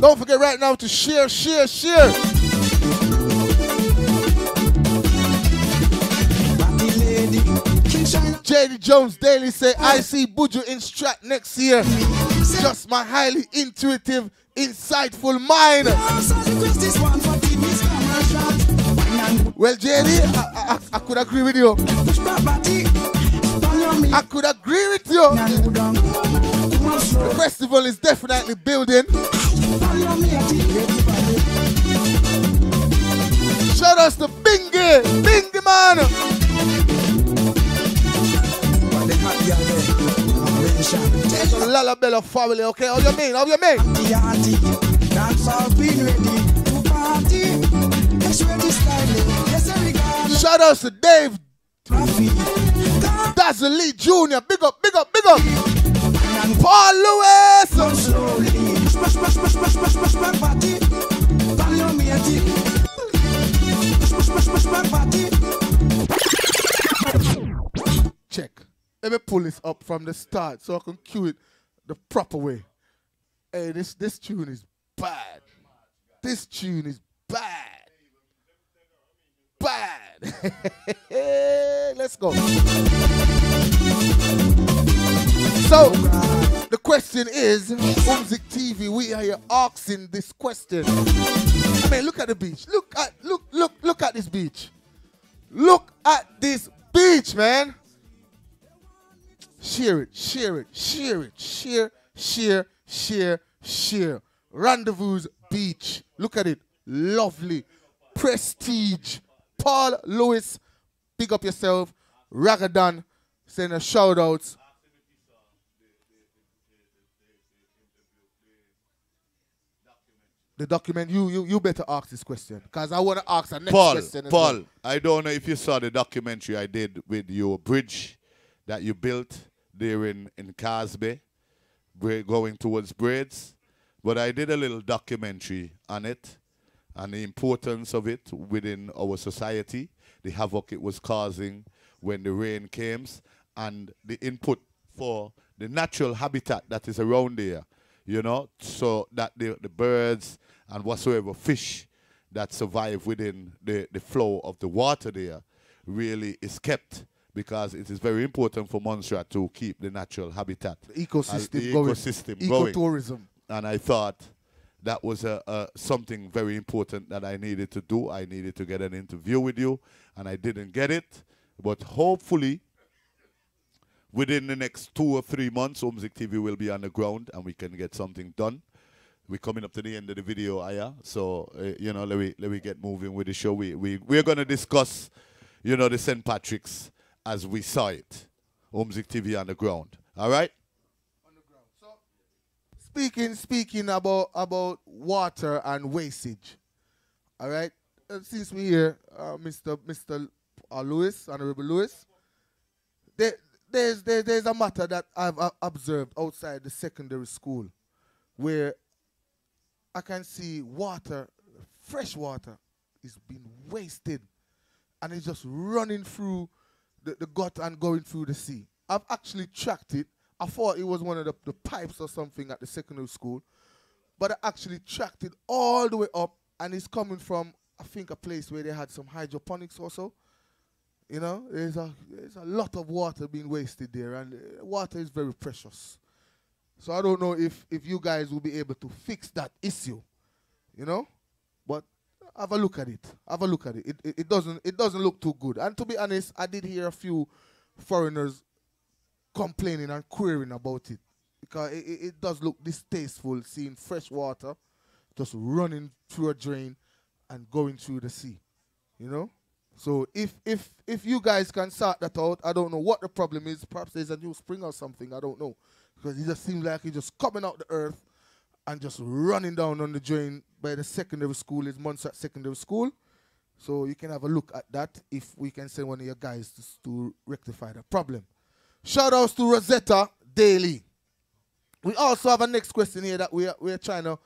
Don't forget right now to share. JD Jones Daily say, I see Buju in Strat next year. Just my highly intuitive, insightful mind. Well, JD, I could agree with you. I could agree with you. The festival is definitely building. Shout out to Bingy man. Lalabella family, okay? How you mean? Shout out to Dave Dazzle Lee Jr. Big up. Paul Lewis. Check. Let me pull this up from the start so I can cue it the proper way. Hey, this tune is bad. This tune is bad. Let's go. So, the question is, Umzik TV, we are here asking this question. I mean, look at the beach. Look at this beach. Look at this beach, man. Share it. Rendezvous Beach. Look at it. Lovely. Prestige. Paul Lewis. Big up yourself. Ragadan. Send a shout outs. The document, you better ask this question. Because I want to ask the next question. Paul, I don't know if you saw the documentary I did with your bridge that you built there in Casby, going towards Braids. But I did a little documentary on it and the importance of it within our society, the havoc it was causing when the rain came, and the input for the natural habitat that is around there, you know, so that the birds and whatsoever fish that survive within the flow of the water there really is kept, because it is very important for Montserrat to keep the natural habitat, the ecosystem going. Ecotourism. And I thought that was something very important that I needed to do. I needed to get an interview with you, and I didn't get it. But hopefully, within the next 2 or 3 months, Umzik TV will be on the ground, and we can get something done. We're coming up to the end of the video, Aya. So, you know, let me get moving with the show. We're going to discuss, you know, the St. Patrick's as we saw it. Umzik TV on the ground. All right? On the ground. So, speaking about water and wastage. All right? Since we're here, Mr. Lewis, Honorable Lewis, there's a matter that I've observed outside the secondary school where I can see water, fresh water, is being wasted, and it's just running through the gut and going through the sea. I've actually tracked it. I thought it was one of the pipes or something at the secondary school, but I actually tracked it all the way up, and it's coming from, I think, a place where they had some hydroponics also. You know, there's a lot of water being wasted there, and water is very precious. So I don't know if you guys will be able to fix that issue, you know, but have a look at it. Have a look at it. It doesn't look too good. And to be honest, I did hear a few foreigners complaining and querying about it, because it does look distasteful seeing fresh water just running through a drain and going through the sea, you know. So if you guys can sort that out, I don't know what the problem is. Perhaps there's a new spring or something. I don't know. Because it just seems like it's just coming out the earth and just running down on the drain by the secondary school. It's Montserrat Secondary School. So you can have a look at that if we can send one of your guys to rectify the problem. Shout outs to Rosetta Daily. We also have a next question here that we're trying to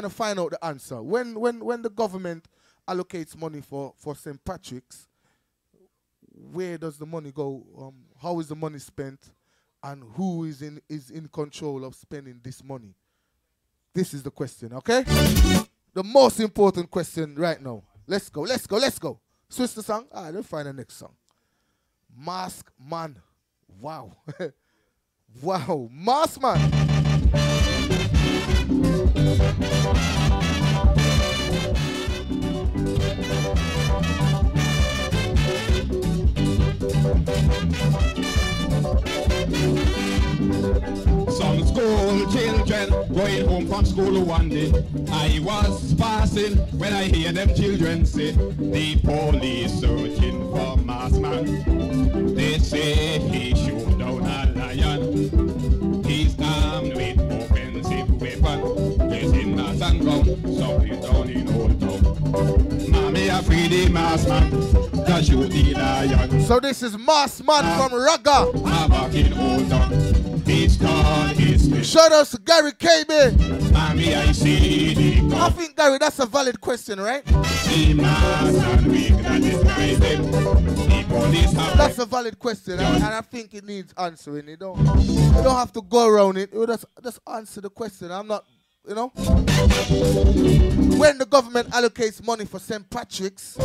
find out the answer. When the government allocates money for St. Patrick's, where does the money go? How is the money spent? And who is in control of spending this money? This is the question, okay? The most important question right now. Let's go. Switch the song. All right, let's find the next song. Mask Man. Wow. Wow. Mask Man. Some school children going home from school one day. I was passing when I hear them children say the police searching for masked man. They say he shoot down a lion. He's armed with offensive weapon. Dressing mask and gun, something down in Old Town. Mommy afraid the masked man to shoot the lion. So this is Masked Man from Raga. I'm back in Old Town. Shout out to Gary KB. Mommy, I see the I think, Gary, that's a valid question, right? That's a valid question, and I think it needs answering. You don't have to go around it. You just answer the question. I'm not, you know. When the government allocates money for St. Patrick's,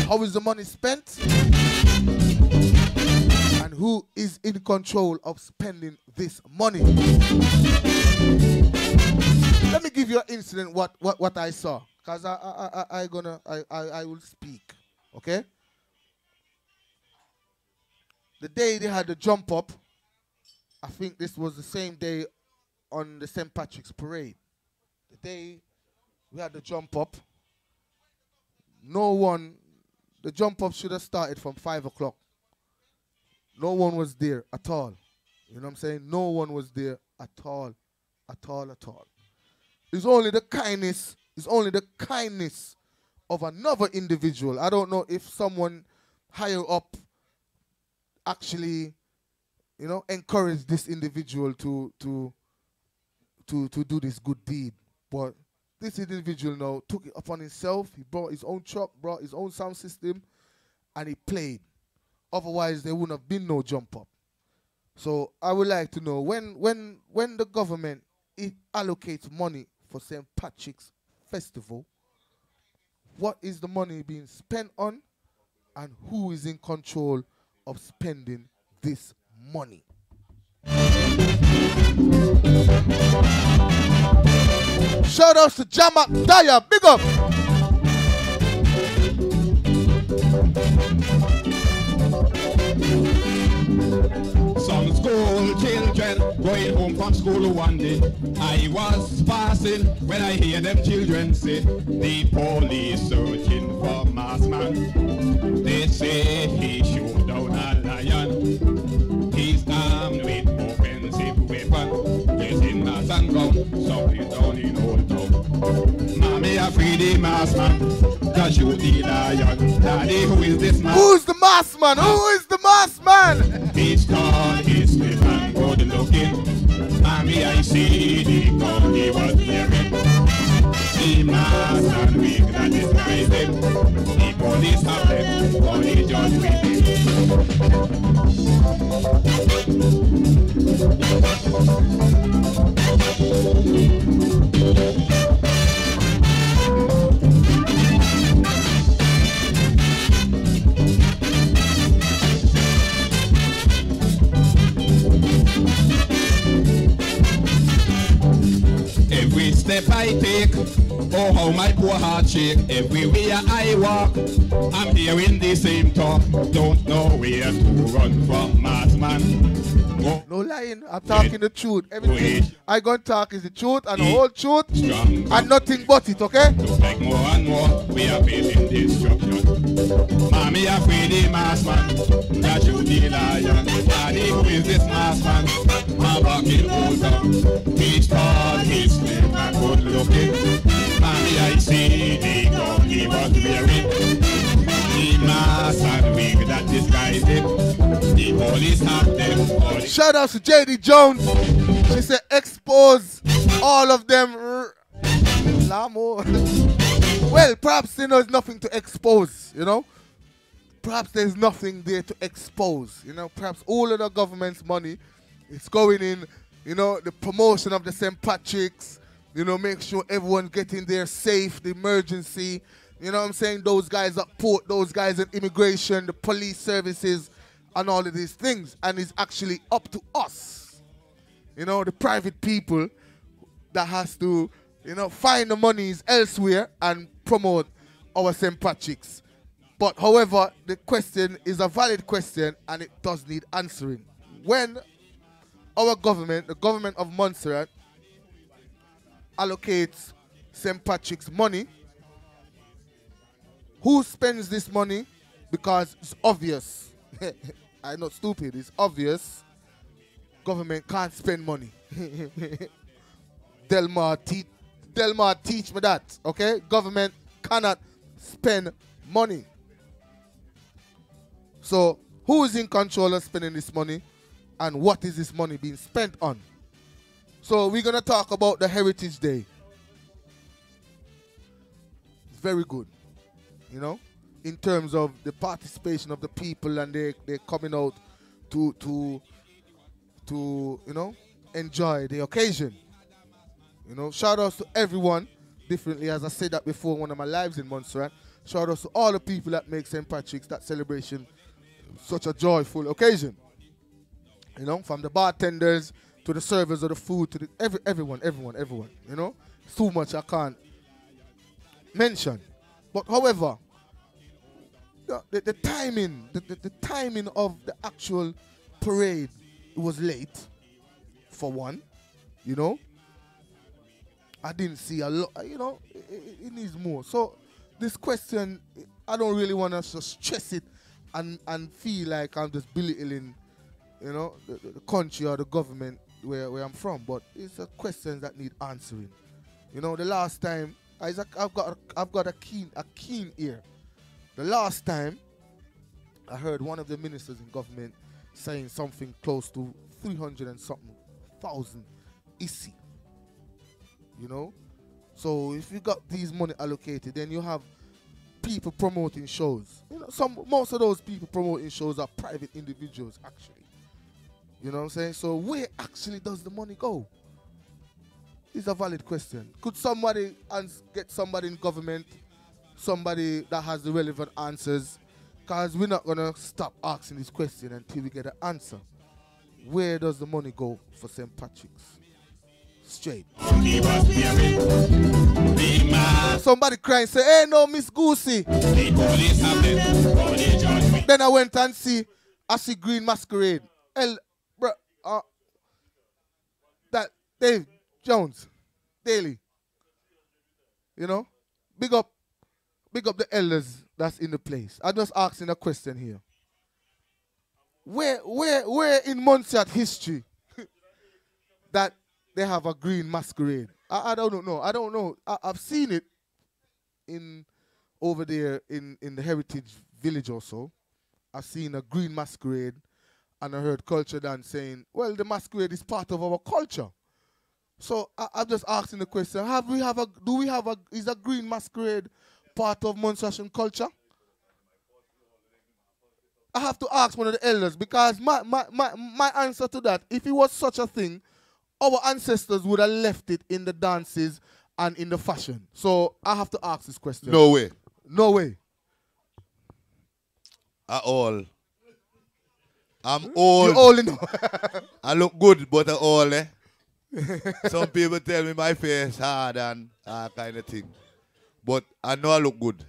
how is the money spent? And who is in control of spending this money? Let me give you an incident what I saw, because I will speak, okay? The day they had the jump up, I think this was the same day on the St. Patrick's Parade. The day we had the jump up, the jump up should have started from 5 o'clock. No one was there at all. You know what I'm saying? No one was there at all. It's only the kindness of another individual. I don't know if someone higher up actually, you know, encouraged this individual to do this good deed. But this individual now took it upon himself. He brought his own truck, brought his own sound system, and he played. Otherwise, there wouldn't have been no jump up. So I would like to know, when the government allocates money for St. Patrick's Festival, what is the money being spent on, and who is in control of spending this money? Shout outs to Jamak Daya, big up! Some school children going home from school one day. I was passing when I hear them children say the police searching for masked man. They say he shoot down a lion. He's armed with offensive weapon. Dressing mask and gun, something down in Old Town. Mommy afraid the masked man to shoot the lion. Daddy, who is this man? Who's the masked man? Who is the masked man? He's tall, he's slim and good looking. Mommy, I see the gun he was wearing. The mask and wig that disguise him. The police have them, only judge with Every step I take, oh how my poor heart shake. Everywhere I walk, I'm hearing the same talk. Don't know where to run from, masked man. Oh, No lying, I'm talking the truth. Everything I gonna talk is the truth and the whole truth and nothing but it, okay? look like more and more we are facing destruction. Mommy afraid the masked man that shoot the lion. Daddy, who is this masked man? My back in Old Town. He's tall, he's slim and good looking. Mommy, I see the gun he was wearing. The mask and wig that disguise him. The police have them. Shout out to JD Jones. She said expose all of them. Lamo. Well, perhaps there's nothing to expose, you know. Perhaps there's nothing there to expose, you know. Perhaps all of the government's money is going in, you know, the promotion of the St. Patrick's, you know, make sure everyone's getting there safe, the emergency, you know what I'm saying? Those guys at port, those guys at immigration, the police services, and all of these things. And it's actually up to us, you know, the private people that has to, you know, find the monies elsewhere and promote our St. Patrick's. But however, the question is a valid question and it does need answering. When our government, the government of Montserrat, allocates St. Patrick's money, who spends this money? Because it's obvious. I'm not stupid, it's obvious. Government can't spend money. Delmar, teach me that, okay? Government cannot spend money. So, who is in control of spending this money? And what is this money being spent on? So, we're going to talk about the Heritage Day. It's very good, you know, in terms of the participation of the people and they're coming out to you know, enjoy the occasion. You know, shout outs to everyone, differently, as I said that before in one of my lives in Montserrat. Shout outs to all the people that make St. Patrick's, that celebration, such a joyful occasion. You know, from the bartenders to the servers of the food to the everyone. You know, it's too much I can't mention. But however, the timing of the actual parade was late, for one. You know, I didn't see a lot. You know, it needs more. So this question, I don't really want to stress it and feel like I'm just belittling, you know, the country or the government where I'm from. But it's a question that need answering. You know, the last time I've got a keen ear. The last time I heard one of the ministers in government saying something close to 300 and something thousand isi. You know, so if you got these money allocated, then you have people promoting shows. You know, most of those people promoting shows are private individuals, actually. You know what I'm saying? So where actually does the money go? It's a valid question. Could somebody get somebody in government, somebody that has the relevant answers? Because we're not gonna stop asking this question until we get an answer. Where does the money go for St. Patrick's? Straight. Somebody crying, say, hey, no, Miss Goosey. Then I went and I see Green Masquerade. That Dave Jones, Daily. You know, big up the elders that's in the place. I'm just asking a question here. Where in Montserrat history that they have a Green Masquerade? I don't know. I don't know. I've seen it over there in the Heritage Village or so. I've seen a Green Masquerade, and I heard Culture Dan saying, well, the masquerade is part of our culture. So I'm just asking the question, is a Green Masquerade part of Montserratian culture? I have to ask one of the elders, because my answer to that, if it was such a thing, our ancestors would have left it in the dances and in the fashion. So I have to ask this question. No way. No way. At all. I'm old. You're old enough. I look good, but I'm old, eh? Some people tell me my face hard and kind of thing. But I know I look good.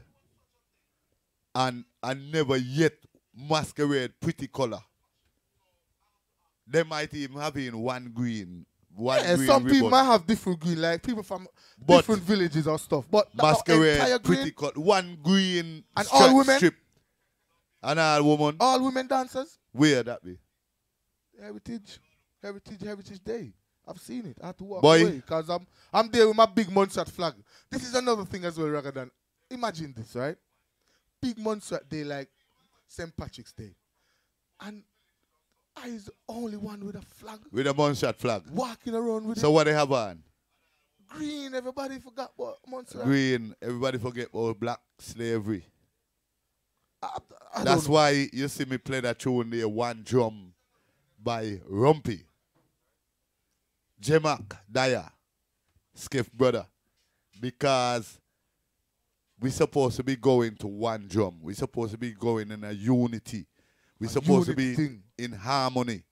And I never yet masquerade pretty color. They might even have in one green some people might have different green, like people from different villages or stuff. But masquerade pretty color. One green and all women strip. And all women. All women dancers? Where that be? Heritage Day. I've seen it. I had to walk Boy. away because I'm there with my big Montserrat flag. This is another thing as well, rather than imagine this, right? Big Montserrat Day like St. Patrick's Day. And I is the only one with a flag. With a Montserrat flag. Walking around with So what they have on? Green, everybody forgot about Montserrat. Green, everybody forget about black slavery. I That's don't know. why you see me play that tune there, One Drum by Rumpy. J-Mac, Daya, Skiff Brother. Because we're supposed to be going to one drum. We're supposed to be going in a unity. We're supposed to be in harmony.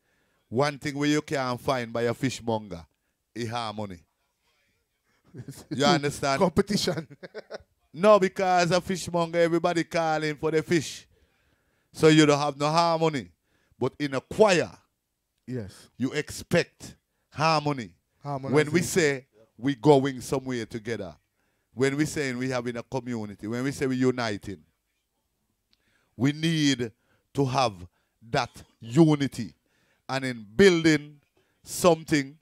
One thing where you can't find by a fishmonger is harmony. You understand? Competition. No, because a fishmonger, everybody calling for the fish. So you don't have no harmony. But in a choir, Yes. you expect harmony. When we Harmonization. say we're going somewhere together, when we're saying we have in a community, when we say we're uniting, we need to have that unity. And in building something,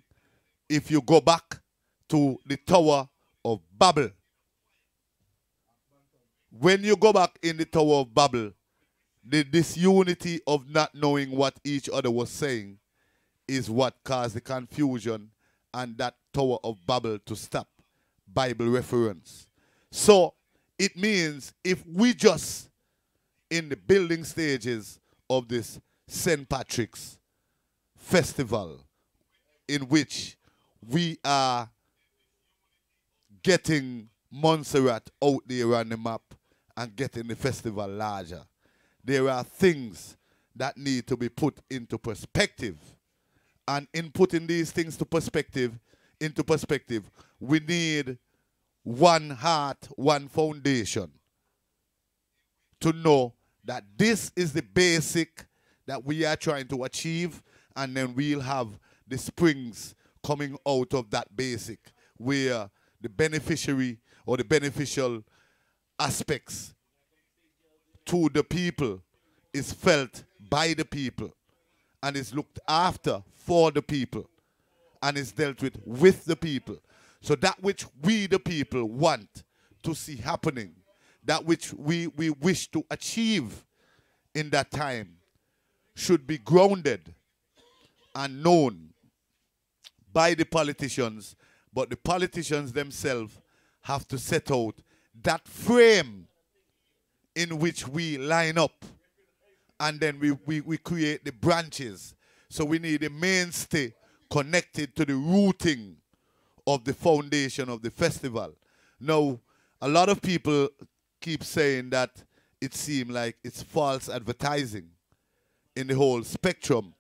if you go back to the Tower of Babel, when you go back in the Tower of Babel, the disunity of not knowing what each other was saying is what caused the confusion and that Tower of Babel to stop. Bible reference. So it means if we just in the building stages of this St. Patrick's Festival, in which we are getting Montserrat out there on the map and getting the festival larger, there are things that need to be put into perspective. And in putting these things into perspective, we need one heart, one foundation to know that this is the basic that we are trying to achieve, and then we'll have the springs coming out of that basic where the beneficiary or the beneficial aspects to the people is felt by the people and is looked after for the people and is dealt with the people. So that which we the people want to see happening, that which we wish to achieve in that time, should be grounded and known by the politicians, but the politicians themselves have to set out that frame in which we line up, and then we create the branches. So we need a mainstay connected to the rooting of the foundation of the festival. Now, a lot of people keep saying that it seems like it's false advertising in the whole spectrum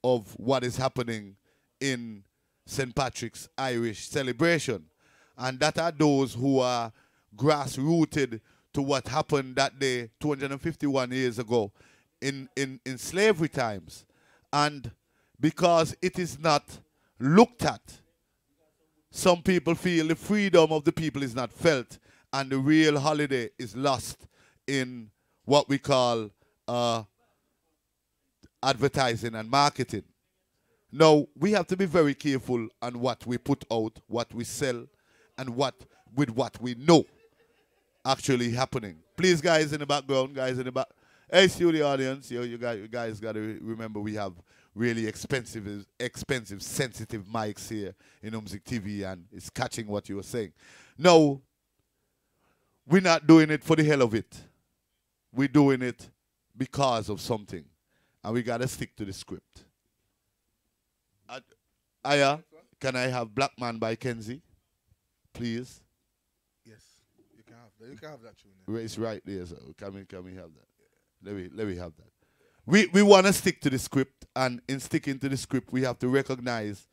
of what is happening in St. Patrick's Irish celebration. And that are those who are grass-rooted to what happened that day 251 years ago in slavery times. And because it is not looked at, some people feel the freedom of the people is not felt, and the real holiday is lost in what we call advertising and marketing. Now, we have to be very careful on what we put out, what we sell, and what we know actually happening. Please, guys in the background, guys in the back. Hey, studio audience, you guys got to remember we have really expensive, sensitive mics here in Umzik TV, and it's catching what you were saying. No, we're not doing it for the hell of it. We're doing it because of something, and we got to stick to the script. Aya, can I have Black Man by Kenzie, please? Yes, you can have that. You can have that tune. Yeah. It's right there, so can we have that? Let me have that. We want to stick to the script, and in sticking to the script, we have to recognize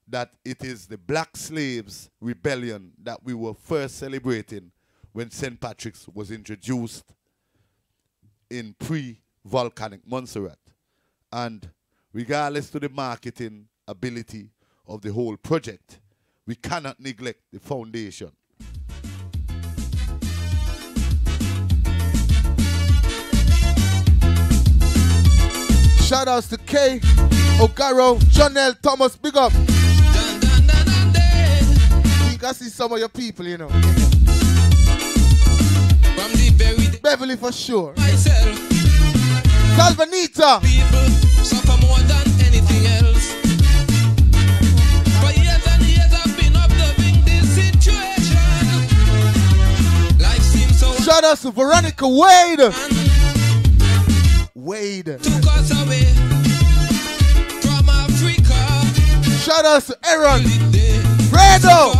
that it is the Black Slaves Rebellion that we were first celebrating when St. Patrick's was introduced in pre-volcanic Montserrat. And regardless to the marketing ability of the whole project, we cannot neglect the foundation. Shout outs to Kay, Ogaro, Jonelle, Thomas, big up. You can see some of your people, you know. Beverly for sure. Salvanita. People suffer more than anything else. For years and years I've been observing this Shout out to Veronica Wade. Wade. Took us away from Africa. Shout out to Aaron. Fredo.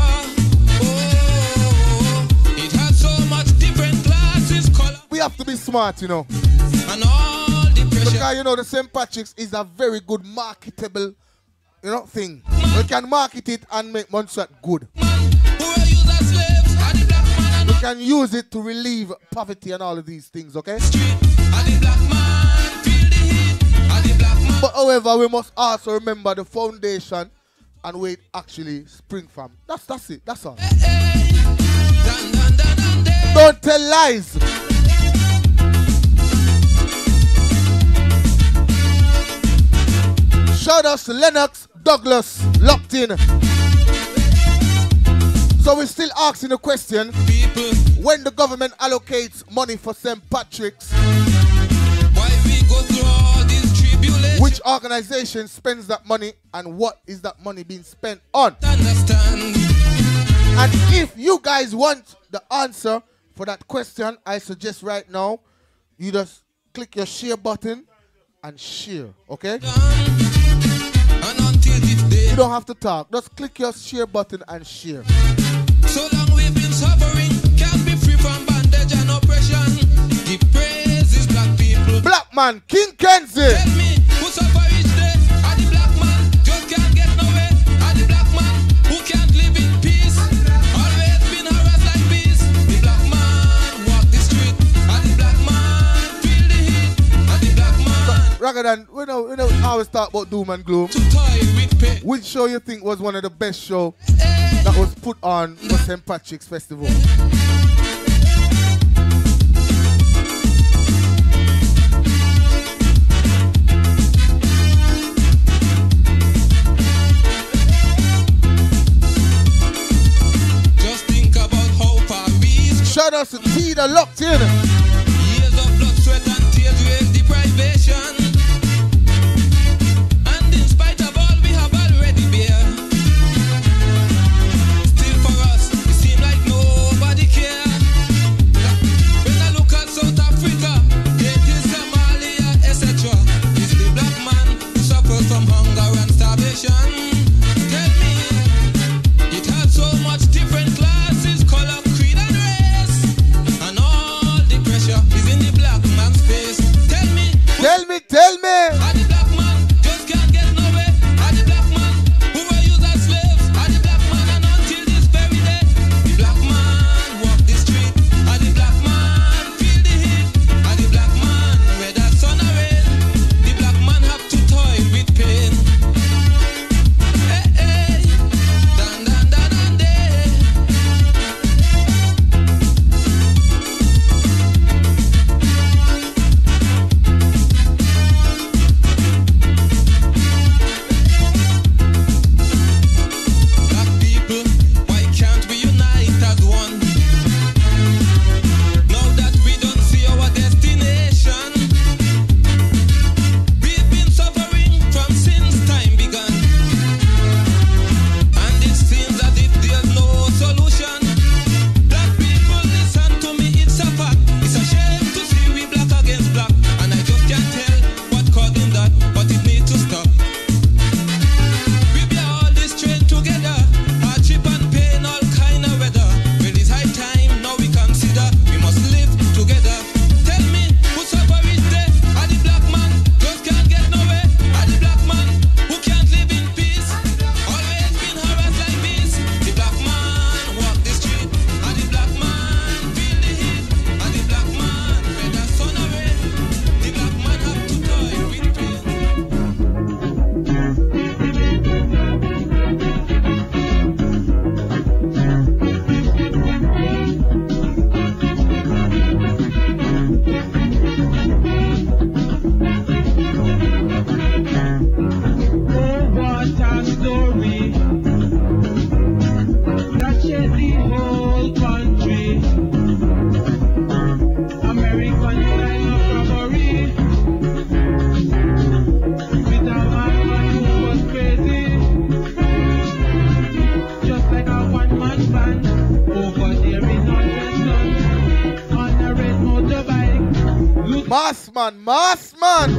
It has so much different classes, color, We have to be smart, you know. and all the pressure. Because you know the St. Patrick's is a very good marketable, you know, thing. We can market it and make Montserrat good. Who were used as slaves, and the black man We can use it to relieve poverty and all of these things, okay? street, and the black man feel the heat, and the black man. But however, we must also remember the foundation and where it actually spring from. That's it. That's all. Dun, dun, dun, dun, dun. Don't tell lies. Shout out to Lennox Douglas, locked in. So we're still asking the question, People, when the government allocates money for St. Patrick's, why we go through all these tribulations? which organization spends that money and what is that money being spent on? Understand? And if you guys want the answer for that question, I suggest right now, you just click your share button and share, okay? And until this day, You don't have to talk. Just click your share button and share. so long we've been suffering, can't be free from bondage and oppression. The praise is black people. Black man, King Kenzie. Tell me, who suffer each day? Are the black man just can't get nowhere? Are the black man who can't live in peace? Always been harassed like bees. The black man walk the street. Are the black man feel the heat? Are the black man Rather than, we know, always talk about doom and gloom. to toy with pain? Which show you think was one of the best show that was put on for St. Patrick's Festival? Just think about how far we've Shout out to Tina locked in. years of blood, sweat, and tears with deprivation. And in spite of all we have already bear, still for us, it seems like nobody care. When I look at South Africa, Haiti, Somalia, etc., it's the black man who suffers from hunger and starvation. Tell me, it has so much different classes, color, creed, and race. And all the pressure is in the black man's face. Tell me, Tell me. are the black man just can't get nowhere? Are the black man who were used as slaves? Are the black man and until this very day? The black man walk the street. Are the black man feel the heat? Are the black man whether sun or rain? The black man have to toil with pain. Hey, hey, dan dan dan dan day. Mass man.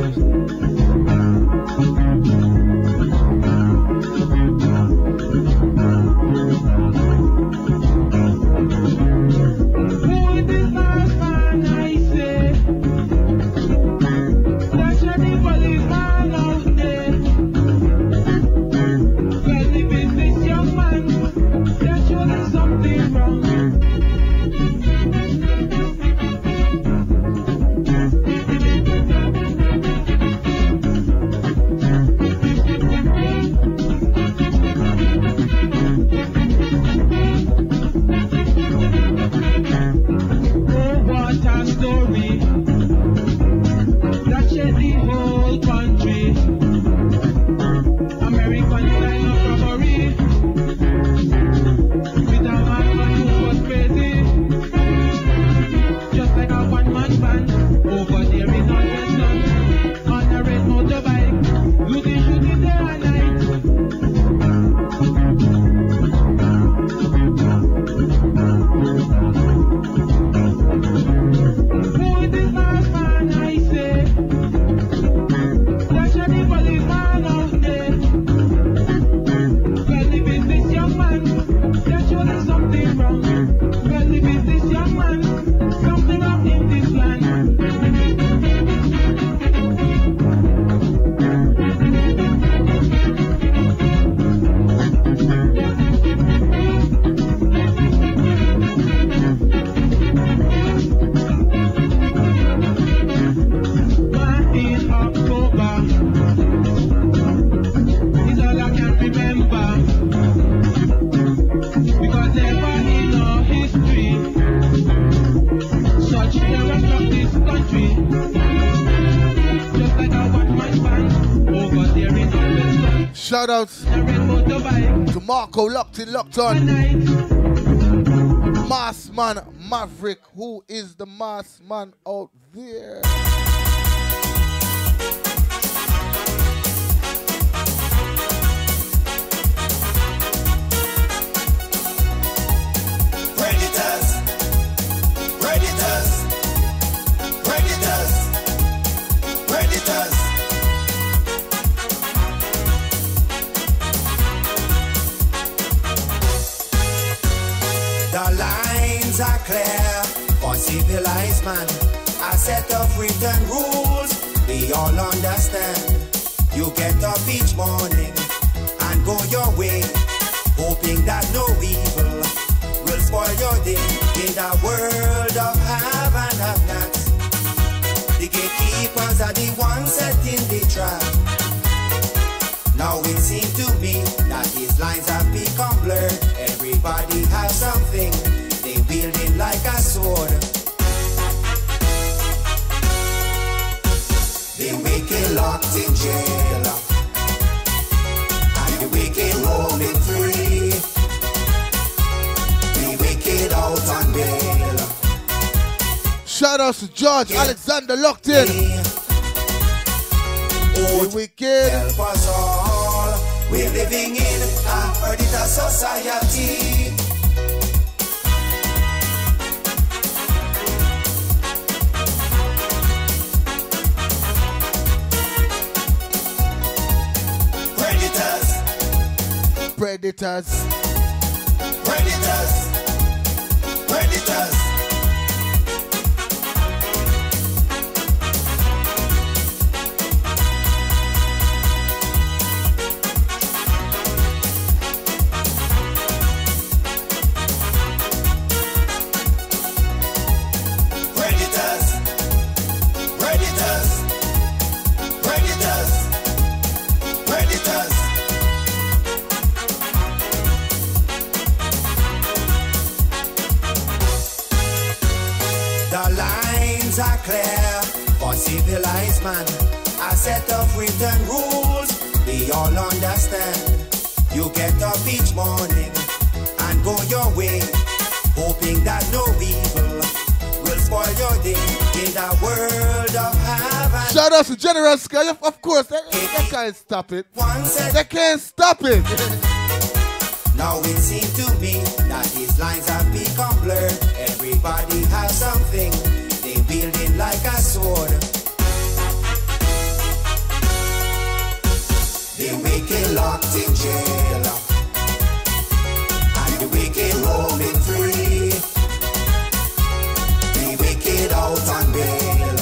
Shout outs to Marco, locked on. Mass man Maverick, who is the mass man out there? The lines are clear for civilized man. A set of written rules we all understand. You get up each morning and go your way, hoping that no evil will spoil your day. In the world of have and have nots, the gatekeepers are the ones setting the trap. Now it seems to me that these lines have become blurred. Everybody has something they wielding like a sword. The wicked locked in jail, and the wicked roaming free. The wicked out on bail. Shout out to George Alexander, locked in. Oh, the wicked help us all. We're living in a predator society. Predators. Are clear for civilized man. A set of written rules we all understand. You get up each morning and go your way, hoping that no evil will spoil your day. In the world of have and shout out to General Sky, of course. They can't stop it. They can't stop it. Now it seems to me that these lines have become blurred. Everybody has something they wielding like a sword. jail, and the wicked roaming free. The wicked out on bail,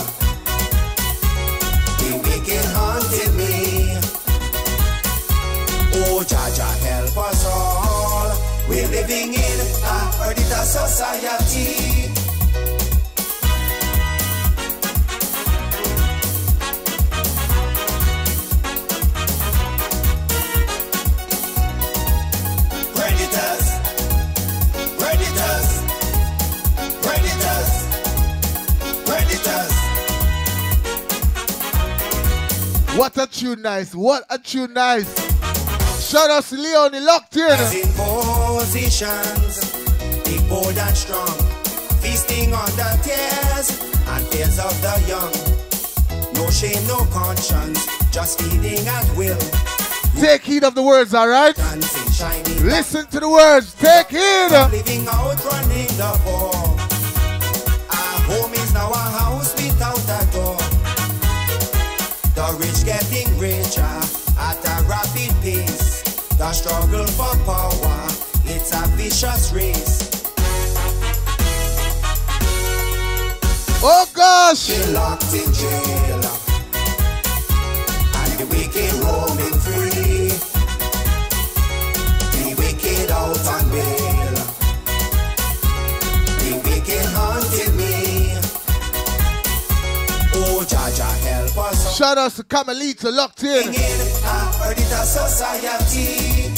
the wicked haunting me. Oh, Jaja, help us all. We're living in a predator society. What a tune nice. What a tune nice. Shout out to Leon, locked in. As in positions, the bold and strong, feasting on the tears and fears of the young. No shame, no conscience, just feeding at will. Take heed of the words, alright? Listen to the words. Take heed. Living out, running the poor. Our home is now a house without a door. The rich getting richer at a rapid pace. The struggle for power, it's a vicious race. Oh gosh! They're locked in jail, and the wicked roaming free. The wicked out on bail, the wicked haunting me. Oh, Jaja, help us. Shout out to Carmelita, locked in. A predator society.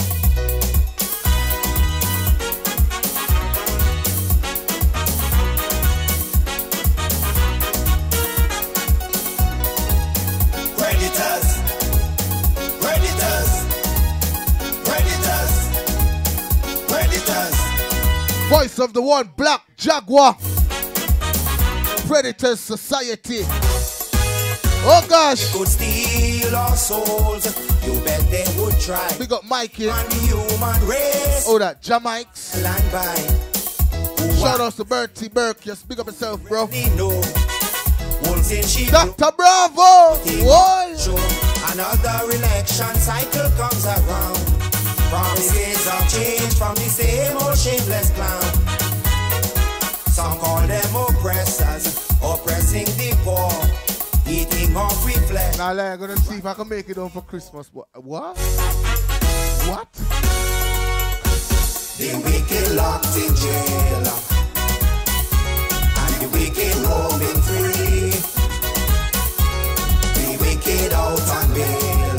Predators, predators, predators, predators. Voice of the one, Black Jaguar. Predators Society. Oh gosh. They could steal our souls. You bet they would try. Big up Mikey. On the human race. Oh, that Jamaics. Land by. Shout out to Bertie Burke. Just big up yourself, bro. Dr. Bravo. Whoa. Another election cycle comes around. Promises of change from the same old shameless clown. Some call them oppressors, oppressing the poor. Eating off with flesh. Now, I'm gonna see if I can make it on for Christmas. What? What? The wicked locked in jail, and the wicked roaming free. The wicked out on bail.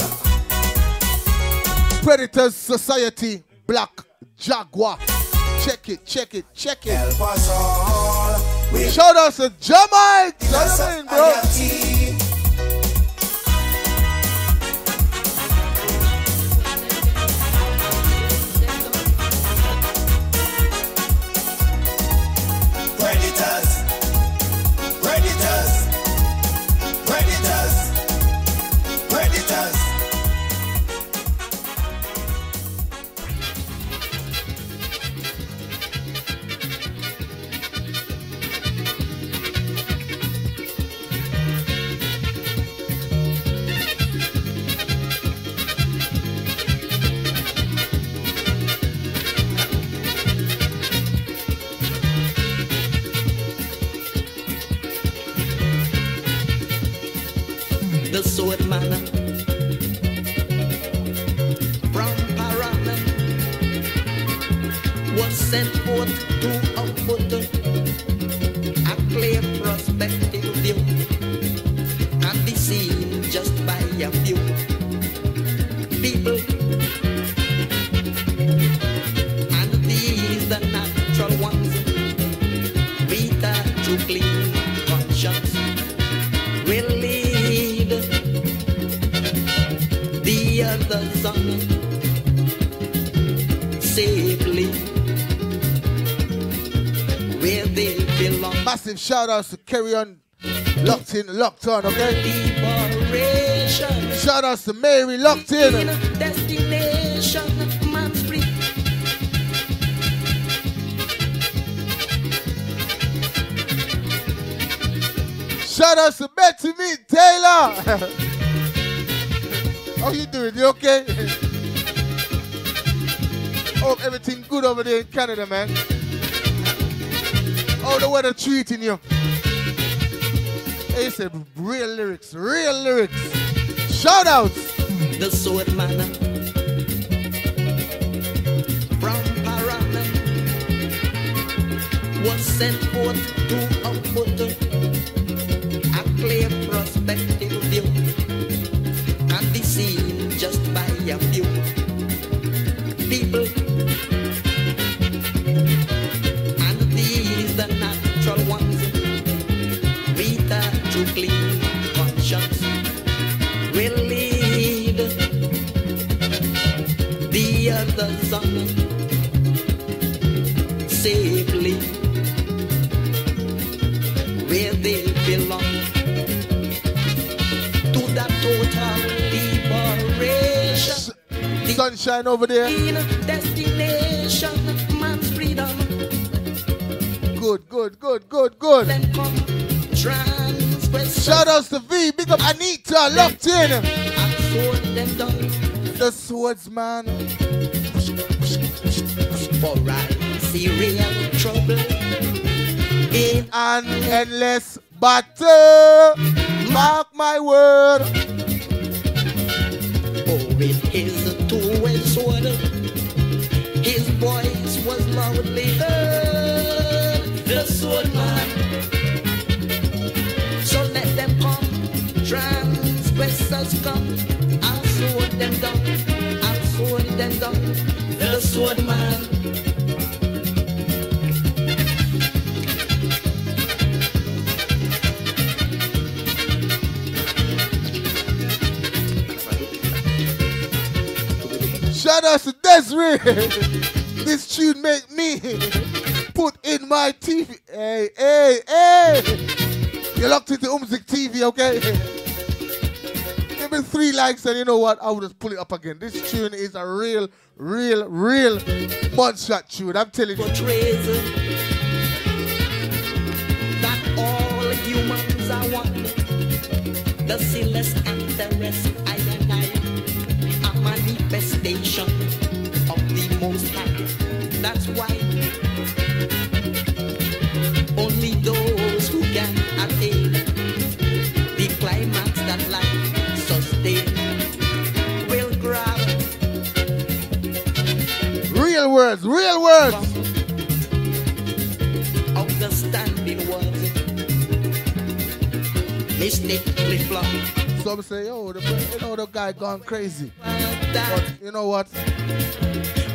Predators Society, Black Jaguar. Check it, check it, check it. Help us all. Shout out to Jamaica. Bro. Predators, predators, predators, predators. The sword man from Paran was sent forth to output a clear prospective view and be seen just by a few people, and these the natural ones. Rita to clean conscience will lead the other son safely where they belong. Massive shout outs to Carry On, locked in, locked on, okay? Liberation. Shout outs to Mary, locked in. Destination, man's free. Shout out to Betty Me Taylor. How you doing? You okay? Hope everything good over there in Canada, man. How the weather treating you? He said real lyrics, real lyrics. Shout outs. The sword man from Paran was sent forth to output a clear prospective view, can be seen just by a few people, and these the natural ones with a true clean conscience will lead the others on safely where they belong, to the total liberation. Sunshine over there. Destination, man's freedom. Good, good, good, good, good. Then come transgress. Shout outs to V. Big up Anita. Locked in. And sword them down. The swordsman. For I see real trouble in An endless battle. Mark my word. Oh, with his two-edged sword, his voice was loudly heard. The swordman. So let them come, transgressors come. I'll sword them down. I'll sword them down. The swordman. Shout out to Desiree. This tune make me put in my TV. Hey, hey, hey. You're locked into Umzik TV, okay? Give me 3 likes and you know what? I will just pull it up again. This tune is a real mudshot tune. I'm telling you. Portrays that all humans are one. The sinless and the rest, I and I. Manifestation of the Most High. That's why only those who can attain the climax that life sustain will grab real words, real words of the standing words mistakenly flung. Some say, yo, the guy gone crazy. But you know what?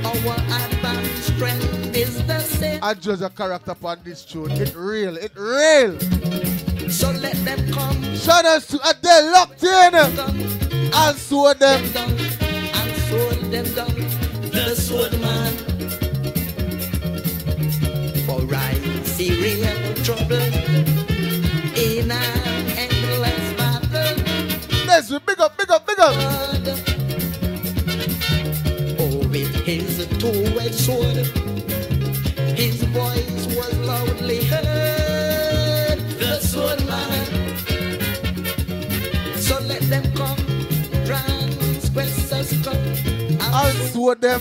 Our advanced strength is the same. I judge a character upon this tune. It real, it real. So let them come. Shout out to Adele Locked In. I'll sword them. I'll sword them down. The sword man. For I see real trouble in an endless battle. Yes, big up, big up, big up. Oh, with his two-edged sword, his voice was loudly heard. The sword man. So let them come, transgressors come. I'll sword them.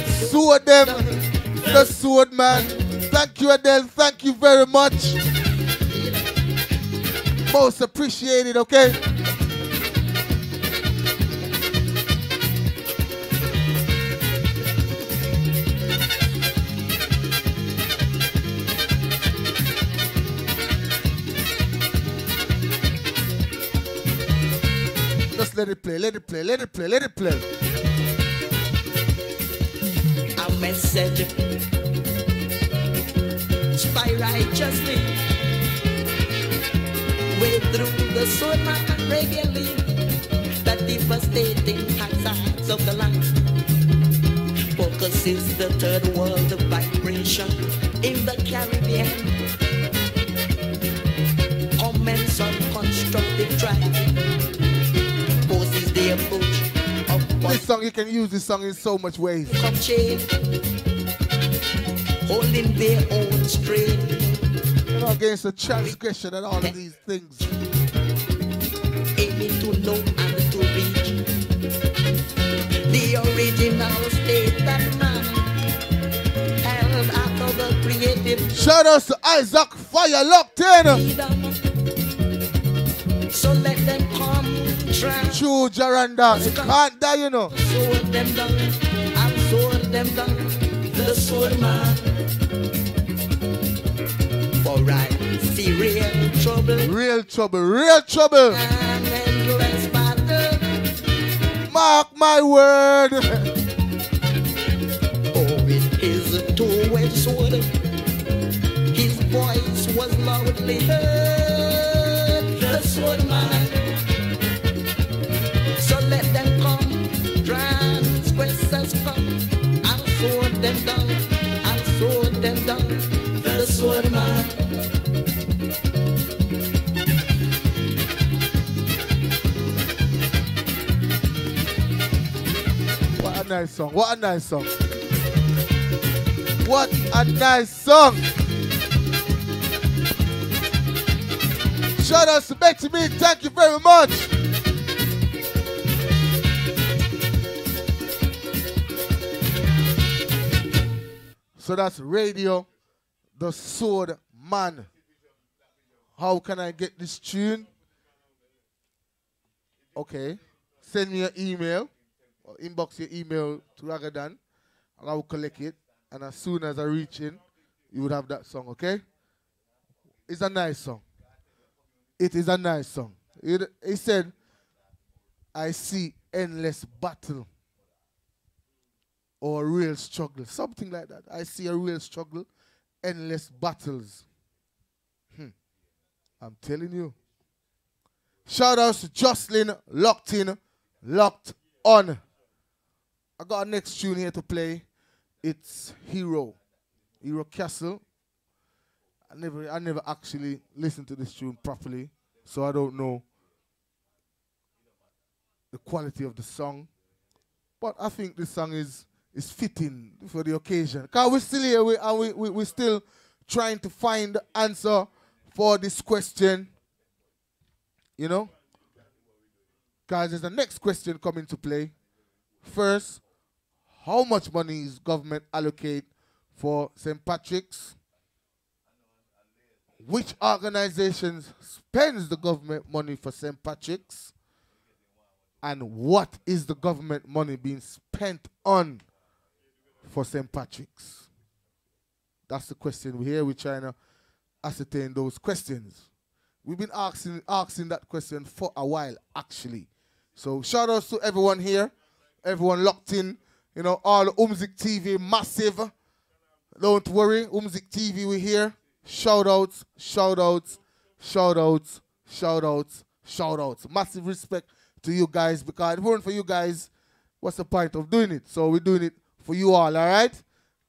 Sword them. The sword man. Thank you, Adele. Thank you very much. Most appreciated, okay? Let it play, let it play, let it play, let it play. A message spy righteously way through the swordman regularly, the devastating hazards of the land. Focus is the third world vibration in the Caribbean. Comments on constructive drive. This song, you can use this song in so much ways. Holding their own strain. You know, against the transgression and all of these things. Aiming to know and to reach the original state that man Shout out to Isaac Fire locked in. So let them come try. True Jaranda. It can't die, you know. Sword them down. I'll sword them down. The sword man. Alright. See real trouble. Real trouble. Real trouble. And endless battle. Mark my word. Oh, it is a two-edged sword. His voice was loudly heard. The sword man. So let them come. Transgressors come. I'll sword them down. I'll sword them down. The sword man. What a nice song. What a nice song. What a nice song. Shout out to Betty Me. Thank you very much. So that's Radio The Sword Man. How can I get this tune? Okay. Send me an email. Or inbox your email to Ragadan. And I will collect it. And as soon as I reach in, you would have that song, okay? It's a nice song. It is a nice song. He said, I see endless battle or real struggle. Something like that. I see a real struggle, endless battles. I'm telling you. Shout out to Jocelyn, locked in, locked on. I got a next tune here to play. It's Hero Castle. I never actually listened to this tune properly, so I don't know the quality of the song. But I think this song is fitting for the occasion. Because we're still here we're still trying to find the answer for this question. You know? Because there's the next question coming to play. First, how much money is government allocate for St. Patrick's? Which organizations spends the government money for St. Patrick's? And what is the government money being spent on for St. Patrick's? That's the question we're here. We're trying to ascertain those questions. We've been asking that question for a while, actually. So shout outs to everyone here, everyone locked in. You know, all the Umzik TV, massive. Don't worry, Umzik TV, we're here. Shout outs, shout outs, shout outs, shout outs, shout outs. Massive respect to you guys, because if it weren't for you guys, what's the point of doing it? So we're doing it for you all right?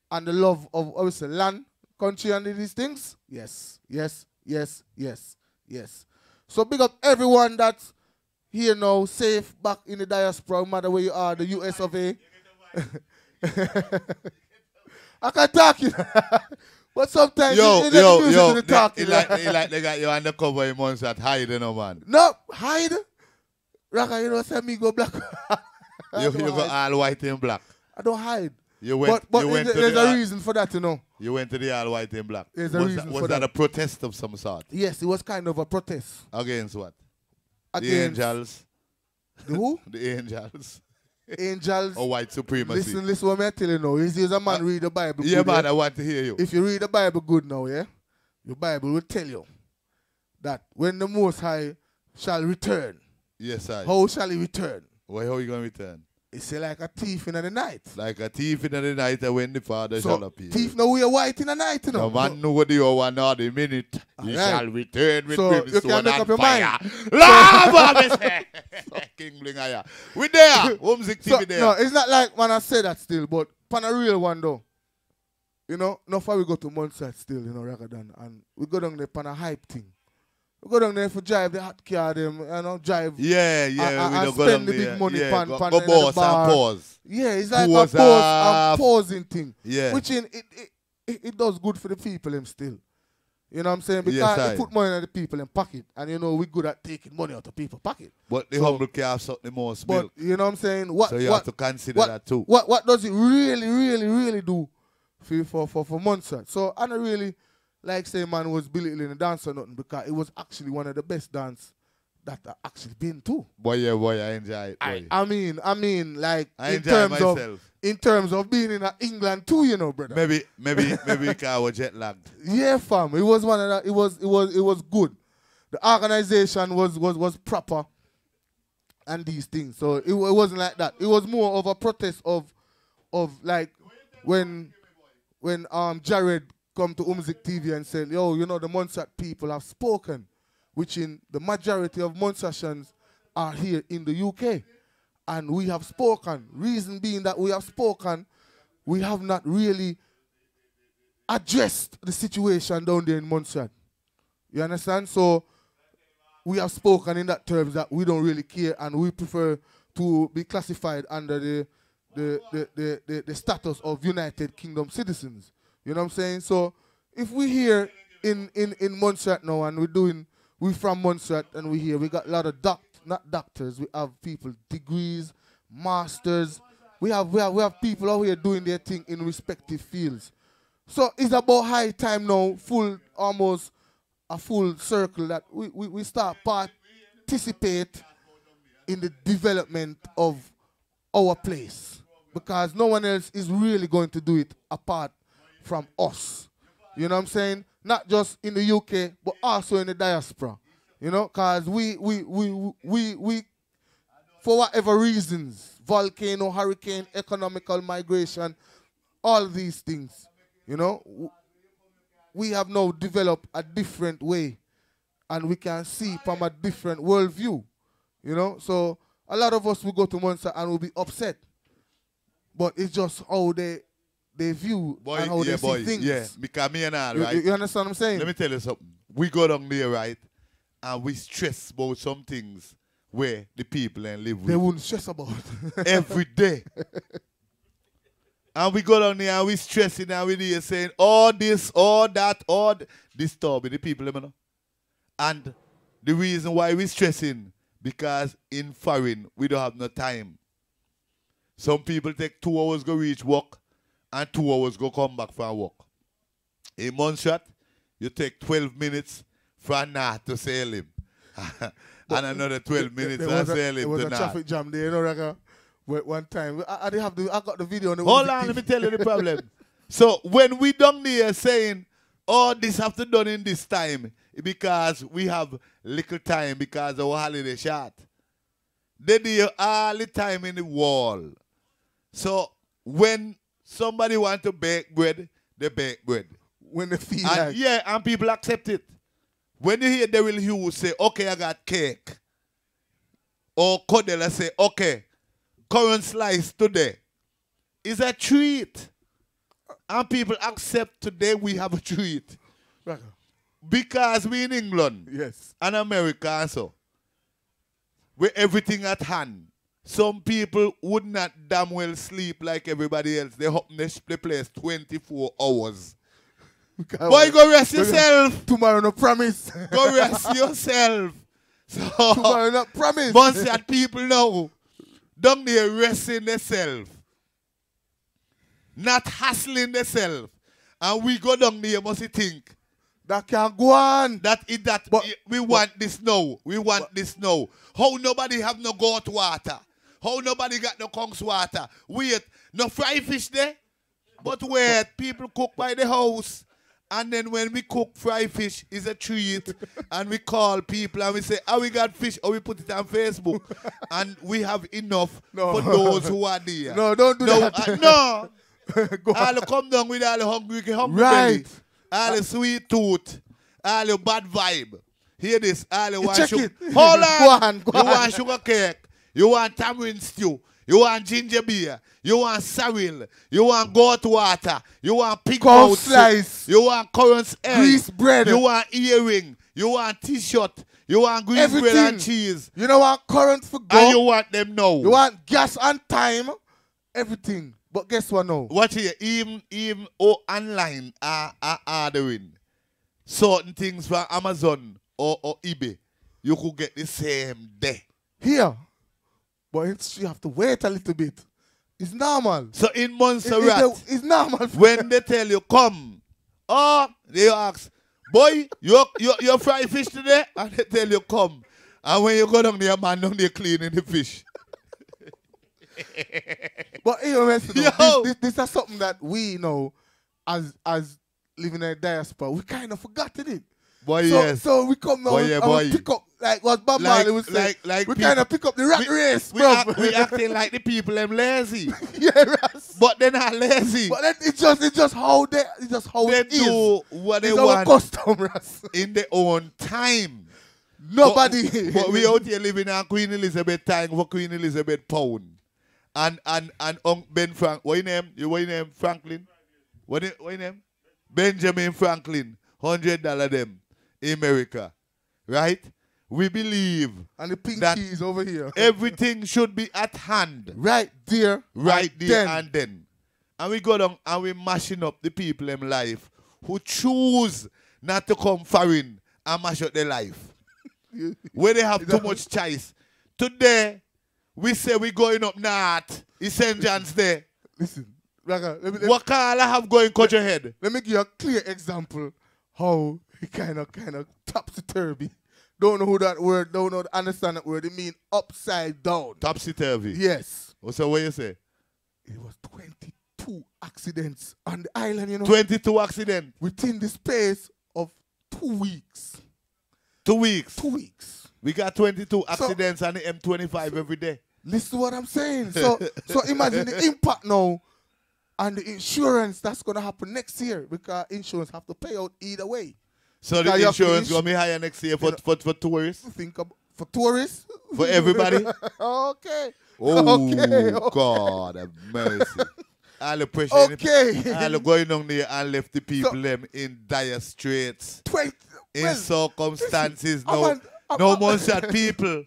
And the love of, obviously, land, country, and these things? Yes, yes, yes, yes, yes. So big up everyone that's here now, safe, back in the diaspora, no matter where you are, the US of A. I can talk, you know. But sometimes you let the music do the talking. Like they got you undercover in months at hide, you know, man. No, hide? Raka, you know, say me go black. you go all white and black. I don't hide. But there's a reason for that, you know. You went to the all white and black. There's a reason for that. Was that a protest of some sort? Yes, it was kind of a protest. Against what? Against the angels. The who? The angels. Angels. Or white supremacy. Listen what I'm telling you now. He's a man read the Bible yeah, good. Man, I want to hear you. If you read the Bible good now, yeah, your Bible will tell you that when the Most High shall return, yes, I. how shall he return? Why, how you going to return? It's like a thief in the night. Like a thief in the night when the Father shall appear. Thief now we are white in the night, you know. No man know what you want now the minute. He shall return with brimstone and fire. King Blingaya. We there. Umzik TV there. No, it's not like when I say that still, but pan a real one though. You know, not far we go to Monset still, you know, Ragadan. And we go down there pan a hype thing. We go down there for drive the hot car, them, you know, drive. Yeah. And we don't spend go the big money yeah, pan go the boss bar. and pause. Yeah, it's like Pause a pause and pausing thing. Yeah. Which it does good for the people them still. You know what I'm saying? Because yes, they put money in the people in pocket. And you know, we're good at taking money out of people's pocket. But the humble can have something more milk. But you know what I'm saying? So you have to consider that too. What does it really, really, really do for Monster? So I don't really like say man was belittling the dance or nothing, because it was actually one of the best dance that I actually been to. Boy, I enjoy it. Boy. I mean, like I in enjoy terms myself. in terms of being in England too, you know, brother. Maybe because I was jet lagged. Yeah, fam. It was one of the, it was good. The organization was proper and these things. So it wasn't like that. It was more of a protest of like when Jared come to Umzik TV and said, yo, you know, the Montserrat people have spoken, which in the majority of Montserratians are here in the UK. And we have spoken. Reason being that we have spoken, we have not really addressed the situation down there in Montserrat. You understand? So we have spoken in that terms that we don't really care and we prefer to be classified under the status of United Kingdom citizens. You know what I'm saying? So if we here in Montserrat now and we from Montserrat and we here, we got a lot of not doctors, we have people, degrees, masters. We have people out here doing their thing in respective fields. So it's about high time now, almost a full circle, that we start participate in the development of our place. Because no one else is really going to do it apart from us. You know what I'm saying? Not just in the UK, but also in the diaspora. You know, because we, for whatever reasons, volcano, hurricane, economical migration, all these things, you know, we have now developed a different way and we can see from a different worldview, you know. So a lot of us will go to Monster and will be upset. But it's just how they view and how they see things. Yeah, because me and all, right? You understand what I'm saying? Let me tell you something. We go down there, right? And we stress about some things where the people and live with. They wouldn't stress about every day. And we go down there and we stressing and we there saying all this, all that, disturbing the people, you know? And the reason why we stressing, because in foreign, we don't have no time. Some people take 2 hours go reach work and 2 hours go come back from work. In Montserrat, you take 12 minutes from North to Salem. And another 12 minutes from Salem to North. There was a traffic jam there, you know, like one time. I got the video on the Hold on, let me tell you the problem. So when we down there saying, oh, this have to done in this time, because we have little time because our holiday short. They do all the time in the wall. So when somebody want to bake bread, they bake bread. When they feel and like. Yeah, and people accept it. When you hear Daryl Hughes say, okay, I got cake. Or Cordella say, okay, current slice today. It's a treat. And people accept today we have a treat. Right. Because we in England. Yes. And America also. With everything at hand. Some people would not damn well sleep like everybody else. They hop in the place 24 hours. Boy, go rest yourself. Tomorrow no promise. Go rest yourself. So, tomorrow no promise. Once that people know, down there resting themselves. Not hassling themselves. And we go down there, must you think. That can go on. We want this now. We want this now. How nobody have no goat water? How nobody got no conch water? Wait, no fry fish there? But wait, people cook by the house. And then when we cook fry fish, it's a treat. And we call people and we say, oh, we got fish, or we put it on Facebook. And we have enough for those who are there. No, don't do that. No. All come down with all the hungry belly. All the sweet tooth. All the bad vibe. Hear this. All the want sugar. Hold on. Go on. You want sugar cake. You want tamarind stew. You want ginger beer. You want sorrel. You want goat water. You want pig cow slice. You want currants egg. Grease bread. You want earring. You want t-shirt. You want grease bread and cheese. You know what? Current for goat. And you want them now. You want gas and time. Everything. But guess what now? Watch here. Even online are ordering certain things from Amazon or eBay. You could get the same day. Here. But you have to wait a little bit. It's normal. So in Montserrat, it's normal. When they tell you, come, Or they ask, boy, you fry fish today? And they tell you, come. And when you go down there, man, down there cleaning the fish. But you know, Yo. this is something that we know as living in a diaspora. We kind of forgotten it. Boy, So, yes. so we come now and pick up, like what Bob Marley was saying. We kind of pick up the rat race, bro. We acting like the people them lazy. Yeah, Russ. But they're not lazy. But then it's just how They it is. do what they It's our want custom, Russ. in their own time. Nobody. But we out here living on Queen Elizabeth time for Queen Elizabeth pound. And Ben Frank, what your name? Franklin? What your name? Benjamin Franklin. $100 them in America. Right? We believe And the pink that key is over here. everything should be at hand. Right there. Right and there then. and then. And we go down and we mashing up the people in life who choose not to come foreign and mash up their life. Where they have too much choice. Today, we say we going up north. It's St. John's Day. Listen, Raga, What can I have going cut your head? let me give you a clear example how he kind of topsy-turvy. Don't know who that word, don't know, understand that word. It mean upside down. Topsy-turvy. Yes. So what you say? It was 22 accidents on the island, you know. 22 accident. Within the space of 2 weeks. 2 weeks. 2 weeks. We got 22 accidents on the M25 every day. Listen to what I'm saying. So imagine the impact now and the insurance that's going to happen next year because insurance have to pay out either way. So Because the you have to insurance going to be higher next year for tourists? Think about for tourists. For everybody? Okay. Oh, Okay. God have mercy. All the pressure. Okay. All the going on there and left the people them in dire straits. 20, In well, circumstances. listen, No more shot people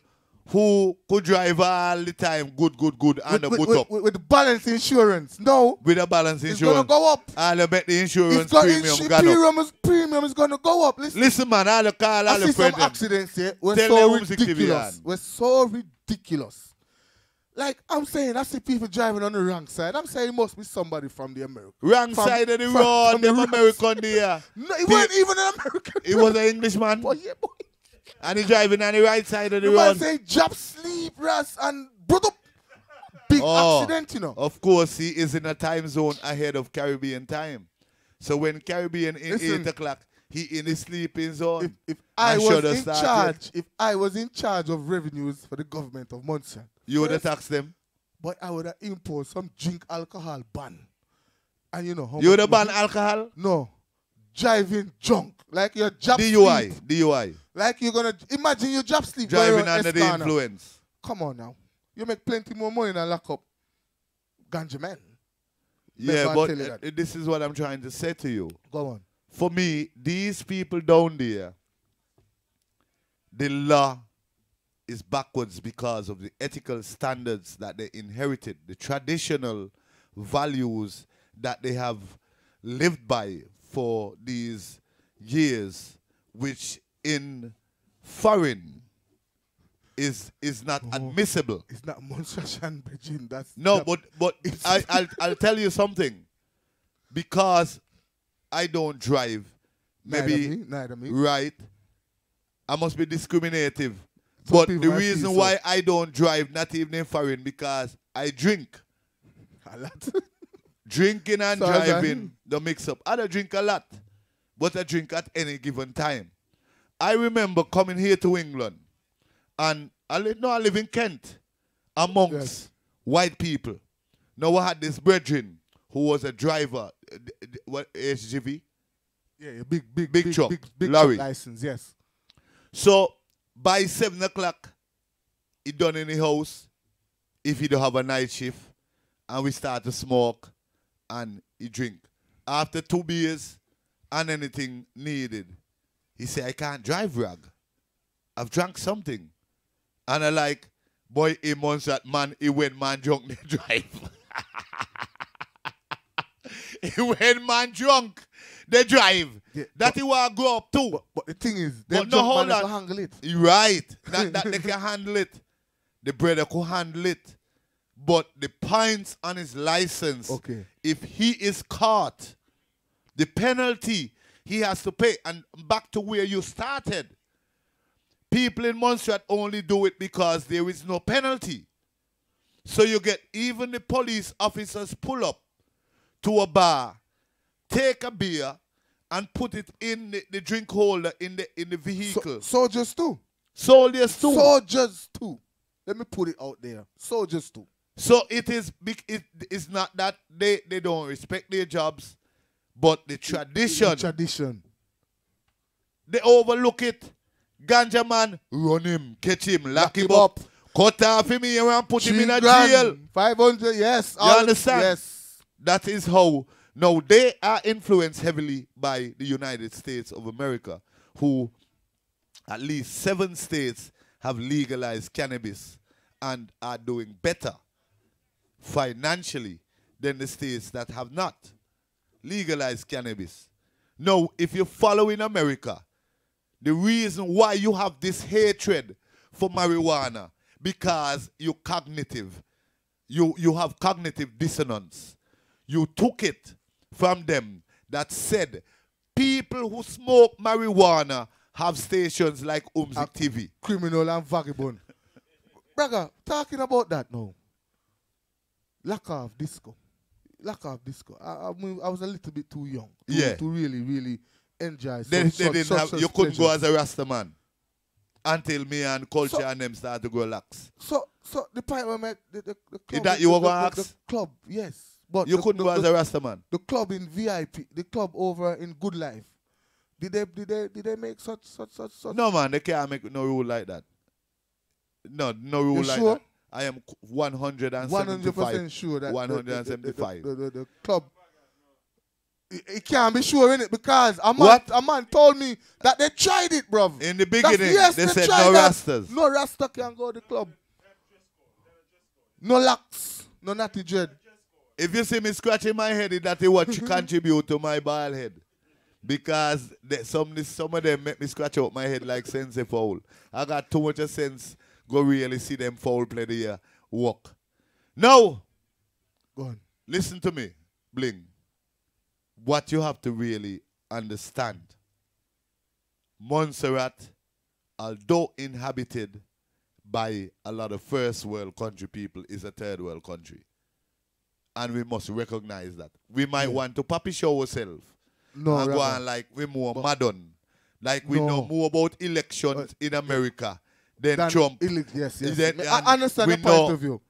who could drive all the time. Good. And the boot up. with the balance insurance. No. With a balance It's going to insurance. go up. All the bet the insurance It's gonna, premium gone up. premium is going to go up. Listen, man, all the call, I all the see some friends. them. accidents here. We're Tell so them who's active ridiculous. here. We're so ridiculous. Like I'm saying, I see people driving on the wrong side. I'm saying it must be somebody from the America. Wrong side of the road, from them the American there. No, he wasn't even an American. He was an Englishman. Boy, yeah, boy. And he driving on the right side of the The man road. say job sleep, Russ, and brought up big Oh, accident, you know. Of course, he is in a time zone ahead of Caribbean time. So when Caribbean in Listen, 8 o'clock, he in the sleeping zone. If I And was shoulda in started. charge, if I was in charge of revenues for the government of Munson, You would have first, taxed them. but I would have imposed some drink alcohol ban. And you know how You would much have banned alcohol. No. Driving drunk. Like your job DUI. sleep. DUI. Like you're gonna imagine your job sleep. Driving going around under the Escana. influence. Come on now. You make plenty more money than lock up ganja man. Yeah, Never but tell you that. this is what I'm trying to say to you. Go on. For me, these people down there, the law is backwards because of the ethical standards that they inherited, the traditional values that they have lived by for these years, which in foreign is not admissible. It's not Monstration Beijing. That's No, that- but I'll tell you something. Because I don't drive, maybe neither me. right, I must be discriminative. Some But people the might reason feel so. why I don't drive, not even in foreign, because I drink. A lot. Drinking and So, driving, the mix up. I don't drink a lot, but I drink at any given time. I remember coming here to England, and I live in Kent, amongst Yes. white people. Now I had this brethren who was a driver, what HGV? Yeah, big truck, big lorry. truck license, yes. So by 7 o'clock, he done in the house, if he don't have a night shift, and we start to smoke and he drink. After 2 beers and anything needed, he say, I can't drive, Rag. I've drank something. And I like, boy, he wants that man, he went man drunk, they drive. He went man drunk, they drive. Yeah, that he want to grow up too. But the thing is, But them no, drunk hold man on. can handle it. Right. that they can handle it. The brother could handle it. But the points on his license, Okay. if he is caught The penalty he has to pay. And back to where you started. People in Montserrat only do it because there is no penalty. So you get even the police officers pull up to a bar, take a beer, and put it in the drink holder in the vehicle. Soldiers too. Soldiers too. Soldiers too. Let me put it out there. Soldiers too. So it's not that they don't respect their jobs, but the tradition. The tradition. They overlook it. Ganja man, run him, catch him, lock him up. Cut off him here and put him in a jail. 500, yes. You understand? Yes. That is how. Now, they are influenced heavily by the United States of America, who at least 7 states have legalized cannabis and are doing better financially than the states that have not legalized cannabis. Now, if you follow in America, the reason why you have this hatred for marijuana, because you're cognitive. You have cognitive dissonance. You took it from them that said people who smoke marijuana have stations like Umzik TV. Criminal and vagabond. Brother, talking about that now. Lack of disco. I was a little bit too young to really, really enjoy. You couldn't go as a Rasta man until me and culture and them start to go lax. So the point where I met the club. Is that you were going to ask? The club, yes. But you couldn't go as a Rasta man. The club in VIP, the club over in Good Life. Did they make such? No man, they can't make no rule like that. No rule like sure? that. I am 175. 100% sure that 175. The club. It can't be sure in it because a man told me that they tried it, bruv. In the beginning, they said no Rastas. No Rasta can go to the club. No lax, no natty dread. If you see me scratching my head, that's what you contribute to my bald head. Because some of them make me scratch out my head like sense foul. I got too much of sense go really see them foul play the walk. Now, go on. Listen to me, Bling. What you have to really understand, Montserrat, although inhabited by a lot of first world country people, is a third world country. And we must recognize that. We might want to puppy show ourselves and go on like we're more modern. Like we know more about elections in America than Trump. Yes. I understand your point of view.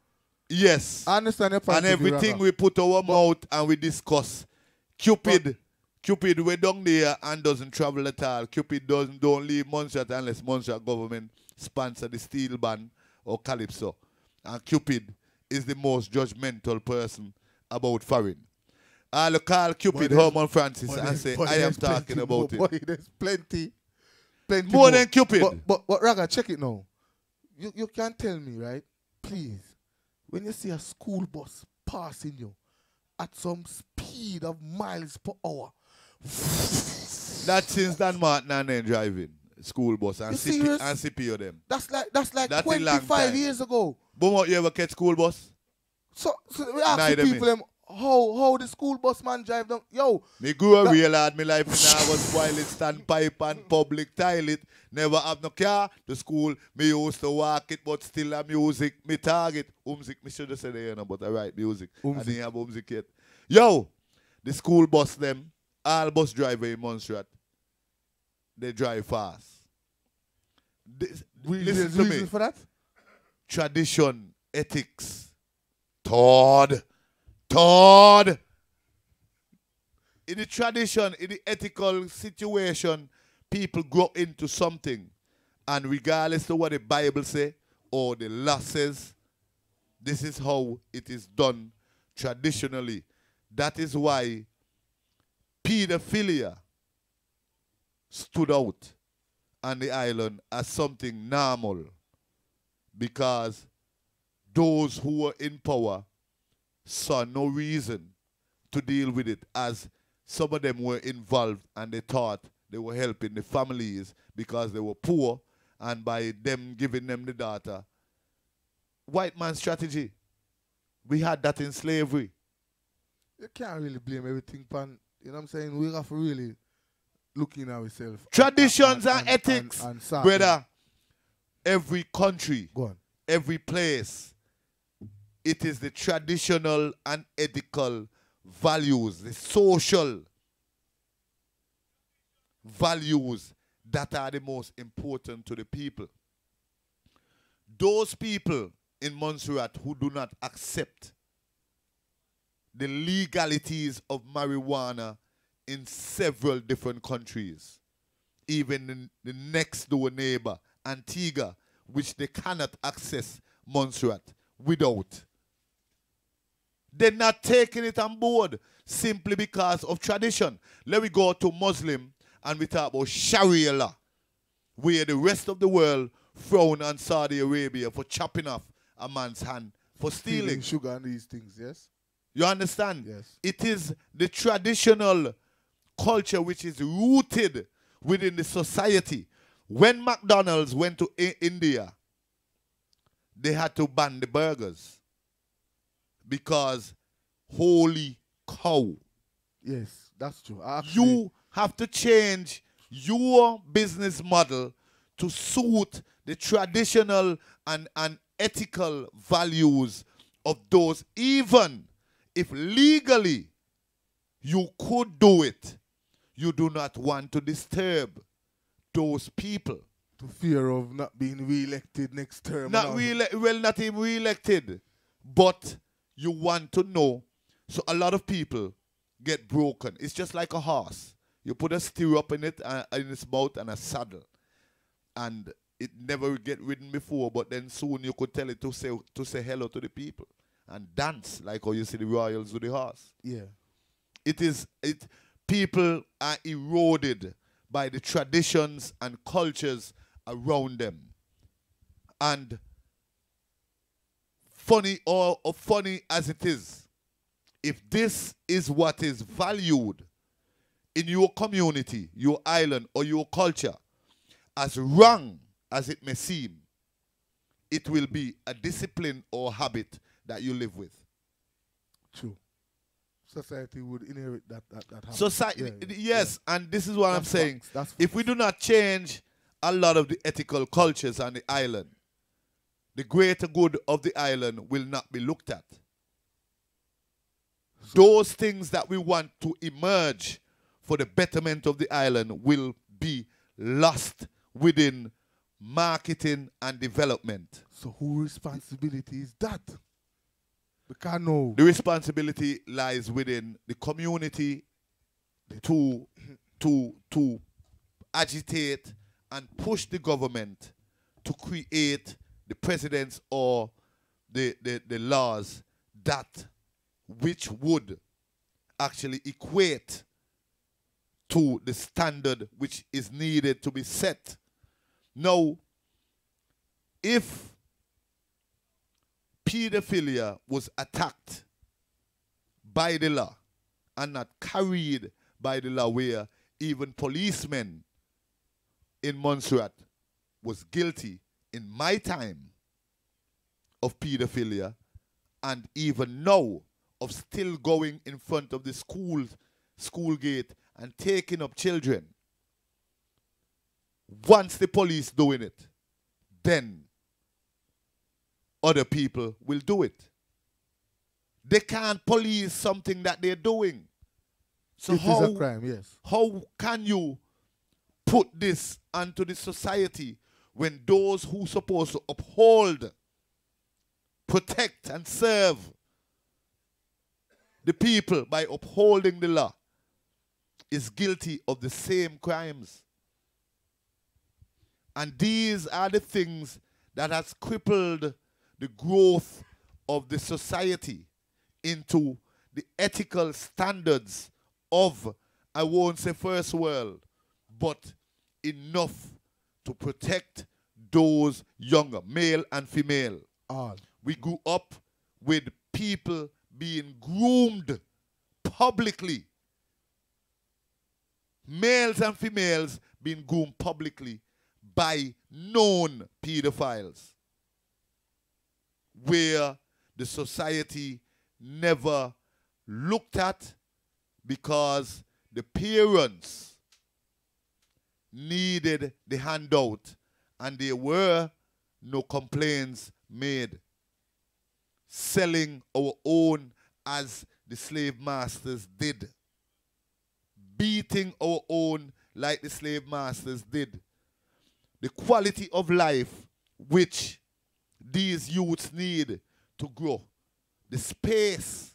Yes. I understand your point of view. And everything we put our mouth and we discuss. Cupid way down there and doesn't travel at all. Cupid don't leave Montserrat unless Montserrat government sponsor the steel band or Calypso. And Cupid is the most judgmental person about foreign. I'll call Cupid Herman Francis and say, I am talking about it. Boy, there's plenty more than Cupid. But Raga, check it now. You can't tell me, right? Please, when you see a school bus passing you at some speed of miles per hour. That's since Dan Martin and then driving school bus and CPO them. That's like 25 years ago. But you ever catch school bus? So we ask the people them how the school bus man drive them. Yo. Me grew up real hard my life and I was toilet stand pipe and public toilet. Never have no car. The school me used to walk it but still have music. Me target. Me should have said that, but I write music. I didn't have yet. Yo, the school bus them, all bus driver in Montserrat, they drive fast. Listen to me. For that? Tradition, ethics. Todd. In the tradition, in the ethical situation, people grow into something. And regardless of what the Bible says or the law says, this is how it is done traditionally. That is why pedophilia stood out on the island as something normal. Because those who were in power saw no reason to deal with it, as some of them were involved and they thought they were helping the families because they were poor, and by them giving them the data. White man strategy. We had that in slavery. You can't really blame everything on You know what I'm saying? We have to really look in ourselves. Traditions and ethics, and start, brother. Every country, Go on. every place, it is the traditional and ethical values, the social values that are the most important to the people. Those people in Montserrat who do not accept the legalities of marijuana in several different countries, even in the next door neighbor, Antigua, which they cannot access Montserrat without. They're not taking it on board simply because of tradition. Let me go to Muslim and we talk about Sharia law, where the rest of the world frown on Saudi Arabia for chopping off a man's hand for stealing sugar and these things, yes? You understand? Yes. It is the traditional culture which is rooted within the society. When McDonald's went to India, they had to ban the burgers because holy cow. Yes, that's true. You have to change your business model to suit the traditional and ethical values of those, even if legally you could do it, you do not want to disturb those people. To fear of not being re-elected next term. Not even re-elected, but you want to know. So a lot of people get broken. It's just like a horse. You put a stirrup in it, in its mouth, and a saddle, and it never get ridden before. But then soon you could tell it to say hello to the people and dance like how you see the royals with the horse. Yeah. People are eroded by the traditions and cultures around them. And funny as it is, if this is what is valued in your community, your island, or your culture, as wrong as it may seem, it will be a discipline or habit that you live with. True. Society would inherit that habit. Society, yes, and this is what I'm saying. That's if we do not change a lot of the ethical cultures on the island, the greater good of the island will not be looked at. Those things that we want to emerge for the betterment of the island will be lost within marketing and development. So whose responsibility is that? Because no. The responsibility lies within the community to agitate and push the government to create the precedents or the laws that which would actually equate to the standard which is needed to be set. Now, if pedophilia was attacked by the law and not carried by the law, where even policemen in Montserrat was guilty in my time of pedophilia, and even now of still going in front of the school gate and taking up children. Once the police doing it, then other people will do it. They can't police something that they're doing. So it is a crime, yes. How can you put this onto the society when those who are supposed to uphold, protect, and serve the people by upholding the law is guilty of the same crimes? And these are the things that has crippled the growth of the society into the ethical standards of, I won't say first world, but enough to protect those younger, male and female. All. We grew up with people being groomed publicly. Males and females being groomed publicly by known pedophiles, where the society never looked at because the parents needed the handout and there were no complaints made. Selling our own as the slave masters did. Beating our own like the slave masters did. The quality of life which these youths need to grow. The space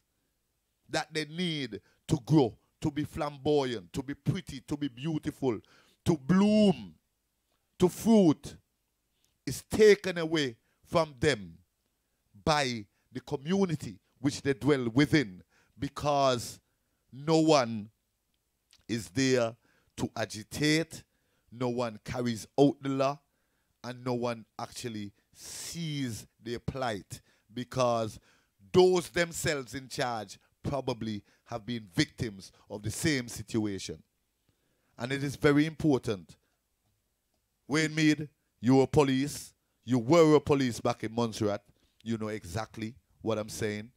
that they need to grow, to be flamboyant, to be pretty, to be beautiful, to bloom, to fruit, is taken away from them by the community which they dwell within, because no one is there to agitate, no one carries out the law, and no one actually sees their plight, because those themselves in charge probably have been victims of the same situation. And it is very important. Wayne Mead, you were police. You were a police back in Montserrat. You know exactly what I'm saying.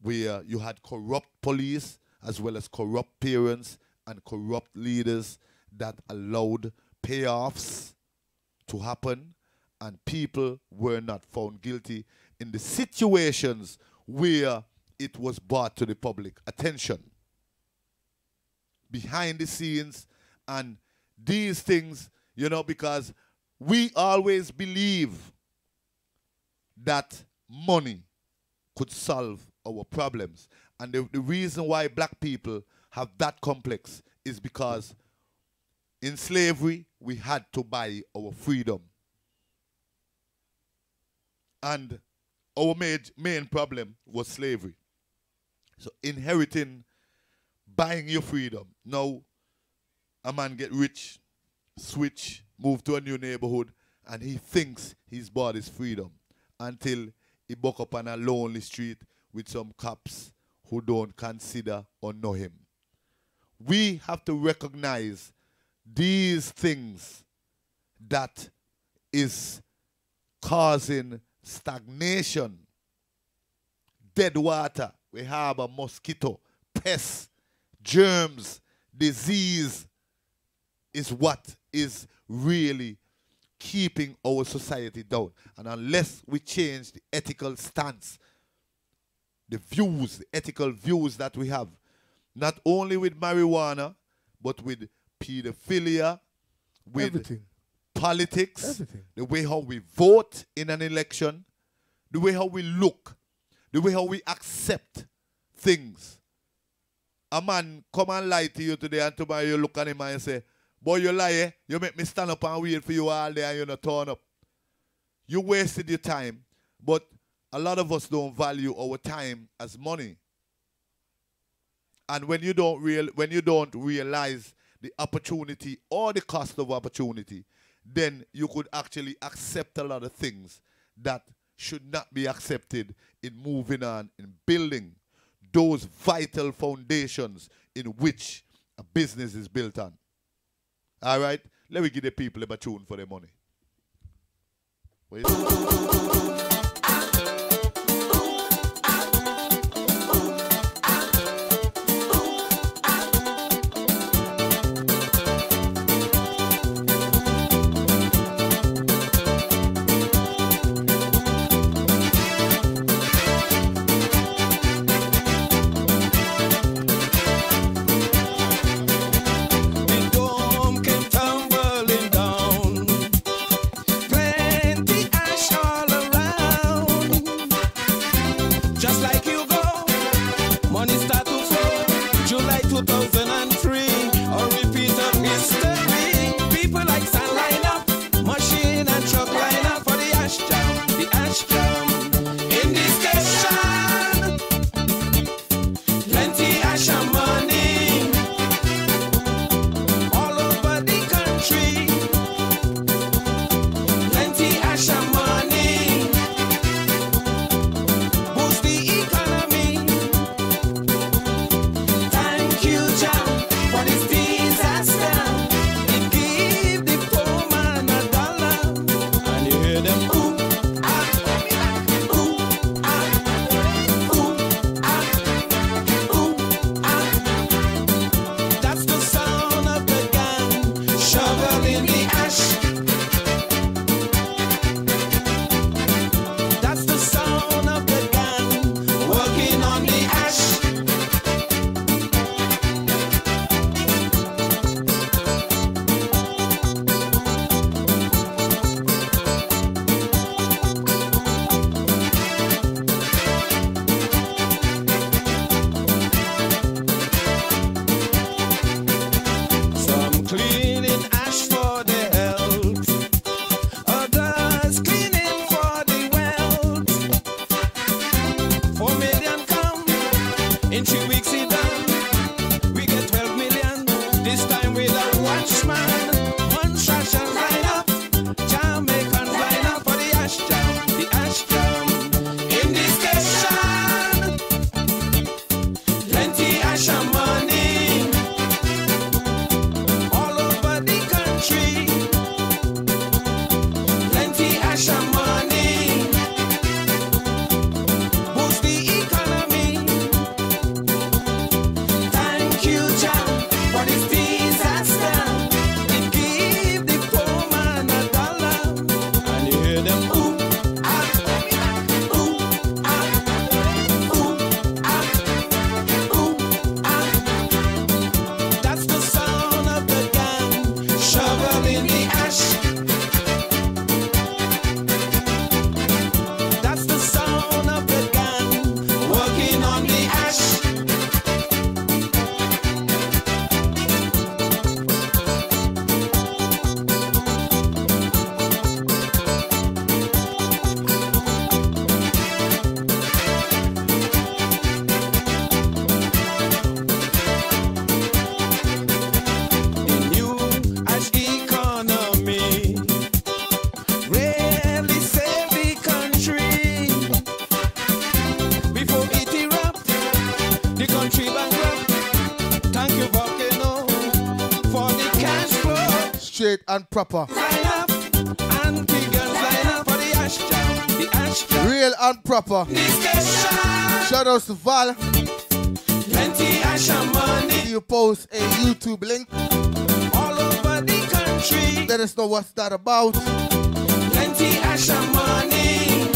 Where you had corrupt police as well as corrupt parents and corrupt leaders that allowed payoffs to happen, and people were not found guilty in the situations where it was brought to the public attention. Behind the scenes, and these things, you know, because we always believe that money could solve our problems. And the reason why black people have that complex is because in slavery, we had to buy our freedom. And our main problem was slavery. So inheriting, buying your freedom. Now, a man get rich, switch, move to a new neighborhood, and he thinks he's bought his freedom until he buck up on a lonely street with some cops who don't consider or know him. We have to recognize these things that is causing stagnation, dead water. We have a mosquito, pests, germs, disease is what is really keeping our society down. And unless we change the ethical stance, the views, the ethical views that we have, not only with marijuana, but with pedophilia, with Everything. politics, Everything. the way how we vote in an election, the way how we look, the way how we accept things. A man come and lie to you today, and tomorrow you look at him and say, boy, you lie, eh? You make me stand up and wait for you all day and you not turn up. You wasted your time, but a lot of us don't value our time as money. And when you don't realize the opportunity or the cost of opportunity, then you could actually accept a lot of things that should not be accepted in moving on, in building those vital foundations in which a business is built on. All right? Let me give the people a tune for their money. Wait. Plenty ash ash and money. Boost the economy. Thank you, Jah, for this disaster. It give the poor man $1. And you hear them, ooh, ah, ooh, ah, ooh, ah, ooh, ah. That's the sound of the gang shoveling the ash. That's the sound of the gang working on the ash. The new ash economy really save the country. Before it erupt, the country bankrupt. Thank you, Volcano, for the cash flow. Straight and proper. Line up, and Keegan's line up for the ash jam. The ash jam. Real and proper. This station, Shout out to Val. plenty ash and money You post a YouTube link. all over the country. Let us know what's that about. Plenty ash and money.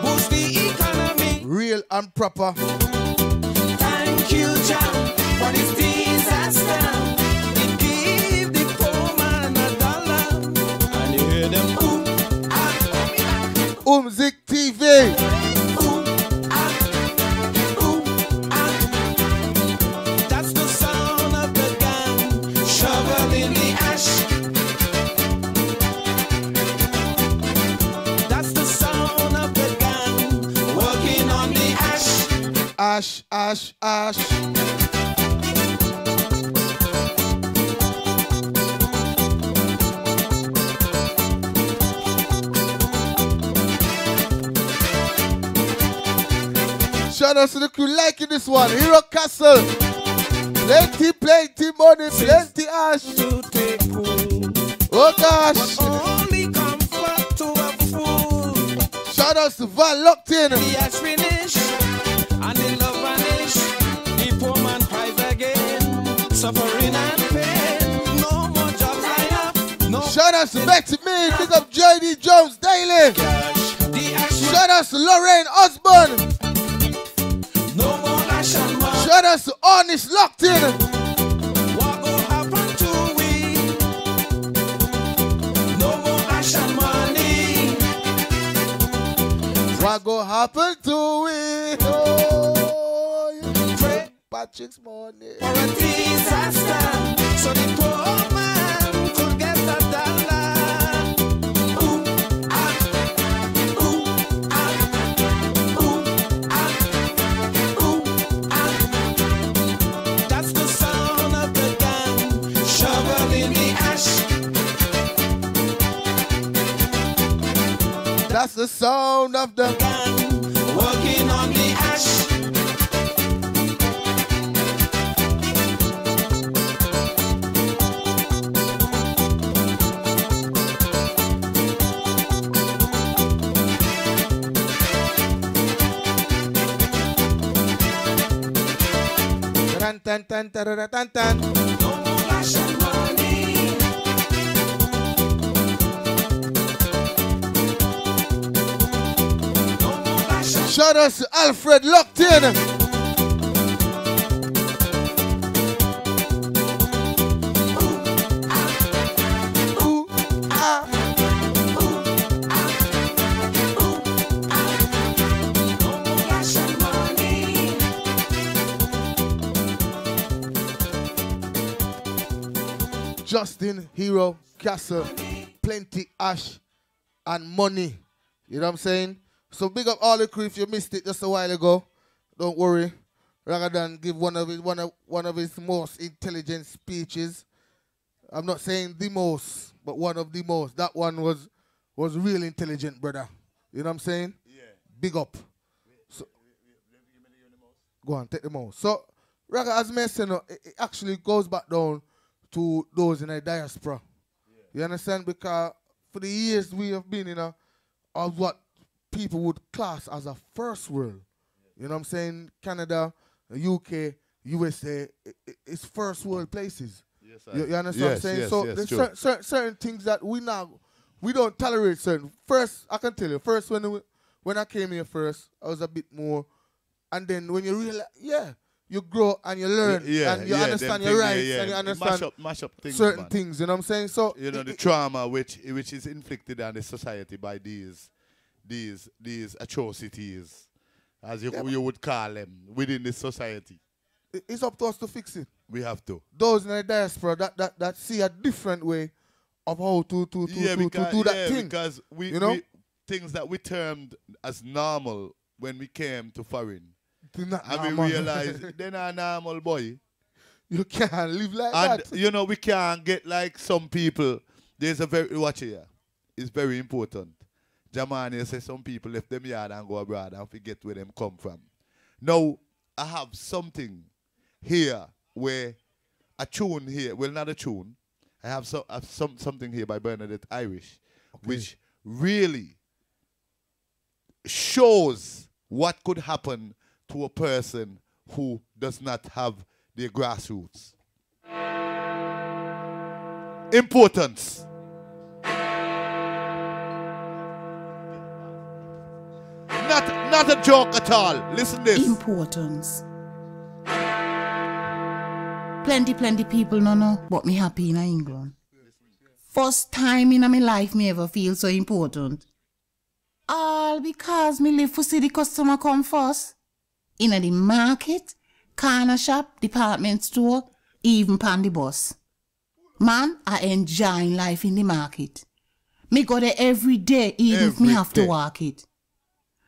Boost the economy. Real and proper. Thank you, Jah, for this disaster. It give the poor man $1. And you hear them, ooh, ah, Umzik TV. ooh, ah, ooh, ah. That's the sound of the gang shoveling the ash. That's the sound of the gang working on the ash. Ash, ash, ash. Shout out to the crew liking this one. Hero Castle. Plenty, plenty money, plenty ash. To take food, Oh gosh. only comfort to a fool. Shout out to Val locked in. The ash finish, and the love vanish. The poor man cries again, suffering and pain. No more jobs line up, no Shout out to Betty Me. Pick up JD Jones Daily. cash. The ash, Shout out to Lorraine Osborne. no more ash and money. Shout out to Honest locked in. What will happen to we? No more ash and money. What go happen to it? Oh, yeah. Pray Patrick's money. for a disaster, so the poor man could get $1. Ooh, ah, ooh, ah, ooh, ah, ooh, ah. That's the sound of the gang shoveling the ash. That's the sound of the. Gang working on the ash. Tan tan tan tarara, tan tan. No more ash and money. No more ash and Shout out to Alfred locked in. Ooh, ah. no more ash and money. Justin Hero Castle. Plenty ash and money. You know what I'm saying? So big up all the crew if you missed it just a while ago. Don't worry. Rather than give one of his most intelligent speeches. I'm not saying the most, but one of the most. That one was real intelligent, brother. You know what I'm saying? Yeah. Big up. So, go on, take the most. So, Raga, as I said, it actually goes back down to those in the diaspora. Yeah. You understand? Because for the years we have been in of what people would class as a first world. You know what I'm saying? Canada, UK, USA, it's first world places. Yes, you understand what I'm saying? So there's certain things that we don't tolerate certain. First, I can tell you, first when I came here first, I was a bit more, and then when you realize, you grow and you learn and you understand your rights and you understand mash up things, certain things, you know what I'm saying? So you know the trauma which is inflicted on the society by these atrocities, as you would call them, within the society. It's up to us to fix it. We have to. Those in the diaspora that see a different way of how to do that thing. Because we things that we termed as normal when we came to foreign. And we realized they're not normal, boy. You can't live like that. And you know, we can't get like some people. There's a watch here. It's very important. Jamani says some people left them yard and go abroad and forget where them come from. Now, I have something here where a tune here, well, not a tune. I have something here by Bernadette Irish, which really shows what could happen to a person who does not have their grassroots. Importance. Not a joke at all. Listen this. Importance. Plenty people no, but me happy in England. First time in my life me ever feel so important. All because me live for see the customer come first. In the market, corner shop, department store, even pan the bus. Man, I enjoy life in the market. Me go there every day, even if me have to walk it.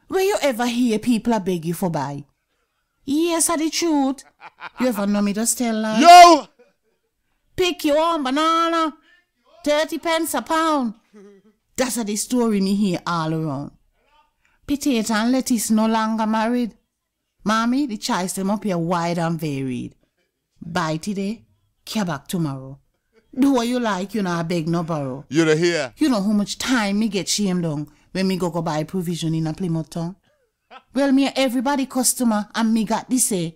Where you ever hear people a beg you for buy? Yes, are the truth. You ever know me just tell lies? Yo! Pick your own banana. 30 pence a pound. That's the story me hear all around. Potato and lettuce no longer married. Mommy, the choice them up here wide and varied. Buy today, care back tomorrow. Do what you like, you know, I beg no borrow. You know here. You know how much time me get shamed on when me go buy provision in a Plymouth town? Well, me everybody customer and me got this say.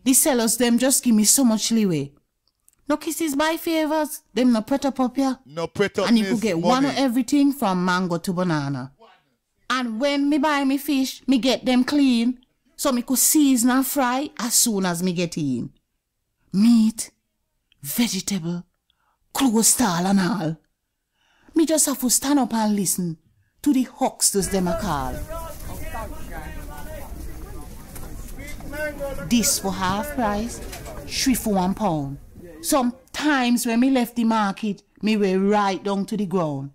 The sellers them just give me so much leeway. No kisses by favors, them no pret up here. No pret up. And you could get one of everything from mango to banana. And when me buy me fish, me get them clean. So me could season and fry as soon as me get in. Meat, vegetable, clothes stall and all. Me just have to stand up and listen to the hucksters them a call. This for half price, 3 for £1. Sometimes when me left the market, me way right down to the ground.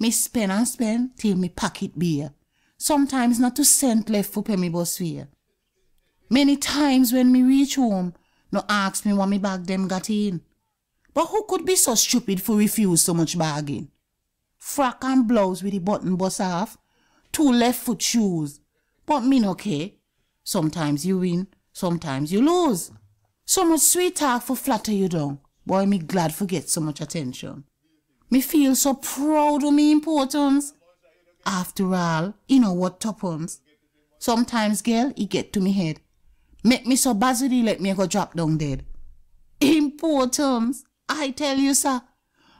Me spend and spend till me pocket bare. Sometimes not 2 cents left for pay me bus fare. Many times when me reach home, no ask me what me bag them got in. But who could be so stupid for refuse so much bargain? Frock and blouse with the button bust off, 2 left foot shoes. But me no care. Sometimes you win, sometimes you lose. So much sweet talk for flatter you down. Boy, me glad for get so much attention. Me feel so proud of me importance. After all, you know what tuppence. Sometimes, girl, it get to me head. Make me so busy, let me go drop down dead. Importance, I tell you, sir.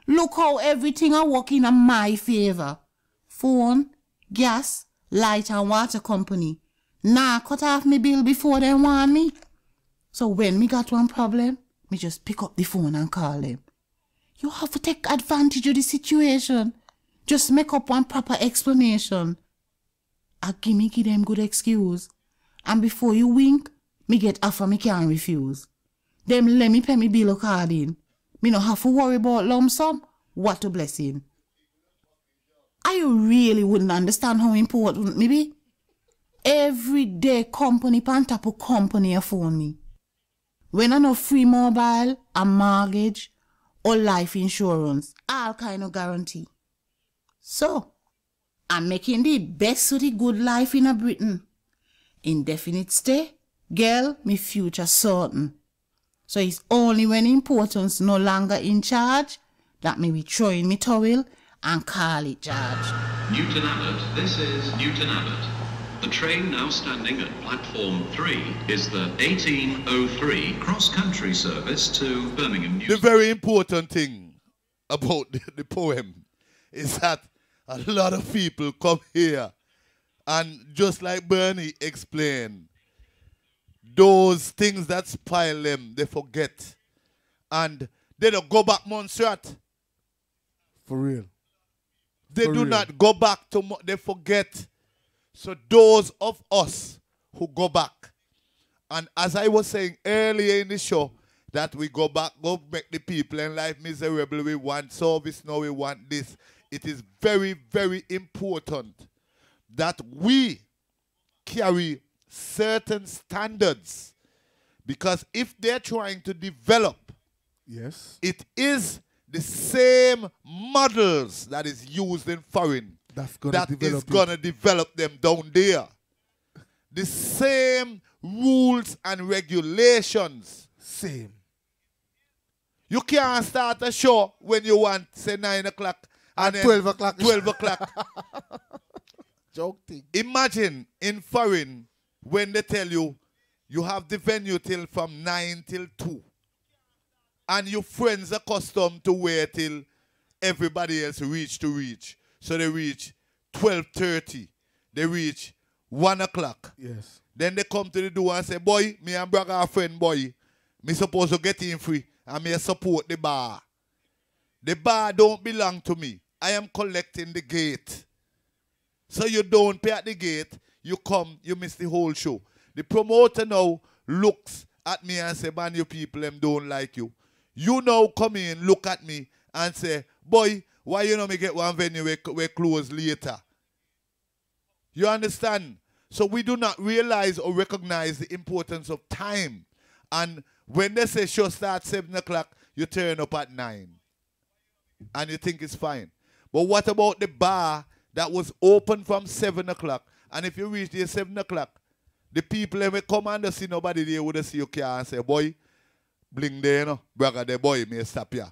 Look how everything I work in my favor. Phone, gas, light and water company. Nah, cut off me bill before they want me. So when me got one problem, me just pick up the phone and call them. You have to take advantage of the situation. Just make up one proper explanation. I give them good excuse. And before you wink, me get offer me can't refuse. Them let me pay me bill according. Me no have to worry about lump sum. What a blessing. I really wouldn't understand how important me be. Every day company pan top of company a phone me. When I know free mobile, a mortgage, or life insurance, all kind of guarantee. So, I'm making the best of the good life in a Britain. Indefinite stay, girl, me future certain. So it's only when importance no longer in charge that me be throwing me towel and call it George. Newton Abbot, this is Newton Abbot. The train now standing at platform 3 is the 1803 cross-country service to Birmingham. The very important thing about the poem is that a lot of people come here and just like Bernie explained, those things that spoil them, they forget. And they don't go back Montserrat. For real. They For do real. not go back to, they forget. So those of us who go back, and as I was saying earlier in the show, that we go back, go make the people in life miserable, we want service, now we want this. It is very, very important that we carry certain standards, because if they're trying to develop, Yes. it is the same models that is used in foreign That's gonna that develop is going to develop them down there. The same rules and regulations. Same. You can't start a show when you want, say, 9 o'clock. And then 12 o'clock. 12 o'clock. Joke thing. Imagine in foreign when they tell you, you have the venue till from 9 till 2. And your friends are accustomed to wait till everybody else reach. So they reach 12:30. They reach 1 o'clock. Yes. Then they come to the door and say, boy, me and brother are friend, boy. Me supposed to get in free and me support the bar. The bar don't belong to me. I am collecting the gate. So you don't pay at the gate, you come, you miss the whole show. The promoter now looks at me and say, man, you people them don't like you. You now come in, look at me and say, boy, why you know me get one venue we close later? You understand? So we do not realize or recognize the importance of time. And when they say show starts 7 o'clock, you turn up at 9. And you think it's fine. But what about the bar that was open from 7 o'clock? And if you reach there 7 o'clock, the people that will come and see nobody there would see your car and say, boy, bling there, you know, brother, the boy may stop here.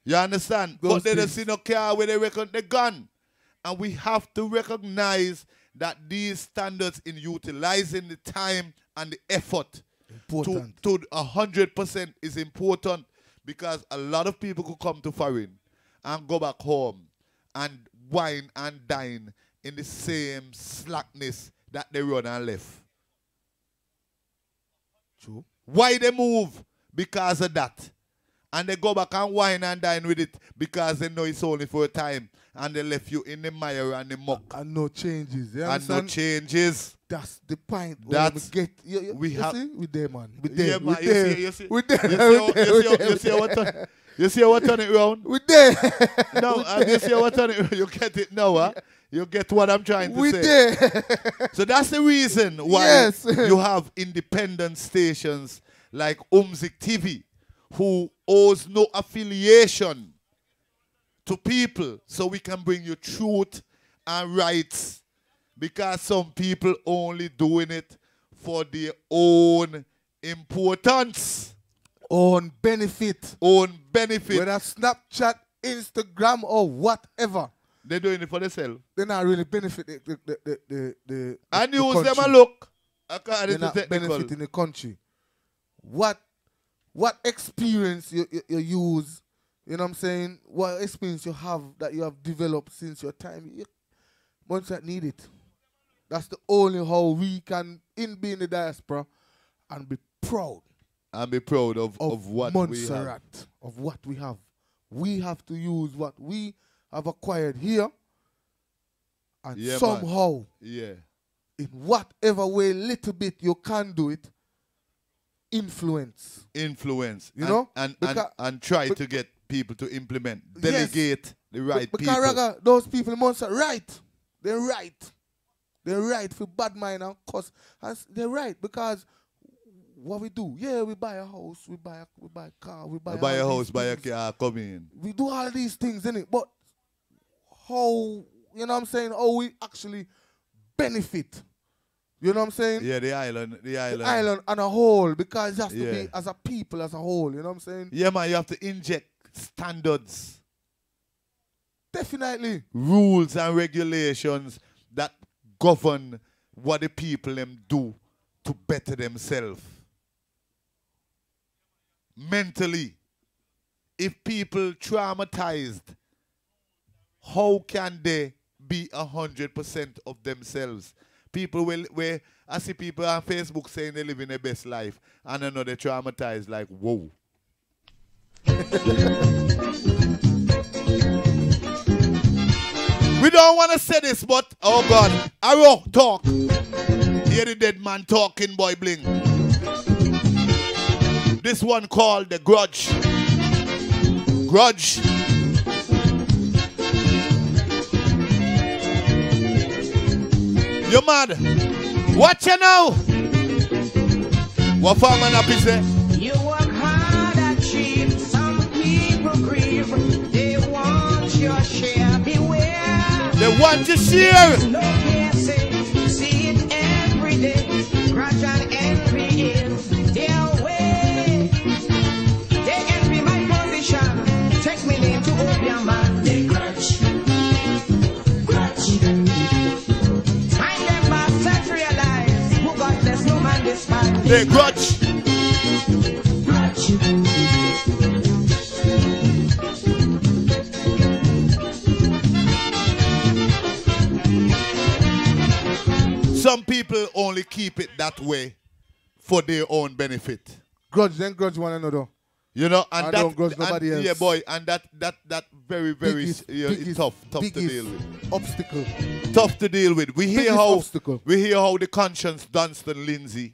You understand? Those But they don't things. see no car where they reckon the gun. And we have to recognize that these standards in utilizing the time and the effort Important. to 100% is important, because a lot of people could come to foreign and go back home and wine and dine in the same slackness that they run and left. True. Why they move? Because of that. And they go back and wine and dine with it because they know it's only for a time. And they left you in the mire and the muck. And no changes. You And no understand? changes. That's the point. where That's- we get. we you have- see? We there, man. We Yeah, there. man, we there. you see, We there. you see what turn it round? We there. No, you see what turn it. You get it now, huh? You get what I'm trying to We say. there. So that's the reason why Yes. you have independent stations like Umzik TV, who owes no affiliation to people, so we can bring you truth and rights, because some people only doing it for their own importance, On benefit. own benefit. Whether Snapchat, Instagram, or whatever. They're doing it for themselves. They're not really benefit the And the use them country. a look They're according to not technical. benefiting the country. What experience you use, you know what I'm saying? What experience you have that you have developed since your time, once that need it. That's the only how we can be in the diaspora and be proud And be proud of what we have. Montserrat, of what we have. We have to use what we have acquired here, and Yeah, man. somehow, Yeah. in whatever way, little bit you can do it, influence. Influence. You know? And Because- try bec- to get people to implement. Yes. Delegate the right Because people. Raga, those people in Montserrat, right. They're right. They're right for bad mind and cuss. And they're right, because what we do, yeah, we buy a house, we buy a car, we buy Buy a all house, these buy a things. car, come in. We do all these things, innit? But how, you know what I'm saying, how we actually benefit. You know what I'm saying? Yeah, the island. The island on a whole, because it has to Yeah. be as a people, as a whole, you know what I'm saying? Yeah, man, you have to inject standards. Definitely. Rules and regulations that govern what the people them do to better themselves. Mentally. If people traumatized, how can they be 100% of themselves? People where I see people on Facebook saying they live in their best life, and I know they're traumatized. Like, whoa. We don't want to say this, but oh God, Arrow talk. Hear the dead man talking, boy bling. This one called The Grudge. Grudge. You mad? Watch you now. What farmer Nappy say? You work hard and cheap. Some people grieve. They want your share. Beware. They want to share. No guessing. See it every day. Grudge and envy is their way. They envy my position. Take me name to opium man. They grudge. Grudge. Time them bastards realize who got less no man despise. They grudge. Grudge. Some people only keep it that way for their own benefit. Grudge one another. You know, and I that don't grudge nobody else. Yeah, boy, and that very Biggest- it's tough to biggest deal with. Obstacle. Tough to deal with. We hear obstacle. how the conscience Dunstan Lindsay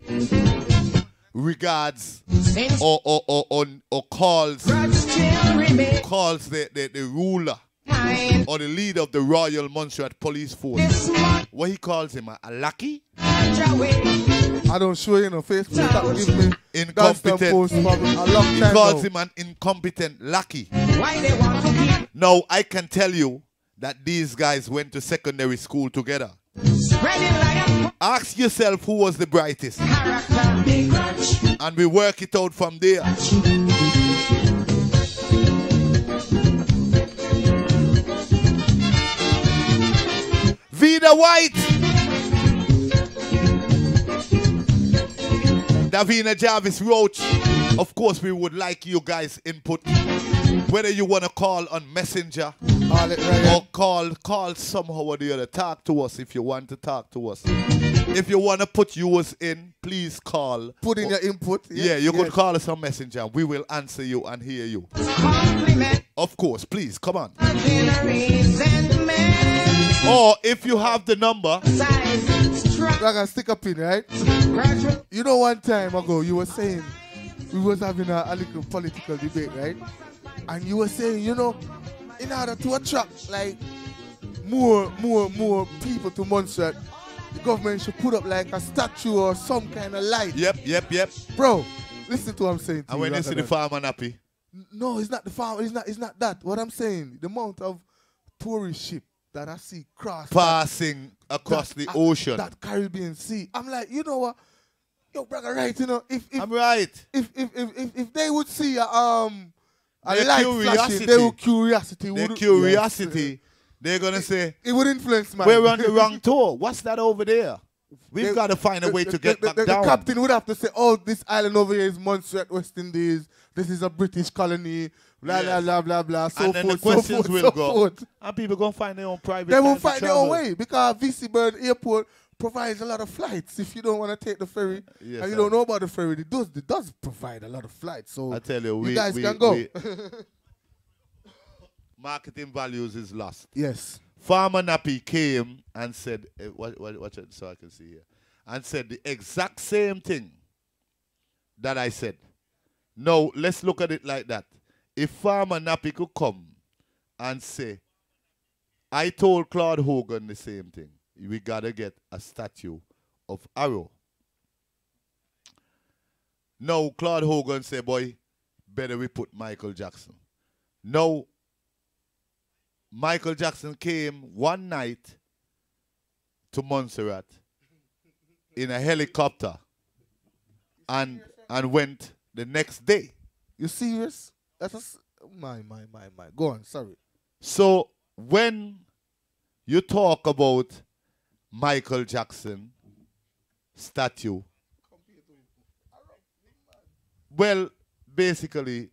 regards or calls the ruler or the leader of the Royal Montserrat Police Force. What he calls him, a lackey? I don't show you no Facebook. Stop giving me Incompetent. post for a long He time calls now. him an incompetent lackey. Why they want to keep Now, I can tell you that these guys went to secondary school together. spreading like a Ask yourself who was the brightest, character? They grudge. and we work it out from there. Vida White, Davina Jarvis Roach. Of course, we would like you guys' input. Whether you want to call on Messenger All it right. or call somehow or the other. Talk to us if you want to talk to us. If you want to put yours in, please call. Put in your input. Yeah, you could call us on Messenger. We will answer you and hear you. Compliment Of course, please, come on. resentment. Or if you have the number, Size struck. Like a stick up in, right? Grudge. You know, one time ago, you were saying, we was having a little political debate, right? And you were saying, you know, in order to attract, like, more people to Montserrat, the government should put up, like, a statue or some kind of light. yep. Bro, listen to what I'm saying to And you. when you see the farmer nappy, No, it's not the farm. It's not that. What I'm saying, the amount of tourist ship that I see cross passing across the ocean. that Caribbean Sea. I'm like, you know what? Yo, brother, right? You know, if I'm right. if they would see a Their light curiosity. flashing, they would curiosity. Their would- curiosity, yes. they're going to say, It would influence man. we're on the wrong tour. What's that over there? We've They- got to find a way to get back the down. captain would have to say, oh, this island over here is Montserrat, West Indies. This is a British colony. Blah, Yes. blah, blah, blah, blah. So And then forth, the questions so will forth, go. so forth. And people going to find their own private They will time to find their own travel. way because VC Bird Airport provides a lot of flights. If you don't want to take the ferry Yes, and you sir. don't know about the ferry, it does provide a lot of flights. So I tell you, you guys can go. Marketing values is lost. Yes. Farmer Nappy came and said, watch it so I can see here, and said the exact same thing that I said. Now, let's look at it like that. If Farmer Nappy could come and say, I told Claude Hogan the same thing. We got to get a statue of Arrow. Now, Claude Hogan say, boy, better we put Michael Jackson. Now, Michael Jackson came one night to Montserrat in a helicopter and went the next day. You serious? My. Go on, sorry. So when you talk about Michael Jackson statue, well, basically,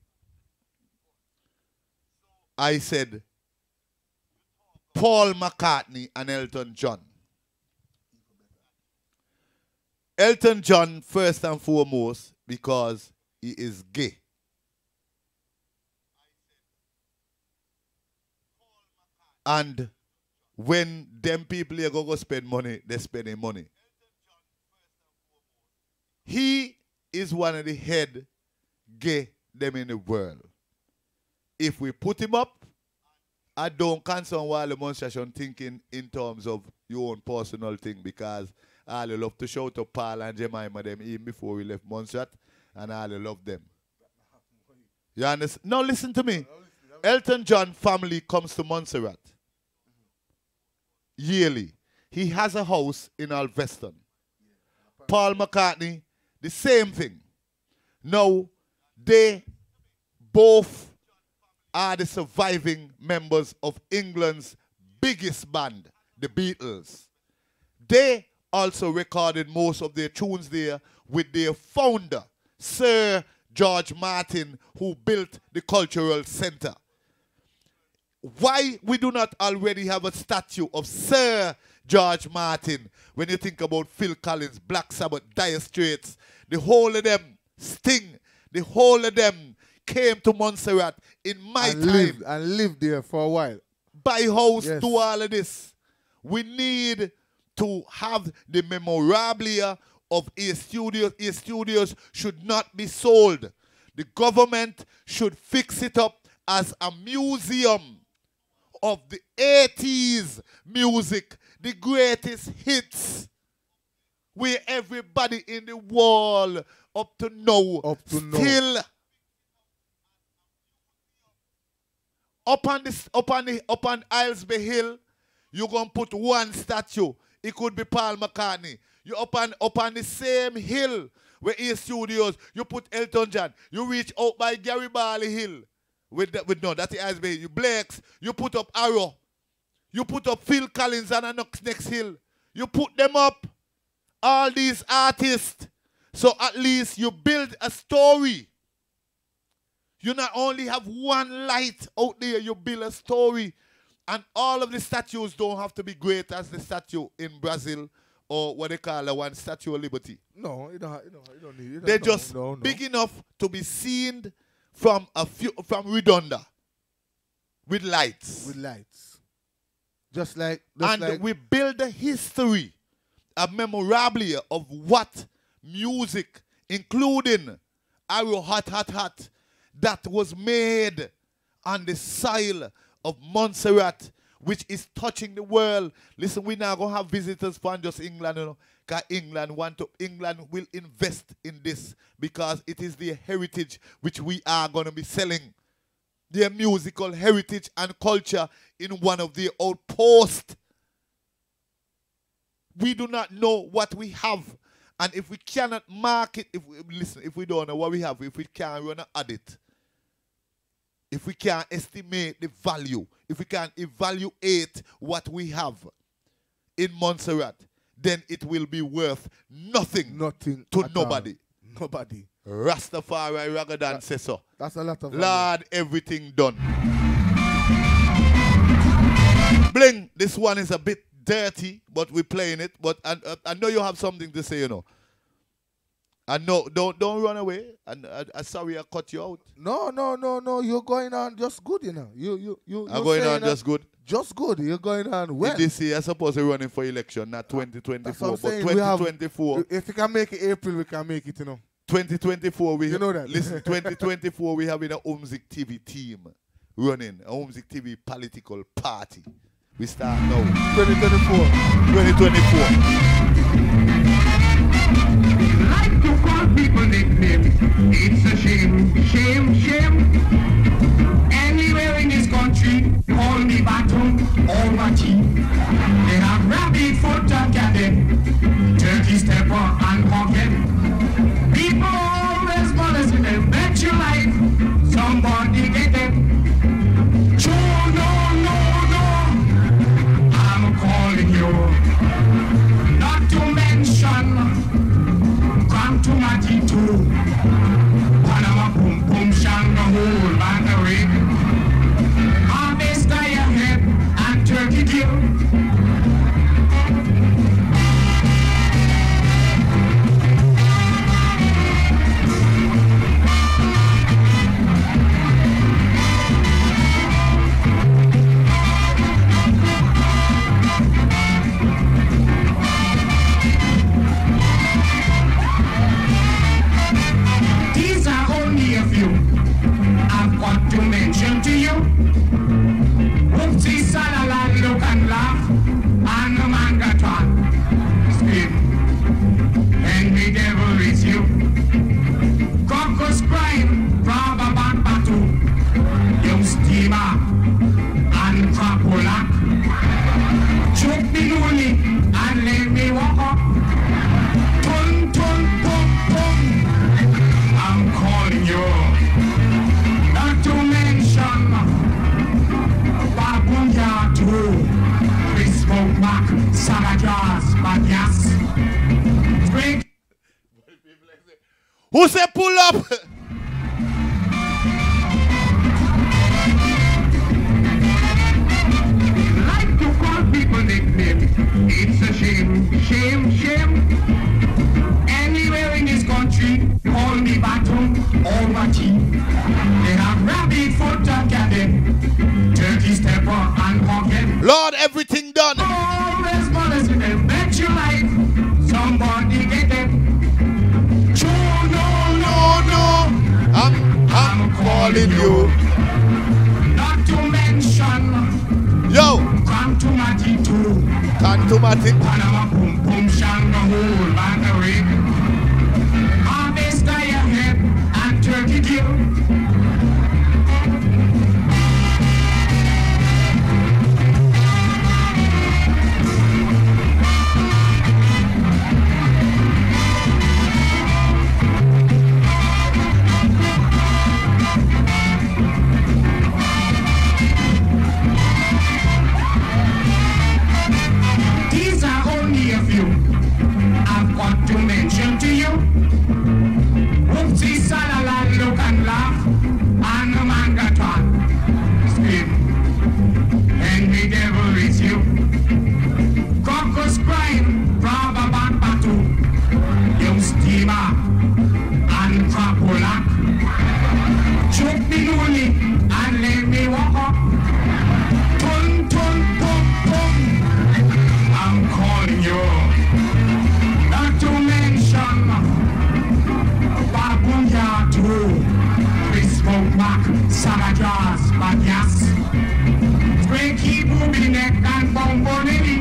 I said Paul McCartney and Elton John. Elton John, first and foremost, because he is gay. And when them people are going to spend money, they're spending money. He is one of the head gay them in the world. If we put him up, I don't concern while the demonstration thinking in terms of your own personal thing, because I love to shout to Paul and Jemima them even before we left Montserrat, and I love them. You understand? Now listen to me. Elton John family comes to Montserrat yearly. He has a house in Alveston. Paul McCartney, the same thing. Now, they both are the surviving members of England's biggest band, the Beatles. They also recorded most of their tunes there with their founder, Sir George Martin, who built the Cultural Center. Why we do not already have a statue of Sir George Martin when you think about Phil Collins, Black Sabbath, Dire Straits, the whole of them, Sting, the whole of them came to Montserrat in my time. And lived there for a while. Buy house, do all of this. We need to have the memorabilia of A Studios. A Studios should not be sold. The government should fix it up as a museum of the 80s music, the greatest hits, where everybody in the world up to now still up on Islesby Hill, you're gonna put one statue. It could be Paul McCartney. You up on the same hill where A Studios, you put Elton John. You reach out by Garibaldi Hill. That's the Islesby. You Blakes, you put up Arrow. You put up Phil Collins on the next hill. You put them up. All these artists. So at least you build a story. You not only have one light out there, you build a story. And all of the statues don't have to be great as the statue in Brazil or what they call the one Statue of Liberty. No, you don't need it. They're just big enough to be seen from Redonda with lights. With lights. Just like we build a history, a memorabilia of what music, including Arrow Hot Hot Hot, that was made on the soil of Montserrat, which is touching the world. Listen, we're now going to have visitors from just England, you know, because England will invest in this because it is their heritage which we are going to be selling. Their musical heritage and culture in one of their outposts. We do not know what we have. And if we cannot market, if we don't know what we have, if we can't run an audit, if we can't estimate the value, if we can't evaluate what we have in Montserrat, then it will be worth nothing to nobody. Nobody. Rastafari Ragadan says so. That's a lot of value. Lord, everything done. Bling, this one is a bit dirty, but we're playing it. But I know you have something to say, you know. And no, don't run away. And sorry I cut you out. No. You're going on just good, you know. I'm going on just good. Just good. You're going on well. This year, I'm supposed to be running for election, not 2024. But saying. 2024. If we can make it April, we can make it, you know. 2024, you know that. Listen, 2024, we having a Umzik TV team running, a Umzik TV political party. We start now. 2024. Like to call people nicknames. It's a shame. Anywhere in this country, call me Batum or Mati. They have rabbit foot and cannon, turkey stepper and pumpkin. People always gonna see them. Bet your life, somebody get them. No. Savages, but yes. Great. Who said pull up? Like to call people nicknames. It's a shame, shame, shame. Anywhere in this country, call me Batum or Mati. They have rabbit foot and cabin, turkey stepper and pumpkin. Lord, everything done. Always molesting them, bet you like somebody get them. No. I'm calling you. Not to mention. Yo. Contumati too. Contumati. Panama boom boom shang the whole battery. Harvest guy ahead and turkey kill. I've got to mention to you. Whoopsie salalan, look and laugh, and the man got on. Spin. Angry devil is you. Crocus crime, Brava back batu. You steamer and crapulak. Choke me newly and let me walk up. Tun tun pum pum. I'm calling you. Not to mention Babuya too. Chris Smoke Mac, Savages, but yes. Breaky booby neck and bombonini.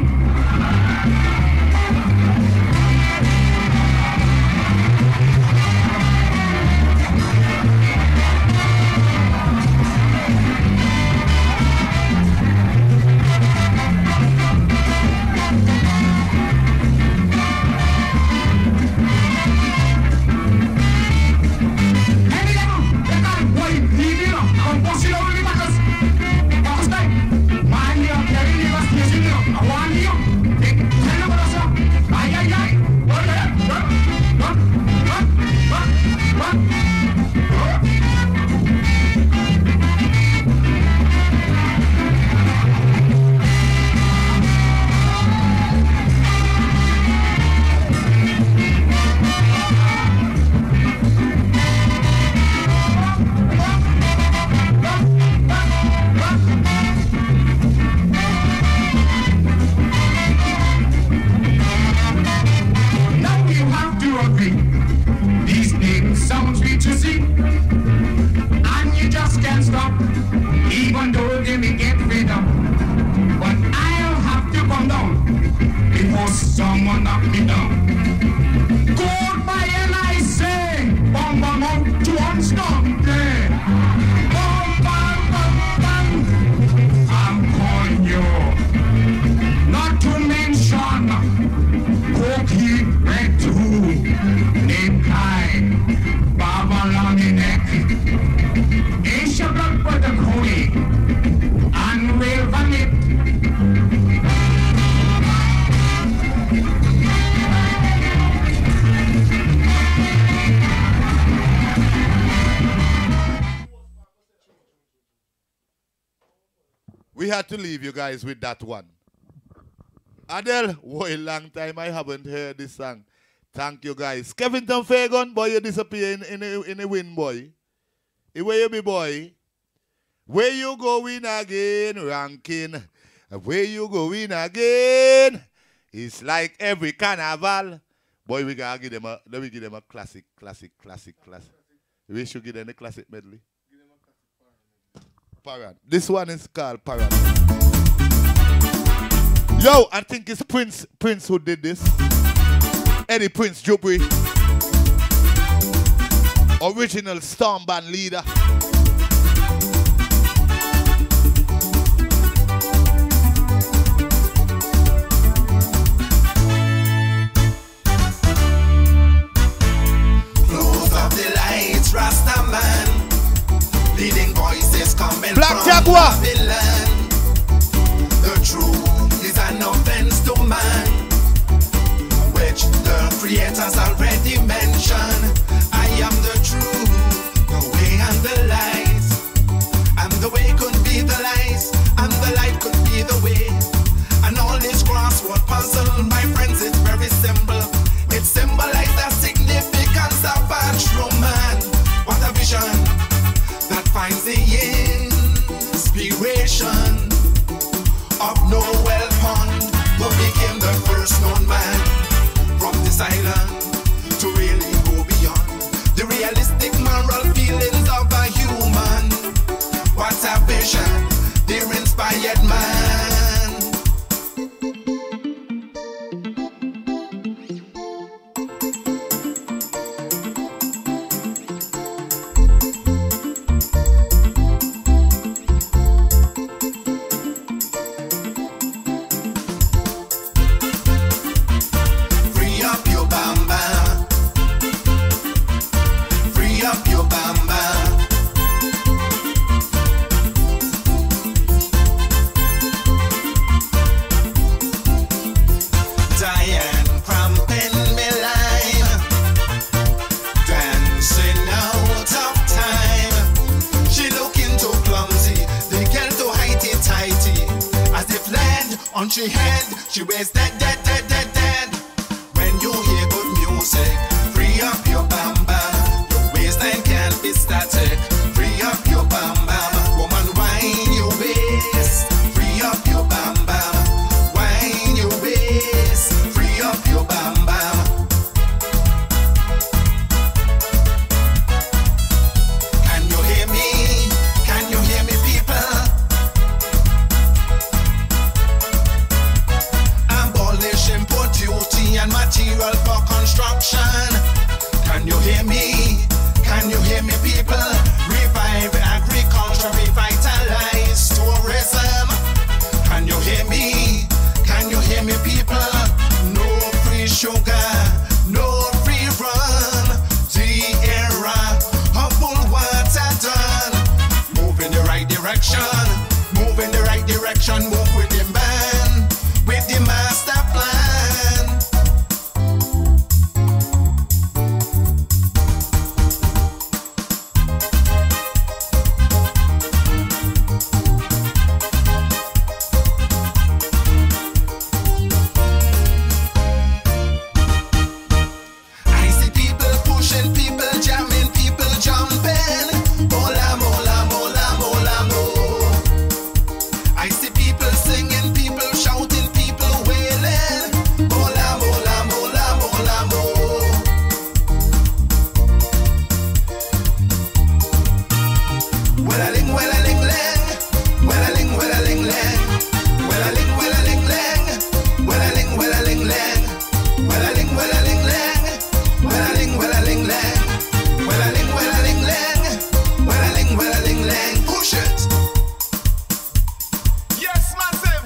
Even though they may get fed up, but I'll have to come down before someone knock me down. Goodbye, and I say, bum bum out to unstop there. Bum bum bum bum. I'm calling you. Not to mention Cookie Red 2, Name Kai, Baba Longy Neck. Asia blood for the holy and we'll run it. We had to leave you guys with that one. Adele, what a long time I haven't heard this song. Thank you guys. Kevington Fagan, boy, you disappear in the wind, boy. Where you be, boy? Where you going again, ranking? Where you going again? It's like every carnival. Boy, we gotta give them a, let me give them a classic. We should give them a classic medley. Parad. This one is called Parad. Yo, I think it's Prince who did this. Eddie Prince Jubri. Original Storm Band leader. Close up the lights, Rasta man. Leading voices coming Black from Jaguar. Babylon. The truth is an offense to man. country head. She wears dead. When you hear good music, free up your bam bam. Your waistline can't be static. Free up your bam bam. Woman, wine your waist. Free up your bam bam. Wine your waist. Free up your bam bam. Can you hear me? Can you hear me, people? Abolish import duty and material for construction. Can you hear me? Can you hear me, people? Revive agriculture, revitalize tourism. Can you hear me? Can you hear me, people? No free sugar, no free rum. The era of full water done. Move in the right direction. Move in the right direction. Move with the man, with the master plan. I see people pushing, people jamming, people jumping. Mola, mola, mola, mola, mo. I see people singing, people shouting, people wailing. Mola, mola, mola, mola, mo. Well-a-ling, well-a-ling, lang. Well-a-ling, well-a-ling, lang. Well-a-ling, well-a-ling, lang. Well-a-ling, well-a-ling, lang. Well-a-ling, well-a-ling, lang. Well-a-ling, well-a-ling, lang. Well-a-ling, well-a-ling, lang. Well-a-ling, well-a-ling, lang. Push it. Yes, massive.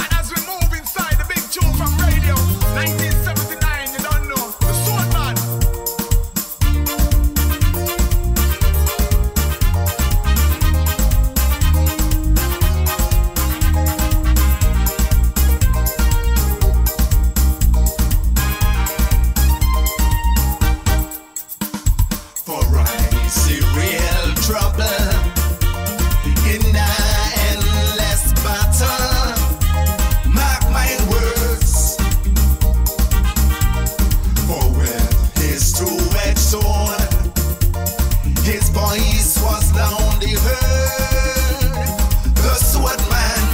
And as we move inside the big tune from radio, 1979, you don't know, the Sword Man. For I see real trouble in an endless battle. Mark my words. For with his two-edged sword, his voice was loudly heard. The sword man.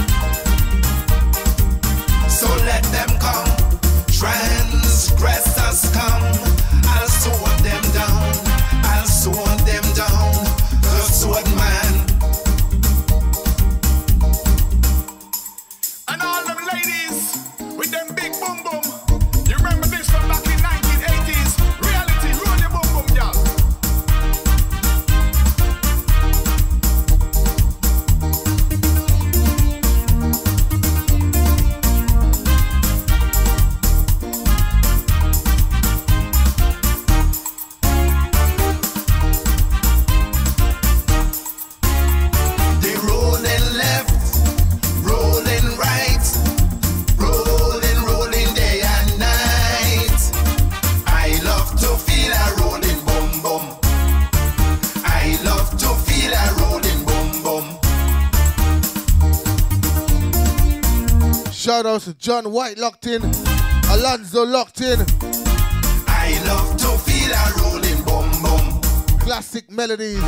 So let them come, transgressors come. I'll sword them down. I'll sword them down. The sword man. And all them ladies with them big boom boom. You remember this from back in 1980s? Reality, roll your boom boom, y'all. They rolling left, rolling right, rolling day and night. I love to feel a rolling boom boom. I love to feel a rolling boom boom. Shout out to John White locked in, Alonzo locked in, I love to feel a rolling boom boom. classic melodies.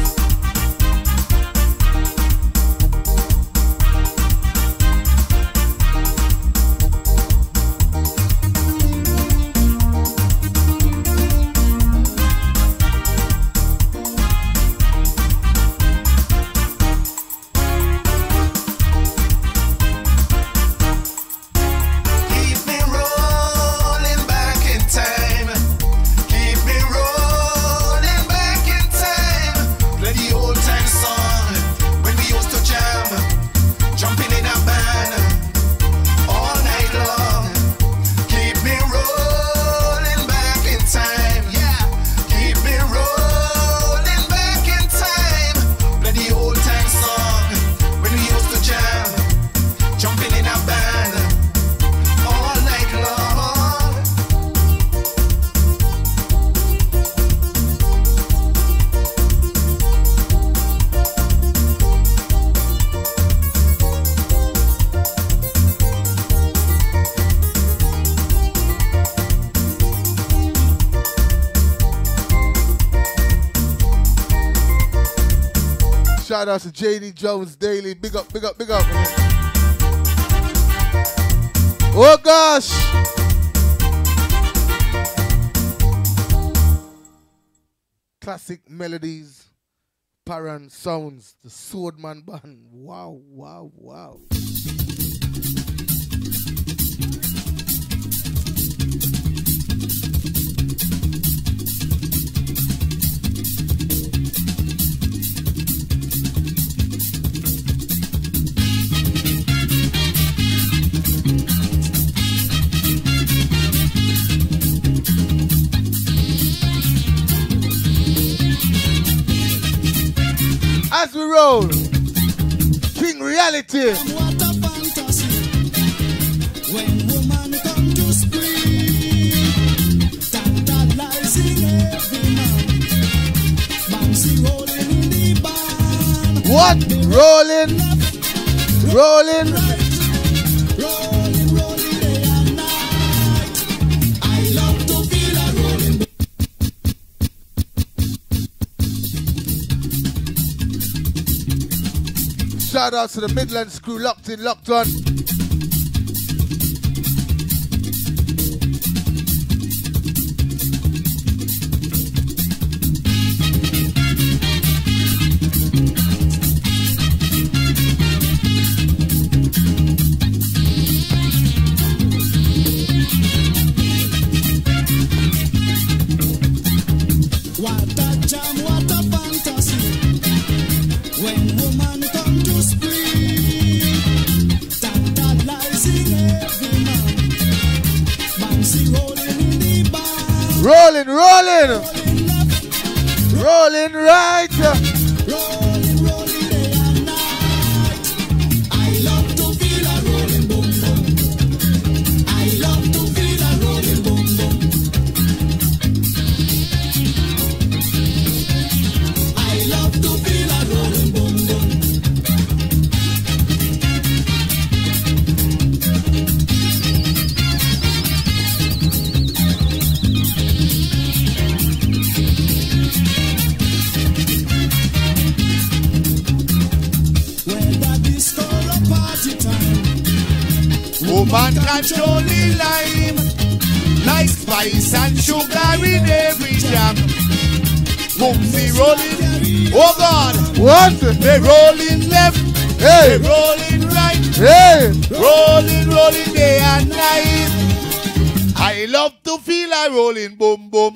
Keep me rolling back in time. Keep me rolling back in time. Let Shout out to JD Jones Daily. Big up, big up, big up. Oh gosh. Classic melodies, Paran sounds, the Swordman Band. Wow, wow, wow. As we roll, King Reality. What a fantasy when woman come to scream, tantalizing every man. Bouncy rolling in the band. What? Rolling, rolling. Rolling, rolling day and night. I love to feel a rolling. Shout out to the Midlands crew, locked in, locked on. What a jam, what a fantasy when woman come to scream, tantalizing every man. Bouncy rolling in the band. Rolling, rolling. Rolling left, Rolling right. rolling, rolling day and night. I love to feel a rolling boom boom. I love to feel a rolling boom boom. I love to feel a rolling boom boom. When the disco a party time, Woman controlling lime, like spice and sugar in every jam. Boomsy rolling, oh God, What? they rolling left, Hey, they rolling right, hey. rolling, rolling day and night. I love to feel a rolling boom boom.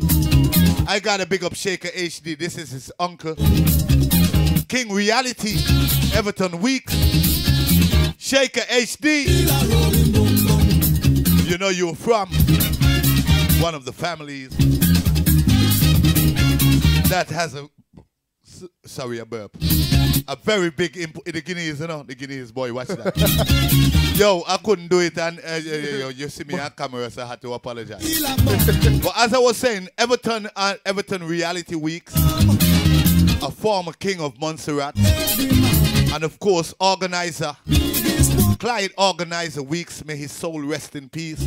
I gotta big up Shaker HD. This is his uncle, King Reality, Everton Weeks, Shaker HD. You know you're from one of the families that has a sorry, a burp. A very big input in the Guineas, you know. The Guineas, boy, watch that. Yo, I couldn't do it, and you see me on camera, so I had to apologize. But as I was saying, Everton Reality Weeks, a former king of Montserrat, and of course, organizer, Clyde Organizer Weeks, may his soul rest in peace.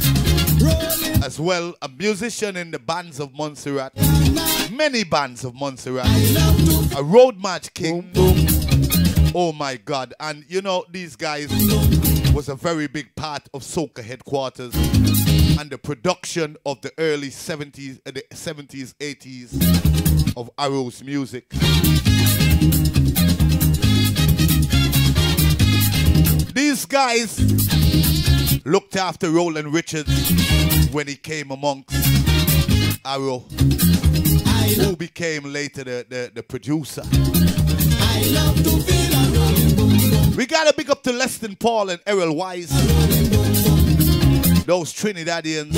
As well, a musician in the bands of Montserrat, many bands of Montserrat, a road march king. Oh my God. And you know, these guys was a very big part of Soca headquarters and the production of the early 70s, 80s of Arrow's music. These guys looked after Roland Richards when he came amongst Arrow, who became later the producer. We gotta big up to Leston Paul and Errol Wise, those Trinidadians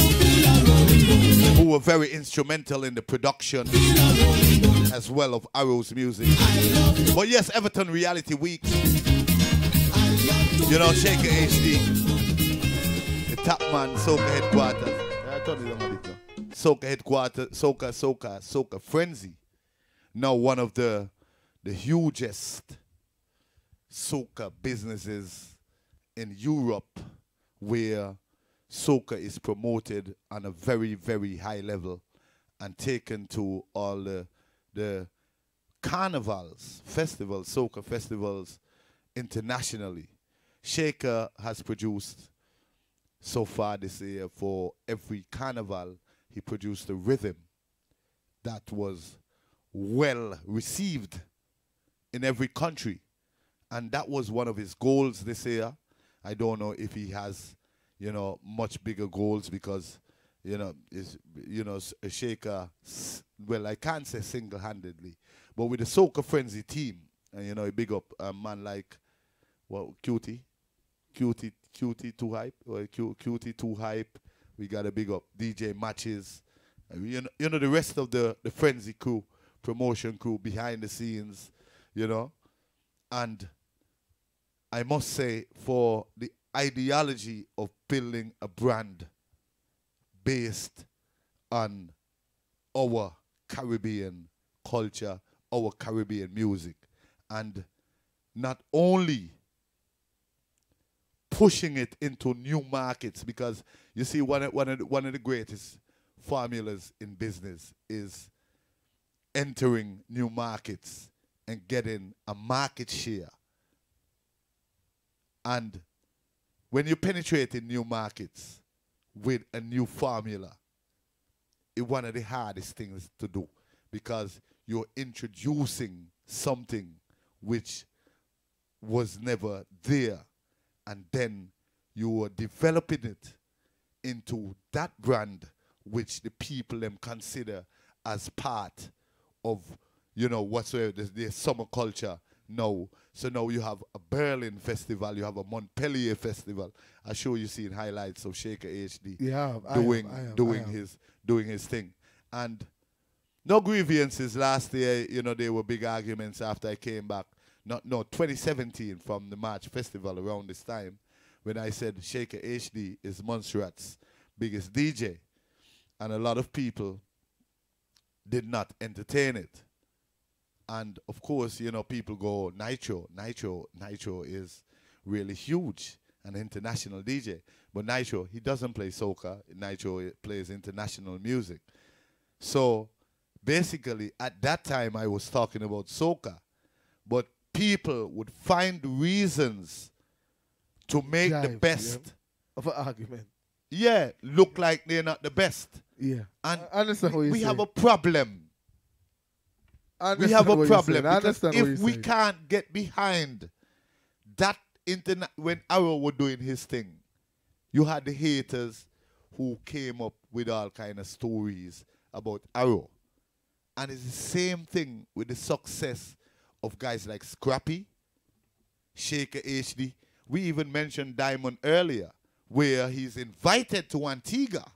who were very instrumental in the production as well of Arrow's music. But yes, Everton Reality Week, you know, Shaker HD, the top man, Soca headquarters. I told you about it. Soca headquarters, Soca Frenzy. Now one of the hugest Soca businesses in Europe, where Soca is promoted on a very, very high level and taken to all the carnivals, festivals, soca festivals internationally. Shaker has produced so far this year for every carnival, he produced a rhythm that was well received in every country. And that was one of his goals this year. I don't know if he has, much bigger goals because, a Shaker, well, I can't say single-handedly, but with the Soca Frenzy team, and, a big up a man like, Cutie Too Hype, or Cutie Too Hype. We got a big up DJ Matches. The rest of the Frenzy crew, promotion crew behind the scenes, And I must say, for the ideology of building a brand based on our Caribbean culture, our Caribbean music, and not only pushing it into new markets, because you see one of the greatest formulas in business is entering new markets and getting a market share. And when you penetrate in new markets with a new formula, it's one of the hardest things to do because you're introducing something which was never there, and then you are developing it into that brand which the people them consider as part of, whatsoever their summer culture now. So now you have a Berlin festival, you have a Montpellier festival. I'm sure you've seen highlights of Shaker HD doing his thing. And no grievances last year, there were big arguments after I came back. 2017 from the March Festival around this time, when I said Shaker HD is Montserrat's biggest DJ. And a lot of people did not entertain it. And of course, people go, Nitro is really huge, an international DJ. But Nitro, he doesn't play soca. Nitro plays international music. So basically, at that time, I was talking about soca. But people would find reasons to make the best of an argument. Yeah, look like they're not the best. Yeah. And I understand what you're we saying. have a problem. We have a problem because if we can't get behind that internet, when Arrow were doing his thing, you had the haters who came up with all kind of stories about Arrow. And it's the same thing with the success of guys like Scrappy, Shaker HD. We even mentioned Diamond earlier, where he's invited to Antigua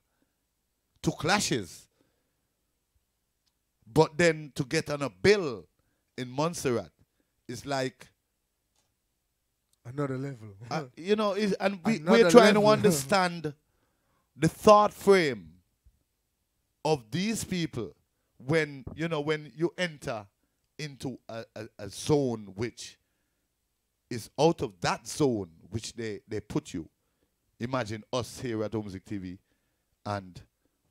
to clashes. But then to get on a bill in Montserrat is like another level. And we're trying to understand the thought frame of these people when you enter into a zone which is out of that zone which they put you. Imagine us here at Music TV and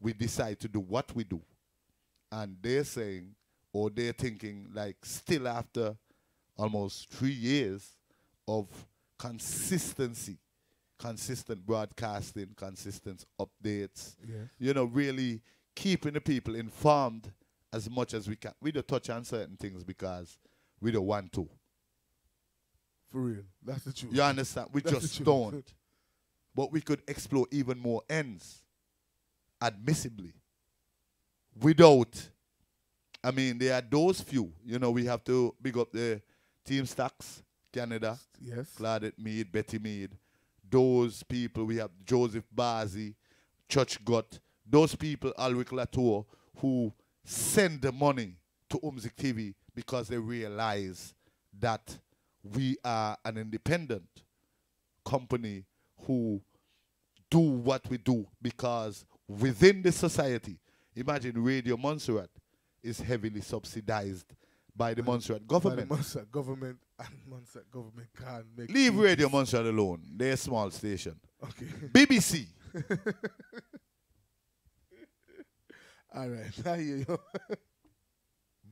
we decide to do what we do. And they're saying, or they're thinking, like, still after almost 3 years of consistency, consistent broadcasting, consistent updates, really keeping the people informed as much as we can. We don't touch on certain things because we don't want to. For real. That's the truth. You understand? We just don't. But we could explore even more ends, admissibly. Without, there are those few. We have to big up the Team Stacks, Canada, yes, Claudette Mead, Betty Mead. Those people, we have Joseph Bazi, Church Gut. Those people, Alric Latour, who send the money to Music TV because they realize that we are an independent company who do what we do because within the society, imagine Radio Montserrat is heavily subsidized by the Montserrat government. By the Montserrat government, and Montserrat government can't make Leave changes. Radio Montserrat alone. They're a small station. Okay. BBC. All right. I hear you.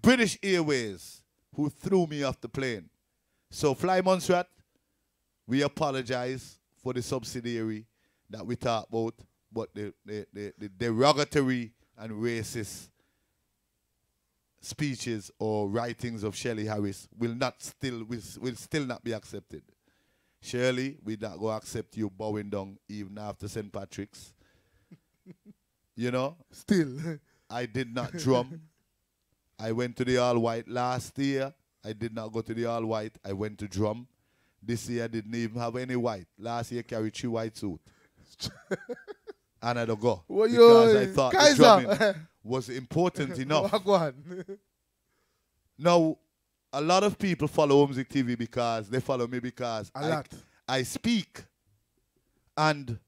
British Airways who threw me off the plane. So Fly Montserrat, we apologize for the subsidiary that we talk about, but the derogatory and racist speeches or writings of Shirley Harris will still not be accepted. Shirley, we not go accept you bowing down even after St. Patrick's. You know? Still. I did not drum. I went to the All White last year. I did not go to the All White. I went to drum. This year I didn't even have any white. Last year I carried 3 white suits. And I don't go. Well, because I thought Kaiser. the drumming was important enough. Go on. Now, a lot of people follow Music TV because they follow me because I speak. And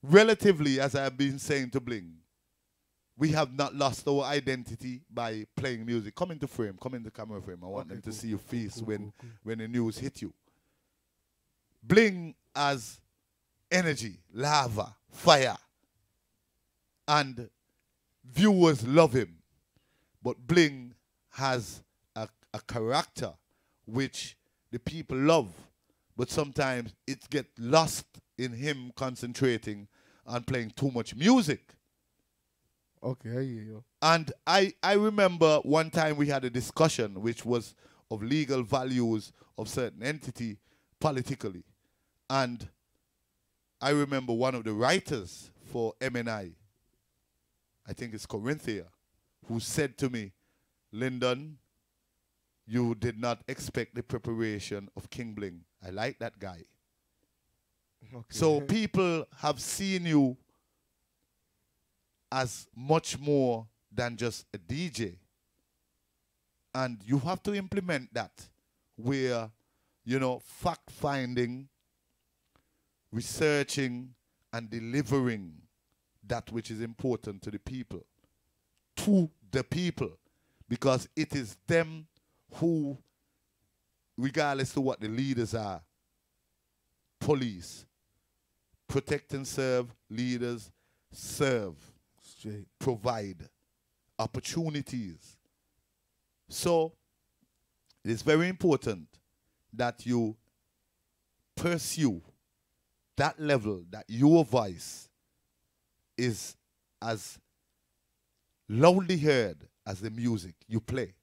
relatively, as I have been saying to Bling, we have not lost our identity by playing music. Come into frame, come into camera frame. I want them to see your face when the news hit you. Bling has energy, lava, fire. And viewers love him. But Bling has a character which the people love. But sometimes it gets lost in him concentrating on playing too much music. Okay, I hear you. And I remember one time we had a discussion which was of legal values of certain entity politically. And I remember one of the writers for MNI, I think it's Corinthia, who said to me, Lyndon, you did not expect the preparation of King Bling. I like that guy. Okay. So people have seen you as much more than just a DJ. And you have to implement that where, you know, fact-finding, researching, and delivering that which is important to the people. To the people. Because it is them who, regardless of what the leaders are, police, protect and serve, leaders, serve, straight, provide opportunities. So it is very important that you pursue that level, that your voice is as loudly heard as the music you play.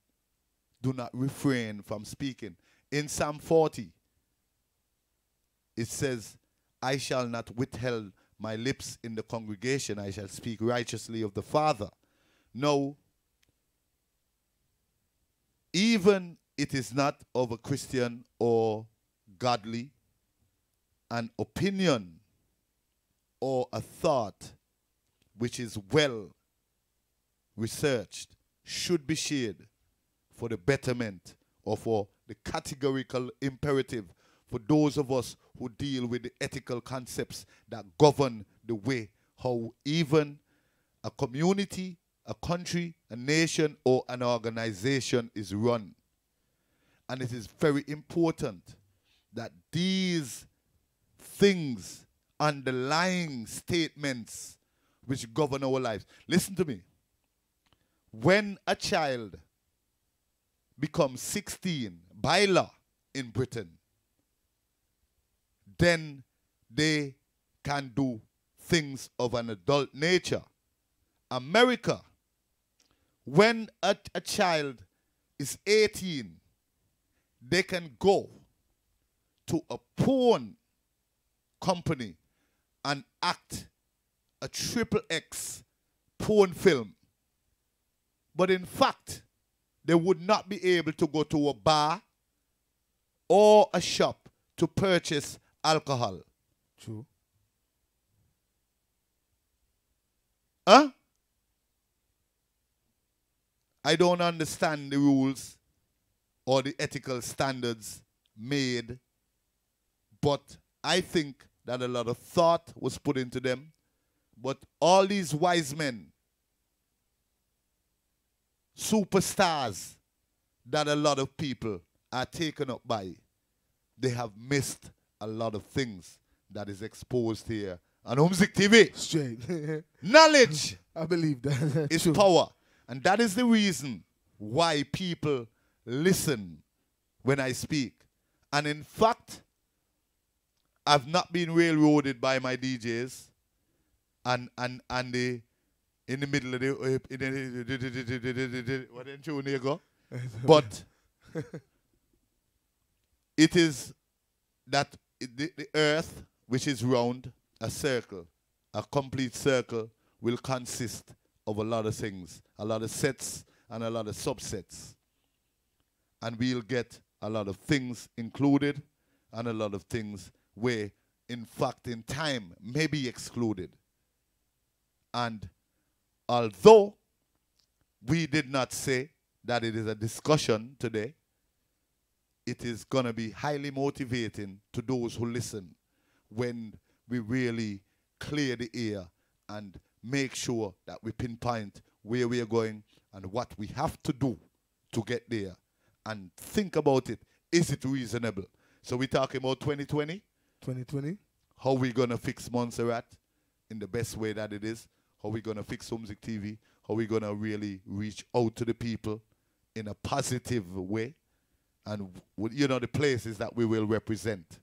Do not refrain from speaking. In Psalm 40, it says, I shall not withhold my lips in the congregation. I shall speak righteously of the Father. No, even it is not of a Christian or godly, an opinion or a thought which is well researched should be shared for the betterment or for the categorical imperative for those of us who deal with the ethical concepts that govern the way how even a community, a country, a nation, or an organization is run. And it is very important that these things, underlying statements which govern our lives. Listen to me. When a child becomes 16 by law in Britain, then they can do things of an adult nature. America, when a child is 18, they can go to a porn company and act a XXX porn film. But in fact, they would not be able to go to a bar or a shop to purchase alcohol. True. Huh? I don't understand the rules or the ethical standards made, but I think that a lot of thought was put into them. But all these wise men, superstars that a lot of people are taken up by, they have missed a lot of things that is exposed here on Music TV. Straight. Knowledge I believe that. is power. And that is the reason why people listen when I speak. And in fact, I've not been railroaded by my DJs and the in the middle of the what then tune you go? But it is that the earth, which is round, a circle, a complete circle, will consist of a lot of things, a lot of sets and a lot of subsets. And we'll get a lot of things included and a lot of things where, in fact, in time, may be excluded. And although we did not say that it is a discussion today, it is going to be highly motivating to those who listen when we really clear the air and make sure that we pinpoint where we are going and what we have to do to get there. And think about it. Is it reasonable? So we're talking about 2020? 2020. How we going to fix Montserrat in the best way that it is? How we going to fix Music TV? How we going to really reach out to the people in a positive way? And, you know, the places that we will represent.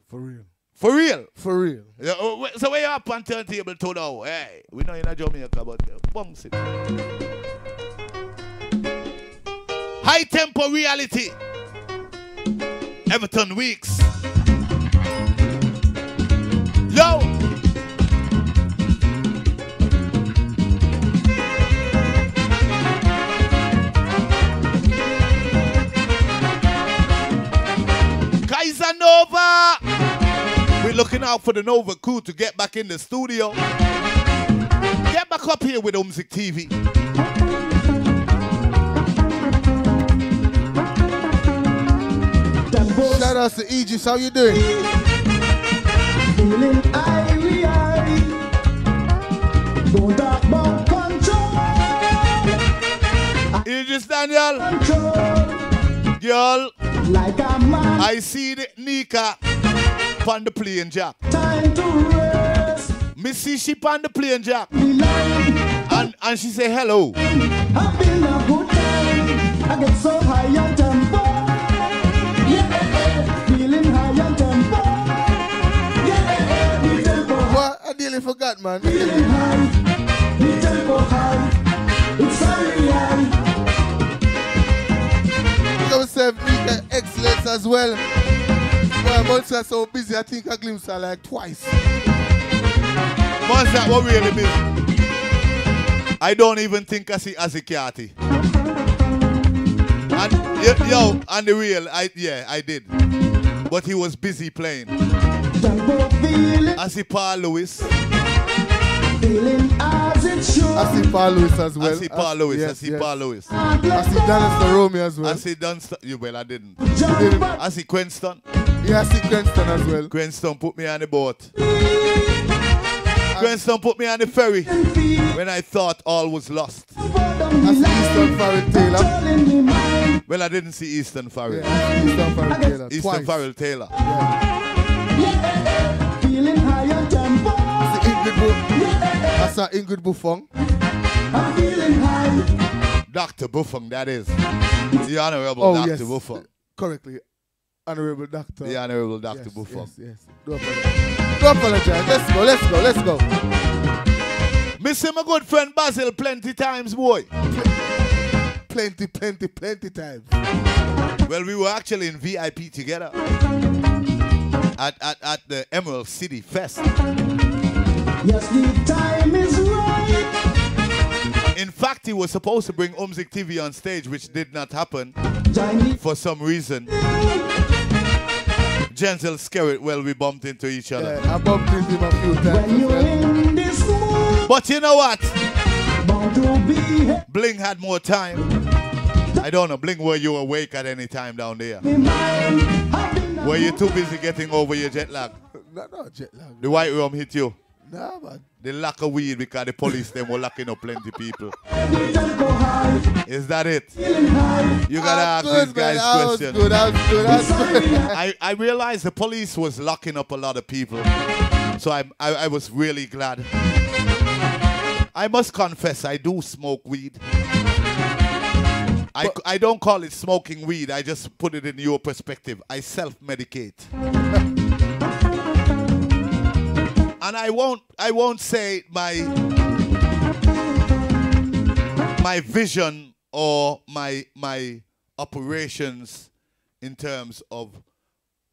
For real. For real? For real. Yeah, so where you up on turntable to now? Hey, we know you're in Jamaica, but bounce it. High tempo reality. Everton Weeks. Yo! Kaiser Nova! We're looking out for the Nova crew to get back in the studio. Get back up here with Music TV. Shout out to Aegis, how you doing? Feeling eye. Don't talk about control. Aegis Daniel. Control. Girl. Like a man. I see the Nika on the plane jack. Time to rest. Me see she on the plane jack. And she say hello. Having a good time. I get so high on tempo. Feeling high on tempo. The tempo. What? I nearly forgot, man. Feeling high. The tempo high. It's very high. Look at myself, Nika Excellence as well. Well, Monster so busy, I think I glimpsed her like twice. Monster, what really busy? I don't even think I see Azikati. And yo, on the real, I did. But he was busy playing. I see Paul Lewis. Feeling as it should. I see Paul Lewis as well. I see Paul Lewis. Yes, I see yes. Paul Lewis. I see Dennis Naromi as well. I see Dunston. Well, I didn't. didn't. I see Quenston. Yeah, I see Cranston as well. Quenston put me on the boat. Quenston put me on the ferry when I thought all was lost. I see Eastern Farrell Taylor. Well, I didn't see Eastern Farrell. Yeah, Eastern Farrell Taylor. Eastern twice. Farrell Taylor. Feeling high on tempo. I saw Ingrid Buffon. I'm feeling high. Dr. Buffon, that is. The Honorable Dr. Yes. Buffon. Correctly. Honorable Doctor. The Honorable Dr. Yes, Buffon. yes. Don't apologize. Let's go. Miss him a good friend Basil plenty times, boy. Plenty times. Well, we were actually in VIP together at the Emerald City Fest. Yes, the time is right. In fact, he was supposed to bring Music TV on stage, which did not happen for some reason. Gentle Skerritt, well, we bumped into each other. Yeah, I bumped into him a few times. When you're in this mood, But you know what? bound to be Bling had more time. I don't know, Bling, were you awake at any time down there? mine. Were you too busy getting over your jet lag? No jet lag. The white room hit you? Nah, man. The lack of weed because the police them were locking up plenty people. Is that it? You gotta ask these guys questions. That was good. I realized the police was locking up a lot of people. So I was really glad. I must confess, I do smoke weed. I don't call it smoking weed. I just put it in your perspective. I self-medicate. And I won't say my vision or my operations in terms of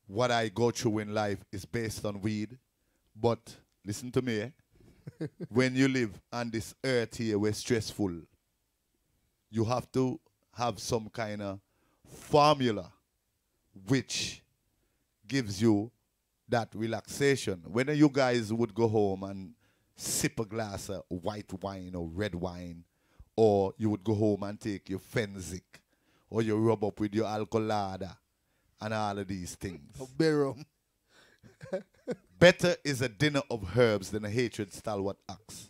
what I go through in life is based on weed. But listen to me, when you live on this earth here, we're stressful. You have to have some kind of formula which gives you that relaxation. When you guys would go home and sip a glass of white wine or red wine, or you would go home and take your Fenzik, or you rub up with your Alcolada, and all of these things. Better is a dinner of herbs than a hatred stalwart axe.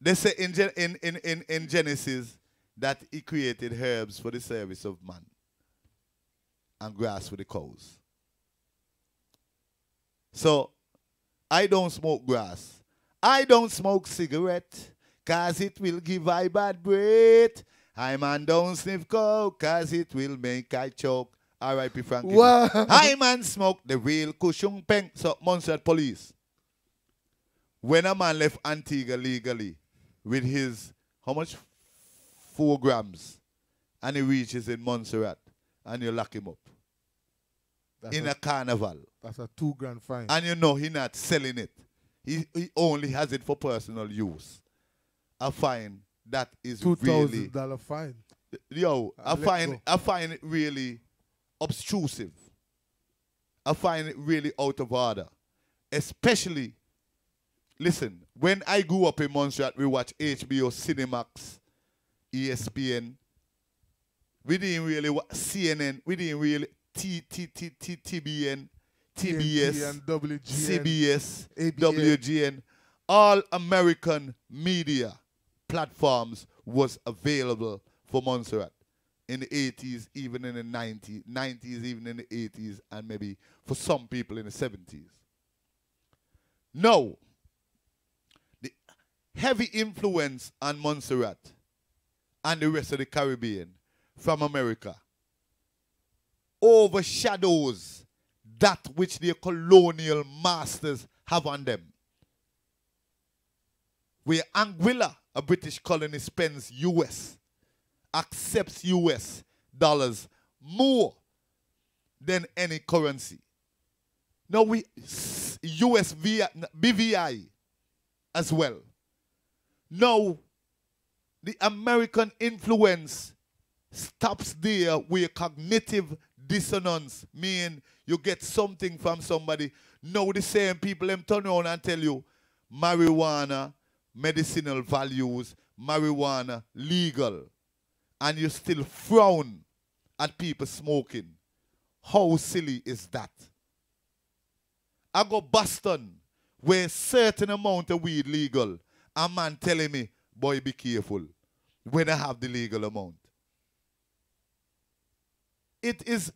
They say in Genesis that he created herbs for the service of man and grass for the cows. So, I don't smoke grass. I don't smoke cigarette, cause it will give I bad breath. I man don't sniff coke, cause it will make I choke. R.I.P. Frankie. I man smoke the real kushung peng. So, Montserrat police. When a man left Antigua legally with his, how much? 4 grams. And he reaches in Montserrat and you lock him up. That's in a carnival. That's a $2 grand fine. And you know he's not selling it. He only has it for personal use. A fine that is really $2,000 fine. Yo, I find it really obtrusive. I find it really out of order. Especially, listen, when I grew up in Montserrat, we watched HBO, Cinemax, ESPN. We didn't really watch CNN. We didn't really TBN, TBS, WGN, CBS, ABN. WGN. All American media platforms was available for Montserrat in the 80s, even in the 90s, even in the 80s, and maybe for some people in the 70s. No. The heavy influence on Montserrat and the rest of the Caribbean from America overshadows that which their colonial masters have on them. Where Anguilla, a British colony, spends US, accepts US dollars more than any currency. Now we US BVI as well. Now the American influence stops there where cognitive dissonance mean you get something from somebody. Now the same people them turn around and tell you marijuana, medicinal values, marijuana legal, and you still frown at people smoking. How silly is that? I go Boston where certain amount of weed legal, a man telling me, boy, be careful when I have the legal amount. It is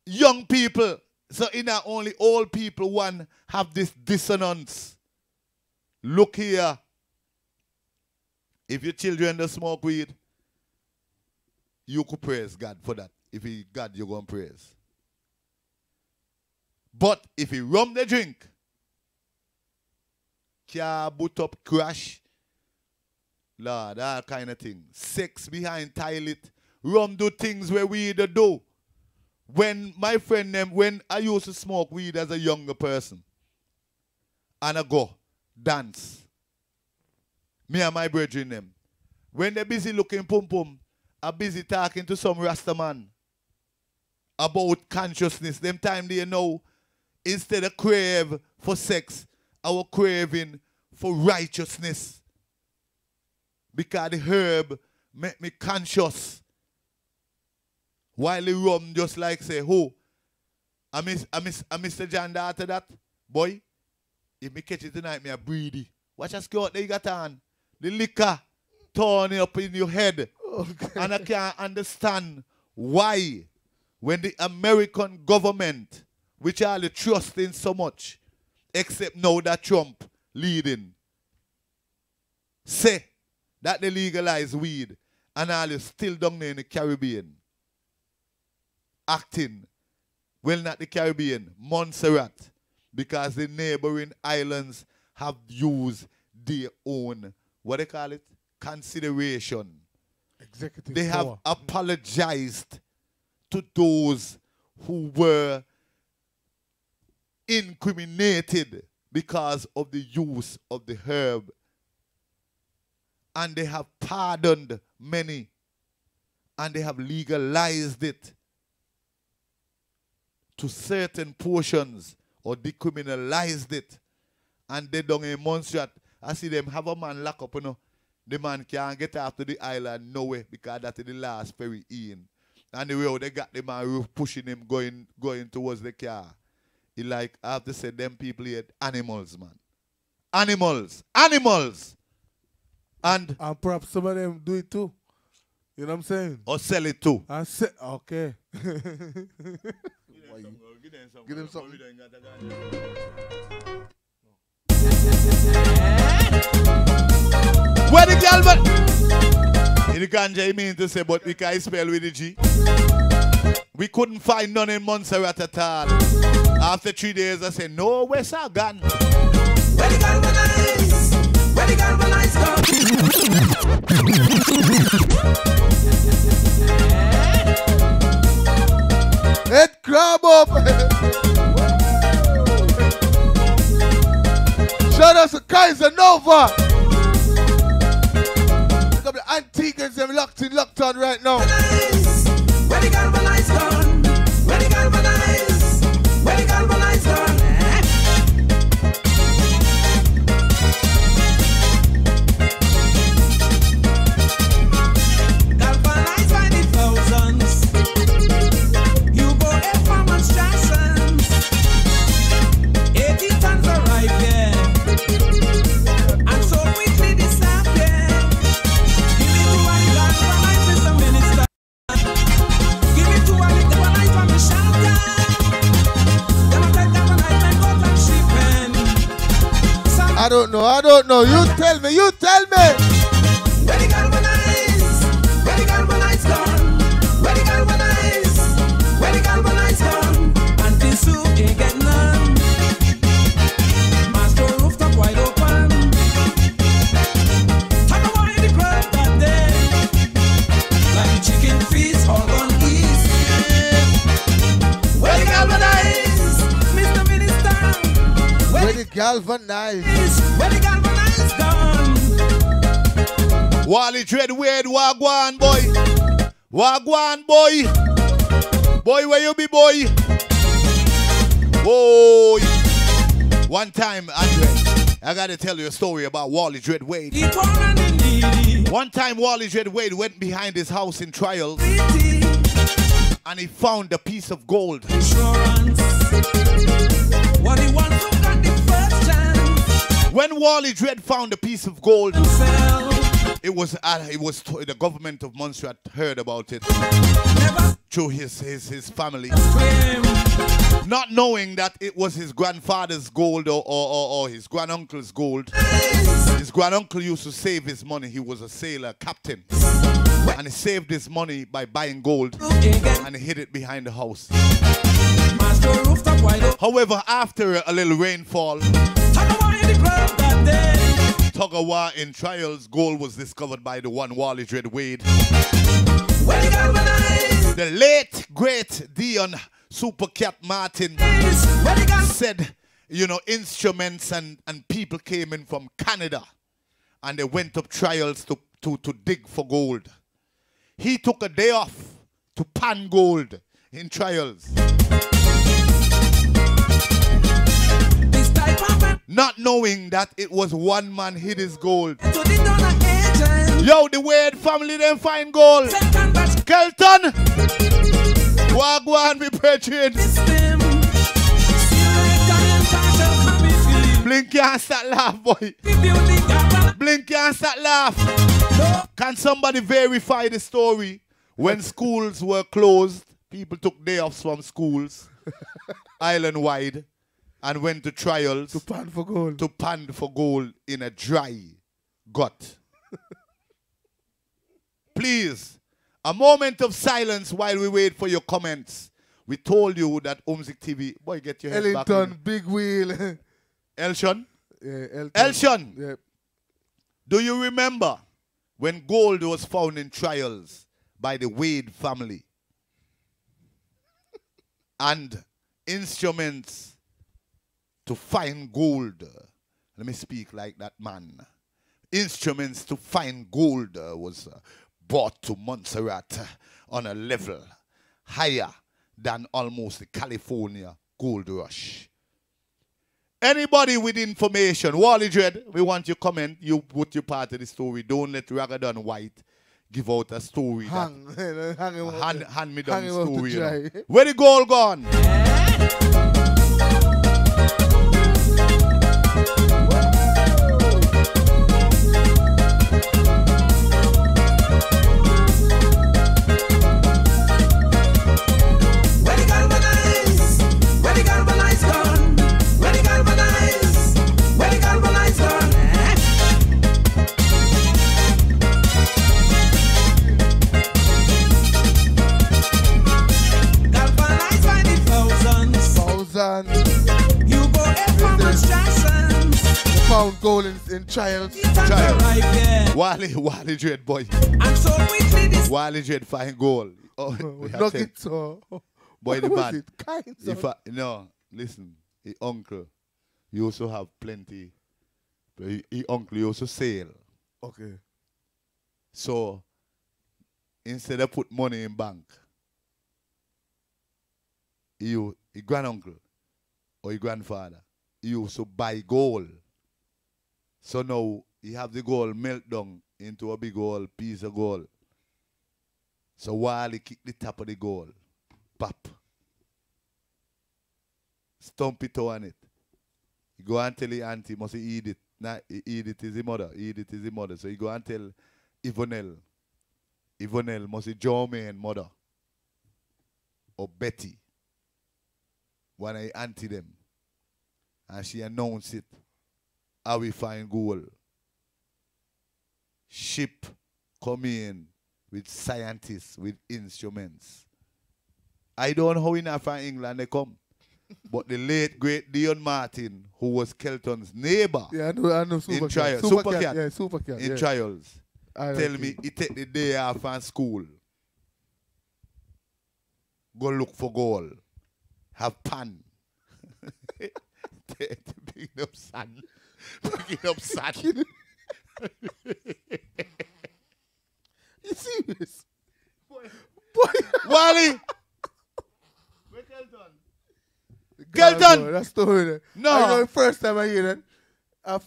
young people, so in not only old people one have this dissonance. Look here, if your children don't smoke weed, you could praise God for that. If he God, you're going to praise. But if he rum the drink, car boot up, crash, Lord, that kind of thing. Sex behind toilet, rum do things where we do. When my friend them, when I used to smoke weed as a younger person, and I go dance, me and my brethren them, when they're busy looking pum pum, I'm busy talking to some Rasta man about consciousness. Them time they know, instead of crave for sex, our craving for righteousness. Because the herb make me conscious. While the rum just like say, who? I miss Mr. John after that. Boy, if me catch it tonight, me a breedy. Watch us go out there you got on. The liquor turning up in your head. Okay. And I can't understand why when the American government, which are the trusting so much, except now that Trump leading, say that they legalize weed, and all you still down there in the Caribbean acting, well, not the Caribbean, Montserrat, because the neighboring islands have used their own, what they call it, consideration. Executive They have power. apologized to those who were incriminated because of the use of the herb. And they have pardoned many. And they have legalized it to certain portions or decriminalized it. And they don't in Montserrat. I see them have a man lock up, you know. The man can't get after the island no way because that is the last ferry in. And the road they got the man pushing him going towards the car. He like, I have to say, them people here, animals, man. Animals. Animals. And perhaps some of them do it too. You know what I'm saying? Or sell it too. Okay. Give them something. Where the girl, but in the ganja, you mean to say, but we can't spell with the G. We couldn't find none in Montserrat at all. After 3 days, I said, no, where's our gun? Where the galvanize? Where the galvanize come? Head crab up. Shout out to Kaiser Nova. Look up the Antiguans, them locked on right now. Where the galvanize gone? Where the galvanize? Where the galvanize gone? Galvanize by the thousands. You go a farmer's Jacksons. 80 tons arrive here. And so quickly disappear. Give it to one galvanize, Mr. Minister. Give it to one galvanize from the shelter. Them a take galvanize and go to shipping. I don't know. You tell me. Where the galvanize? Where the galvanize gone? Where the galvanize? Where the galvanize gone? And this soup ain't get none. Master rooftop wide open. Talk about in the crowd that day. Like the chicken feast all gone east. Where the galvanize? Mr. Minister. Where the galvanize? Where the galvanize gone? Wally Dread Wade, Wagwan boy. Wagwan boy. Boy, where you be, boy? Boy. One time, Andre, I gotta tell you a story about Wally Dread Wade. The poor and the needy. One time, Wally Dread Wade went behind his house in Trials Pity. and he found a piece of gold. Insurance. What the ones who got the first chance. When Wally Dread found a piece of gold, Sell. the government of Montserrat heard about it Never through his family, claim. not knowing that it was his grandfather's gold or his granduncle's gold. His granduncle used to save his money. He was a sailor captain, and he saved his money by buying gold and he hid it behind the house. Master rooftop wide open. However, after a little rainfall, Talk about in the crowd that day. tug of war in Trials, gold was discovered by the one Wally Dread Wade. Where the galvanize? The late, great Dion Supercat Martin Where the galvanize? said, instruments and people came in from Canada and they went up Trials to dig for gold. He took a day off to pan gold in Trials. This type of Not knowing that it was one man hid his gold. to the donor agent. Yo, the Wade family them find gold. Second batch Kelton! Wagwan be brethren. system. Select and partial committee. Blink can't start laugh, boy. Review the galvanize. Blink can't start laugh. Can somebody verify the story? When schools were closed, people took day offs from schools, island-wide, and went to Trials To pan for gold. to pan for gold in a dry gut. please, a moment of silence while we wait for your comments. We told you that Umzik TV, boy, get your head back. Ellington, Big Wheel. Elshon? Yeah, Elton. Elshon, Yeah. do you remember when gold was found in trials by the Wade family? And instruments to find gold. Let me speak like that man. Instruments to find gold was brought to Montserrat on a level higher than almost the California gold rush. Anybody with information, Wally Dread, we want you comment. You put your part of the story. Don't let Ragadan White give out a story. Hand me down the story. You know. dry. Where the gold gone? You go from They found gold in trials. Wally Dread, boy. And so quickly this Wally Dread find gold. Oh, Knock it so. boy, the What man. was it? Kind If of. no, listen, his uncle, he also have plenty. But his uncle, he also sail. Okay. So, instead of put money in bank, his granduncle or his grandfather, he used to buy gold. So now, he have the gold melt down into a big old piece of gold. So while he kick the top of the gold, pop, stomp it on it. He go and tell his auntie, must he eat it. Nah, Edith is his mother. Edith is his mother. So he go and tell Yvonne. Yvonne must be Jermaine mother. Or Betty. When I auntie them. And she announced it. How we find gold. Ship come in with scientists, with instruments. I don't know how enough from England they come. But the late, great Dion Martin, who was Kelton's neighbor, Yeah, I know in trials, Supercat. Yeah, Supercat. in yeah. trials, I tell like me it. he take the day off from school, go look for gold, have pan, picking up sand, picking up sand. You serious? Boy. Wally! God, Kelton! bro, that story there. No. I know the first time I hear that.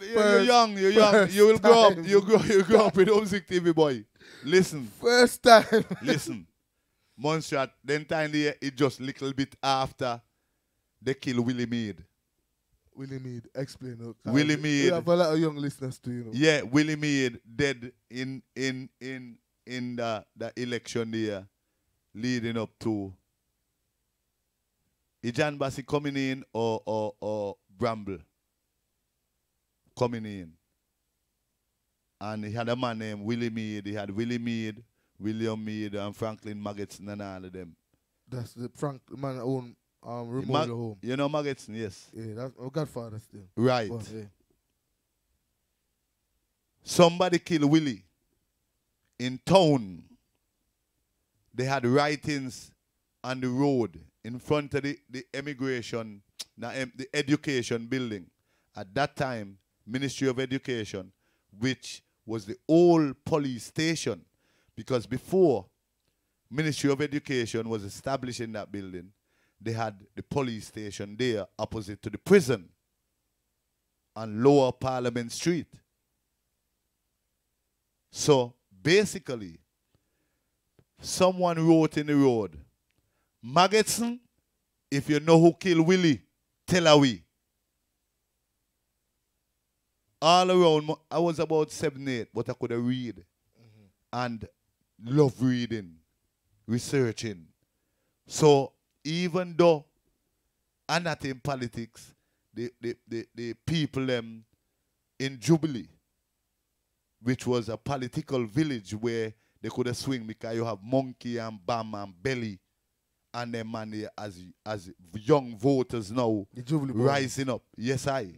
You're young. You will grow up. You grow up with Umzik TV, boy. Listen. First time. Listen. Montserrat, then time there, it just little bit after they kill Willie Meade. Willie Meade, explain. Willie Meade. We have a lot of young listeners too, you know. Yeah, Willie Meade dead in the election there leading up to John Bassi coming in or Bramble coming in. And he had a man named Willie Meade. He had Willie Meade, William Meade, and Franklin Maggetson and all of them. That's the Frank man own remote home. You know Maggetson, yes. Yeah, that's my godfather still. Right. But, yeah. Somebody killed Willie in town. They had writings on the road in front of the immigration, the education building. At that time, Ministry of Education, which was the old police station. Because before Ministry of Education was established in that building, they had the police station there opposite to the prison on Lower Parliament Street. So basically, someone wrote in the road, Maggetson, if you know who killed Willie, tell her we. All around, I was about 7, 8, but I could read. And love reading, researching. So even though I'm not in politics, the people in Jubilee, which was a political village where they could have swing because you have Monkey and Bam and Belly and them man there as young voters now rising up. Yes, I.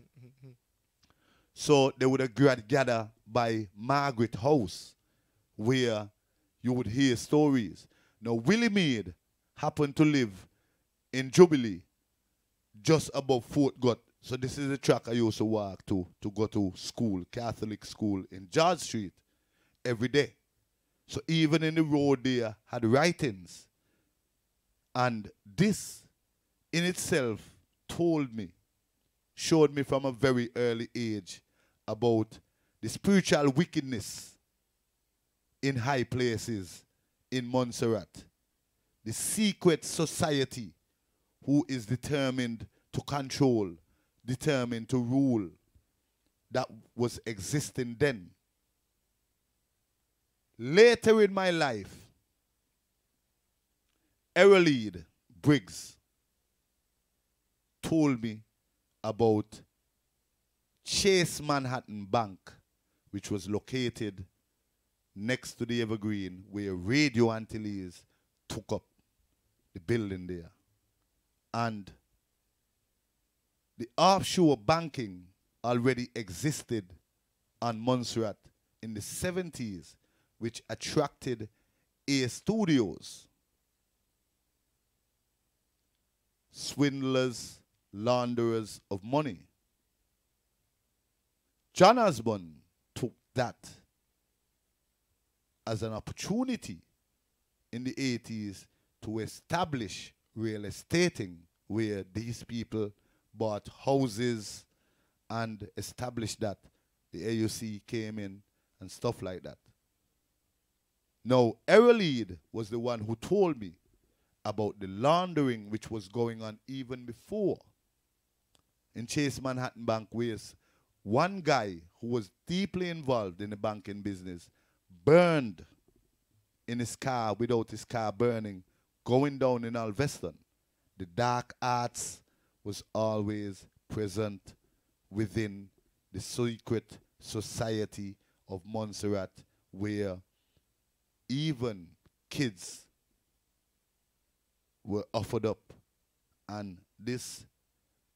So they would have gather by Margaret House where you would hear stories. Now, Willie Meade happened to live in Jubilee, just above Fort Gott. So this is the track I used to walk to go to school, Catholic school in George Street every day. So even in the road there had writings. And this in itself showed me from a very early age about the spiritual wickedness in high places in Montserrat. The secret society who is determined to control, determined to rule, that was existing then. Later in my life, Errolede Briggs told me about Chase Manhattan Bank, which was located next to the Evergreen, where Radio Antilles took up the building there. And the offshore banking already existed on Montserrat in the 70s, which attracted A Studios, swindlers, launderers of money. John Osborne took that as an opportunity in the 80s to establish real estating, where these people bought houses and established that. The AUC came in and stuff like that. Now, Errolede was the one who told me about the laundering which was going on even before in Chase Manhattan Bank, where one guy who was deeply involved in the banking business burned in his car without his car burning, going down in Alveston. The dark arts was always present within the secret society of Montserrat, where even kids were offered up. And this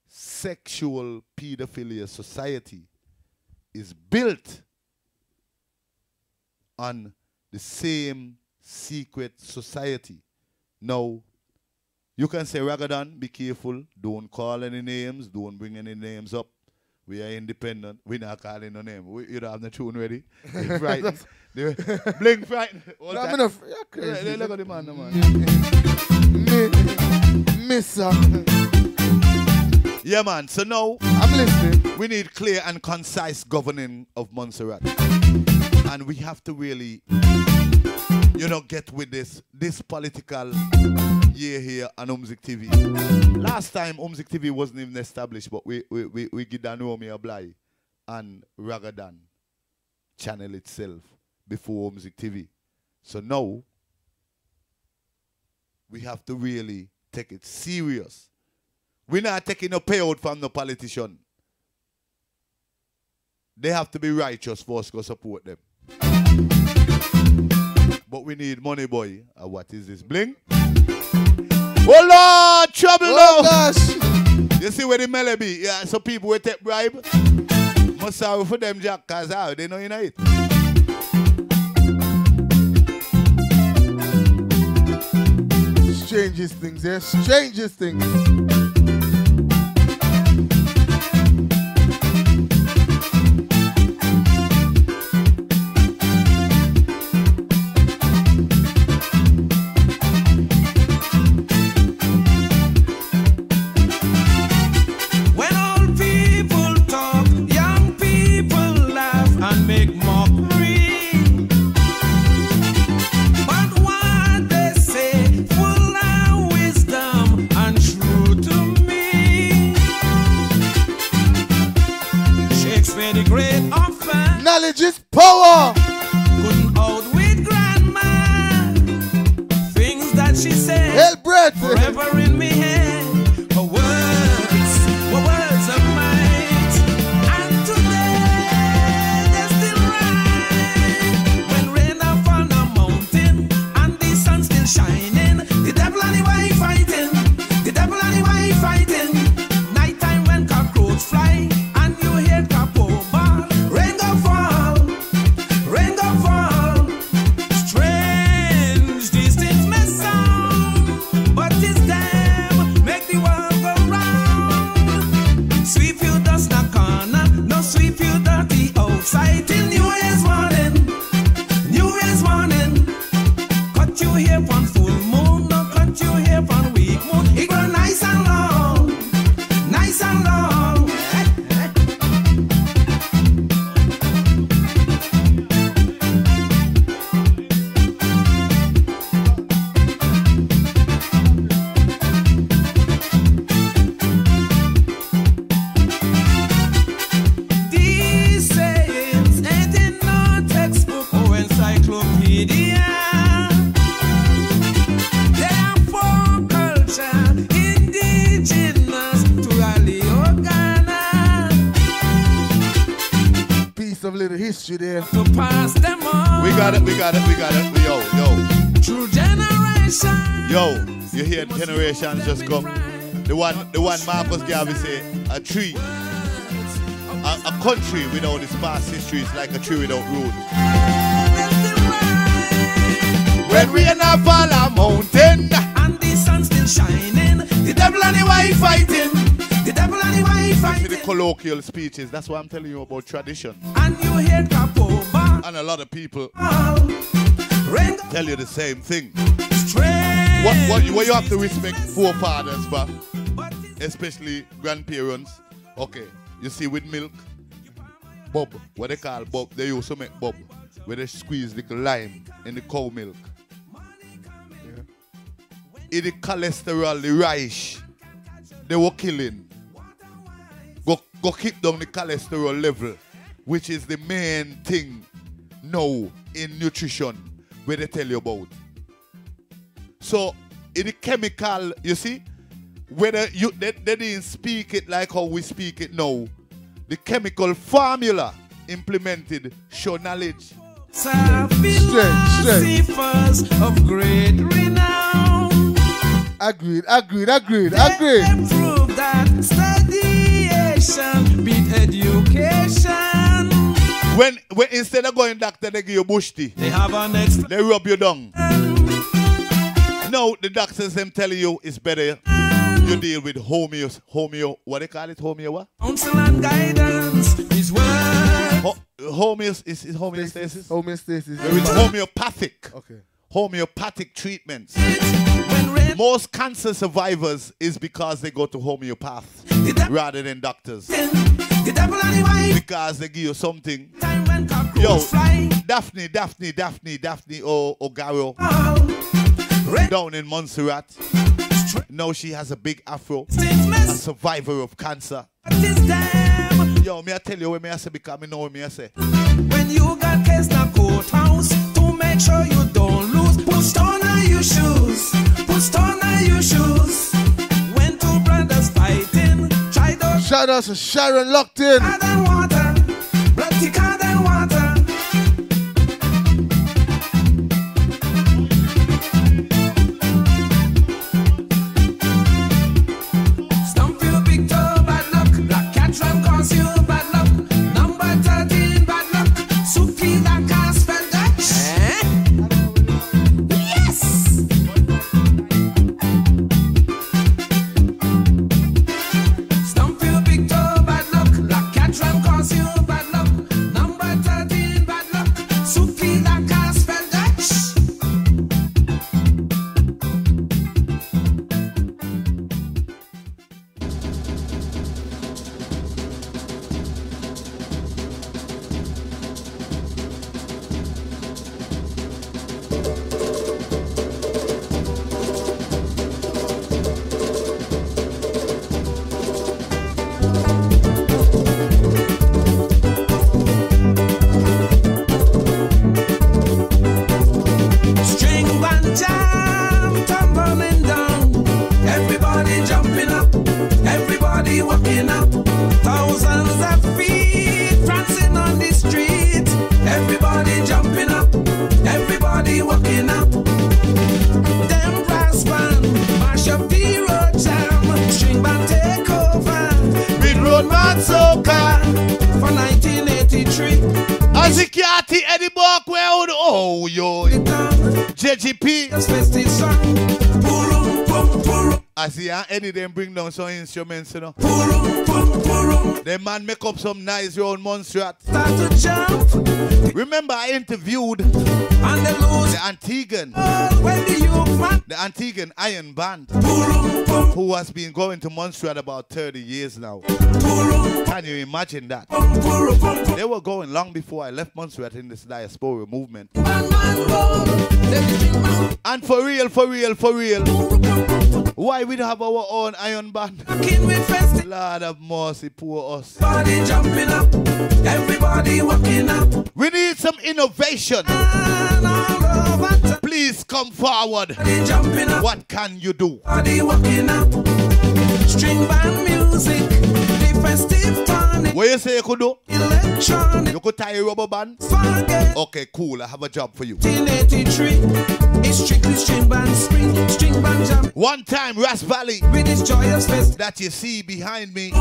sexual pedophilia society is built on the same secret society. Now, you can say, Ragadan, be careful. Don't call any names. Don't bring any names up. We are independent. We're not calling no name. You don't have the tune ready. They're frightened. Blink frightened. No, I'm enough. You're crazy. Look at the man, man. Mister. Yeah, man. So now, I'm listening. We need clear and concise governing of Montserrat. And we have to really, get with this political year here on Umzik TV. Last time Umzik TV wasn't even established, but we get Naomi Ablai and Ragadan channel itself before Umzik TV. So now we have to really take it serious. We're not taking a payout from the politician. They have to be righteous for us to support them. But we need money, boy. What is this? Bling? Oh, Lord! Trouble now! Gosh! You see where the melody be? Yeah, so people will take bribe. Must sorry for them, Jack, because they know you know it. Strangest things, yeah? Strangest things. Knowledge is power. Couldn't outwit grandma. Things that she said. Hell bread. Forever in me head. Her words were words of might. And today they're still right. little history there. To pass them on. We got it. Yo. Through generations. Yo, you hear generations just come. The one Marcus Garvey say, a tree. A country without its past history is like a tree without roots. When we are not fall a mountain and the sun still shining, the devil and the wife fighting. The devil and the wife fighting. The colloquial speeches, that's what I'm telling you about tradition. And you hear Kapoba. And a lot of people tell you the same thing. What you have to respect forefathers for, especially grandparents. Okay, you see with milk, bub, what they call bub, they used to make bub, where they squeeze the lime in the cow milk. In the cholesterol, the rice, they were killing. Go keep down the cholesterol level, which is the main thing now in nutrition, where they tell you about. So, in the chemical, you see, whether they didn't speak it like how we speak it now, the chemical formula implemented show knowledge. Philosophers of great renown. Agreed. They prove that studiation beat education. When instead of going doctor, they give you bush tea. They have an extra. They rub you down. No, the doctors them telling you it's better you deal with homeo, what they call it, homeo what? Counsel and guidance is what? Homeostasis? Homeostasis. There is homeopathic. Okay. Homeopathic treatments. Most cancer survivors is because they go to homeopaths rather than doctors. Because they give you something. Yo, Daphne O'Garo down in Montserrat. Now she has a big afro. A survivor of cancer. Yo, me I tell you when me I say because me know what me I say. When you got case na courthouse to make sure you don't lose, put stone on your shoes. Put stone on your shoes. When two brothers fighting, try to shout out to Sharon locked in. Blood thicker than water. Stump you big toe, bad luck. Black cat run cause you bad luck. Number 13, bad luck. Suki that can't spell Dutch. Yes! Stump you big toe, bad luck. Black cat run cause you bad luck. Number 13, bad luck. Suki that can't spell Dutch. String band jam, tumbling down. Everybody jumping up, everybody walking up. Thousands of feet prancing on the street. Everybody jumping up, everybody walking up. Them brass band mash up the road jam. String band take over. With road man soca. For 1983. As the Kiati Eddie Bark well, oh yo. JGP. I see Eddie them bring down some instruments, you know. The man make up some nice round Montserrat. Remember I interviewed the Antiguan. The Antiguan Iron Band. Who has been going to Montserrat about 30 years now. Can you imagine that? They were going long before I left Montserrat in this diaspora movement. And for real, why we don't have our own iron band? Lord of mercy, poor us. Everybody jumping up, everybody walking up. We need some innovation. Please come forward. What can you do? Walking up. String band music, the festive tonic. What you say you could do? Electric Sean, You could tie a rubber band? forget. Okay, cool. I have a job for you. 1983, it's strictly string band, string band jam. One time, Ras Valley, With this joyous fest. that you see behind me,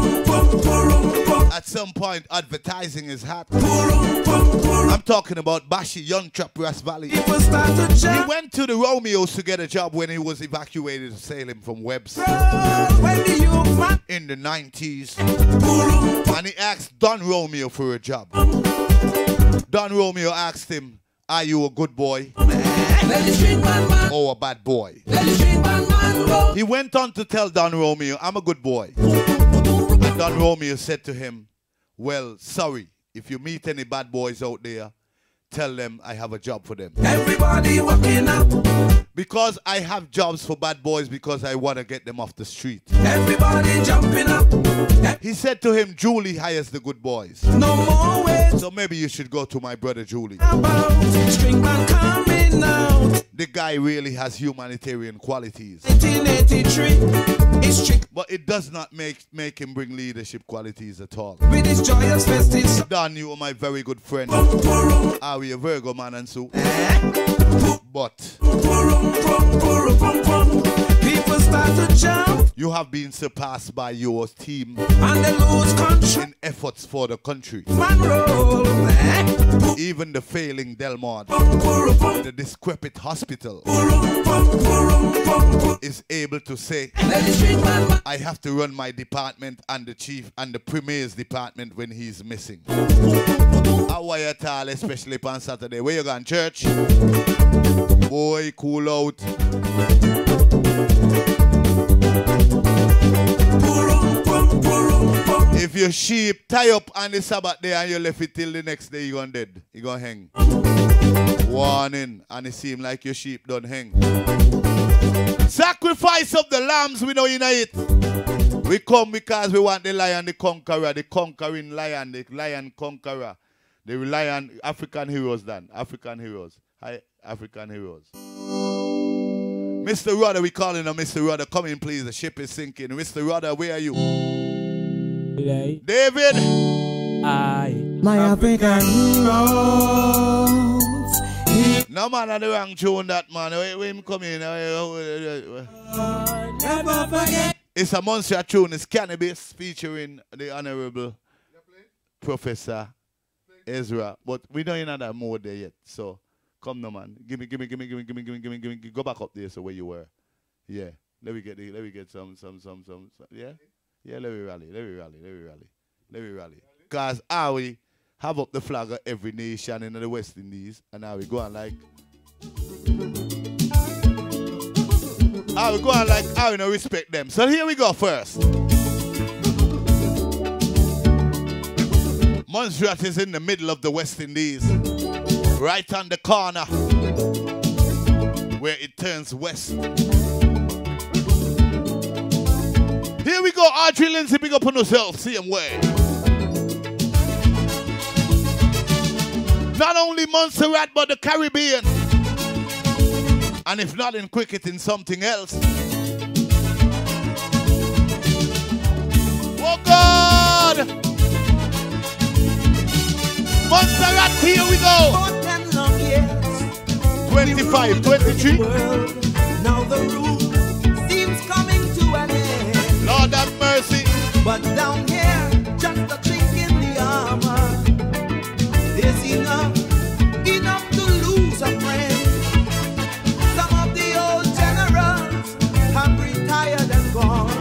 at some point, advertising is hot. I'm talking about Bashi Young Trap Ras Valley. People start to He jump. went to the Romeos to get a job when he was evacuated to Salem from Webb's When the youth man in the 90s. And he asked Don Romeo for a job. Don Romeo asked him, are you a good boy let the string band man, or a bad boy? let the string band man roll. He went on to tell Don Romeo, I'm a good boy. And Don Romeo said to him, well, sorry, if you meet any bad boys out there, tell them I have a job for them. Everybody walking up, Because I have jobs for bad boys because I want to get them off the street. everybody jumping up. He said to him, Julie hires the good boys. No more wait So maybe you should go to my brother Julie. about string band coming out. The guy really has humanitarian qualities. 1983, it's strict But it does not make him bring leadership qualities at all. with this joyous festive. Don, you are my very good friend. Are we a Virgo man and so? But People start to jump you have been surpassed by your team and they lose control. in efforts for the country. Man roll, Even the failing Delmont, the decrepit hospital, is able to say, let the string band man. I have to run my department and the chief and the premier's department when he's missing. How are you at all, especially on Saturday? Where you going, church? Boy, cool out. If your sheep tie up on the Sabbath day and you left it till the next day, you're dead. You're going to hang. Warning. And it seems like your sheep don't hang. Sacrifice of the lambs, we know you know it. We come because we want the lion, the conqueror, the conquering lion, the lion conqueror. The lion, African heroes then. African heroes. Hi, African heroes. Mr. Rudder, we calling him Mr. Rudder. Come in, please. The ship is sinking. Mr. Rudder, where are you? David. My African heroes. No man on the wrong tune that man. Where him come in? Never forget. It's a monster tune. It's Cannabis featuring the Honorable Professor Ezra. But we don't in that mode there yet. So come no man. Give me. Go back up there so where you were. Yeah. Let me get some. Yeah? Yeah, let me rally. Because we have up the flag of every nation in the West Indies, and now we go on like I don't respect them. So here we go first. Montserrat is in the middle of the West Indies, right on the corner where it turns west. Here we go, Audrey Lindsay, big up on yourself, same way. Not only Montserrat, but the Caribbean. And if not in cricket, in something else. Oh God! Montserrat, here we go. 25, 23. Now the room seems coming to an end. Lord have mercy. But down here, just a chink in the armor. There's enough to lose a friend. Some of the old generals have retired and gone,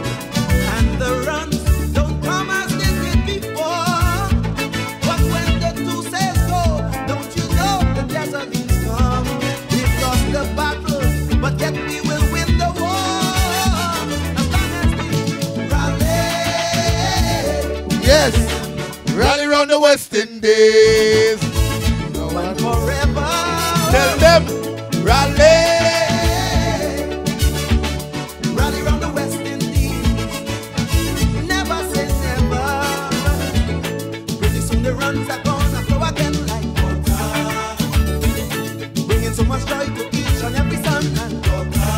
and the runs don't come as they did before. But when the two says go, don't you know the desert is come? We've lost the battle, but yet we will win the war. As long as we rally. Yes. Rally round the West Indies. Now and forever. Tell them, rally. Rally round the West Indies. Never say never. Pretty soon the runs are gonna flow again like water, bringing so much joy to each and every son and daughter.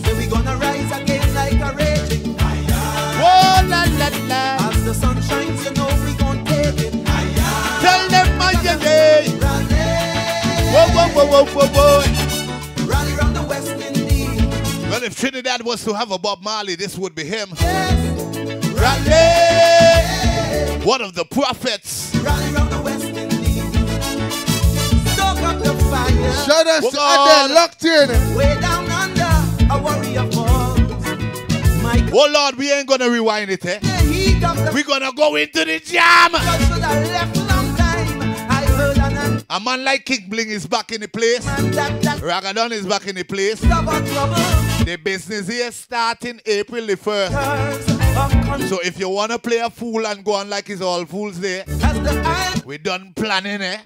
So we gonna rise again like a raging fire. Whoa, la, la, la. As the sun shines, you know we gon' take Trinidad was to have a Bob Marley, this would be him. Raleigh, One of the prophets. rally round the West Indies. Stoke up the fire. Shout out What to God? Adele locked in. Way down under, a warrior falls. My Oh Lord, we ain't gonna rewind it, eh? the heat of the We're gonna go into the jam. God should have left long time. I heard an A man like King Bling is back in the place. man that Ragadon is back in the place. stubborn trouble. The business here starting April the 1st. Curse of country So if you wanna play a fool and go on like it's all fools there, as the eye we done planning, eh?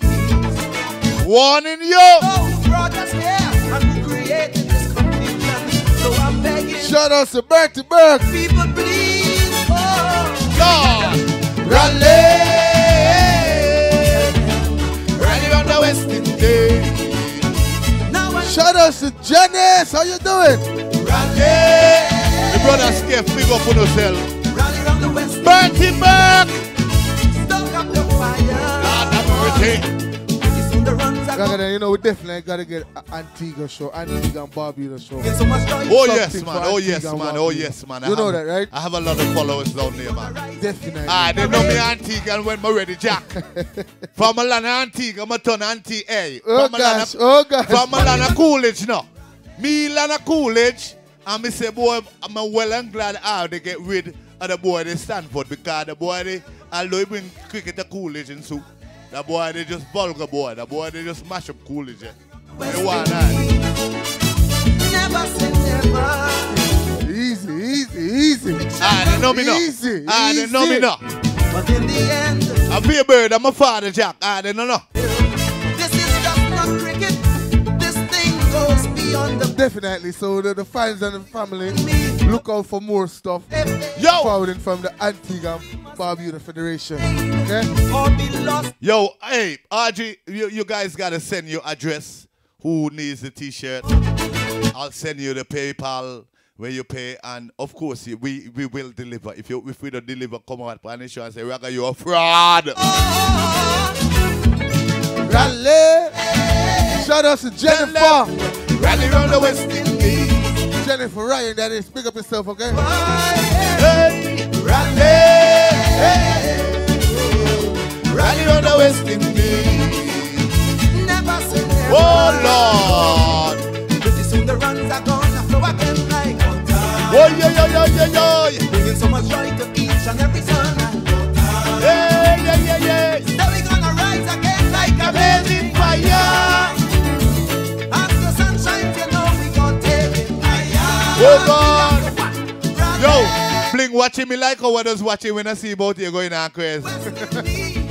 Warning you. who brought us here and who created this confusion. So I'm begging Shout out to Bertie Burke. people, please, oh, Lord. Raleigh. Rally on the West Indies. now I'm Shout out to Janice. How you doing? rally, The brother Skip, big up on yourself. rally round the West, Bertie Burke. stoke up the fire. Lord have mercy. Pretty soon the runs are Ragadan, you know, we definitely got to get an Antigua show, Antigua and Barbuda show. getting so much joy. Oh Something yes, for man. Oh yes, Antigua and man. Oh Barbuda. yes, man. You know that, right? I have a lot of followers down there, man. Definitely. Ah, they know me Antigua and when I'm ready, Jack. From Milan Antigua, I'm a ton Antigua. Hey, Oh gosh, oh gosh. From Milan Coolidge, no. Me Lana Coolidge, and me say, boy, I'm well and glad how they get rid of the boy they Stanford because the boy they, although he bring cricket to Coolidge and soup, the boy they just vulgar boy, the boy they just mash up Coolidge. Eh? They want that. Never say never, Easy, easy, easy. Ah, they know me no. Easy, Ah, they know me easy. no. but in the end, I'm be a bird, I'm a father, Jack. Ah, they know no. this is just not cricket. This thing goes beyond the Definitely. So the fans and the family, look out for more stuff. Yo, Forwarding from the Antigua and Barbuda Federation. Okay? or be lost. yo, hey, RG, you guys gotta send your address. Who needs the t-shirt? I'll send you the PayPal where you pay, and of course we will deliver. If we don't deliver, come out on the show and say, Raga, you're a fraud. Raleigh. Shout out to Jennifer. Rally around the West Indies. Jennifer Ryan, that is. Pick up yourself, okay? Hey, rally, rally around the West Indies. Never say never. Oh Lord. Pretty soon the runs are gonna flow again like water. Oh yeah. Bringing so much joy to each and every son. Yeah. Then we gonna rise again like a blazing fire. After sunshine, you know we gonna take it higher. Oh God. Yo, Bling watching me like how others watching when I see about you going on crazy.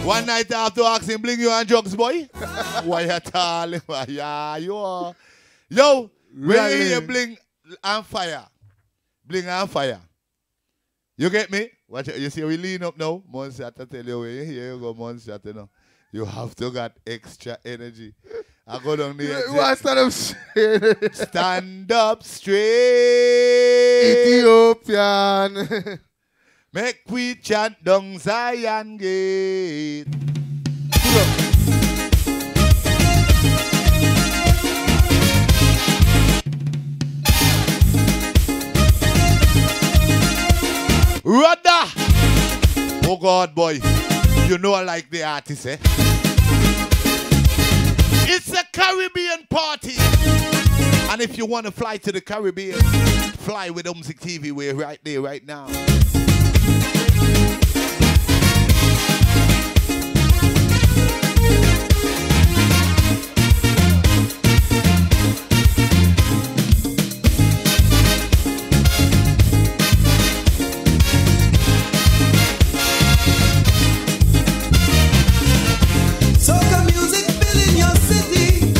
One night I have to ask him, Bling, you on drugs, boy? Why you tall? Yeah, you are. Yo, when you hear Bling on fire, Bling on fire. You get me? Watch it. You see we lean up now? Monster, I tell you, when you hear you go Monster, you know. You have to got extra energy. I go down there. What's that? Stand up straight. Ethiopian. Make we chant down Zion Gate. Rudder! Oh God, boy. You know I like the artist, eh? It's a Caribbean party. And if you want to fly to the Caribbean, fly with Music TV. We're right there, right now. Soca music filling your city.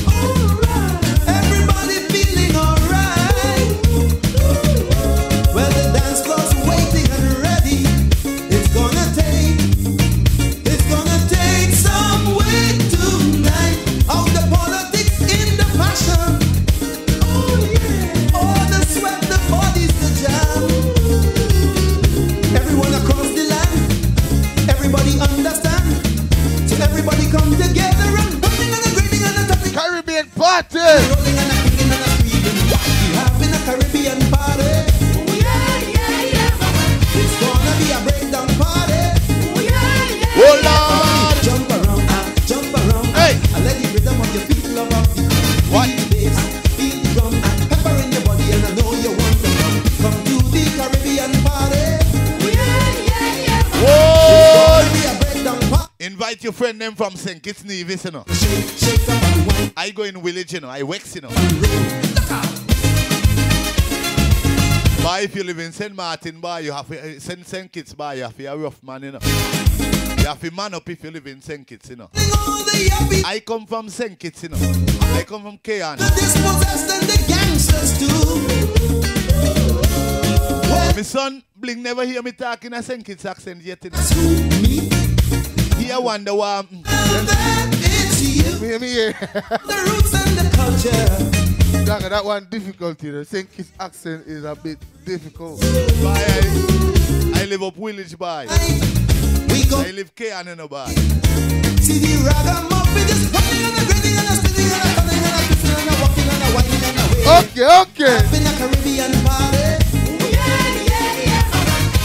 Alright. Everybody feeling alright. Well, the dance floor's get your friend them from St. Kitts Nevis, you know. I go in village, you know. I wax, you know. But if you live in St. Martin, boy, you have to, St. Kitts, boy, you have to be a rough man, you know. You have to man up if you live in St. Kitts, you know. I come from St. Kitts, you know. I come from Kayan. My son, Bling, never hear me talking a St. Kitts accent yet, you know. He wonder why. Me here. The roots and the culture. That one difficulty. The St. Kitts accent is a bit difficult. I live up village, boy. I live Kayan in a bar. See the ragamuffin just running and grinning and spinning and running and twisting and walking and whining and away. Okay. Up in a Caribbean party.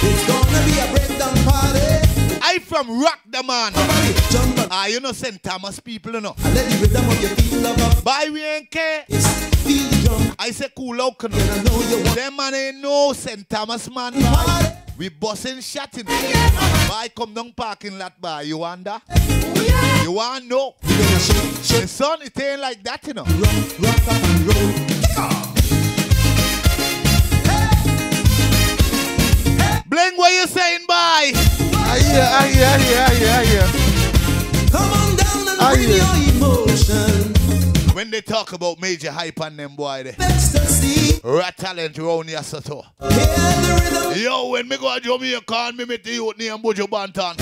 It's gonna be a breakdown party. I from Rock the man. You know St. Thomas people, you know. Let the rhythm of your feet love up. Bye, we ain't care. Feel the drum. I say cool out. Them man ain't no St. Thomas man. Bye. We bossing shotting. Bye, come down parking lot, bye. You wonder? You want no? The son, it ain't like that, you know. Rock up and roll. Bling, what you saying, bye? I hear. Come on down and bring your emotion. When they talk about major hype on them, boy, they Ecstasy. rat talent round your soto. Yo, when me go to Jamaica, me meet the youth name Buju Banton.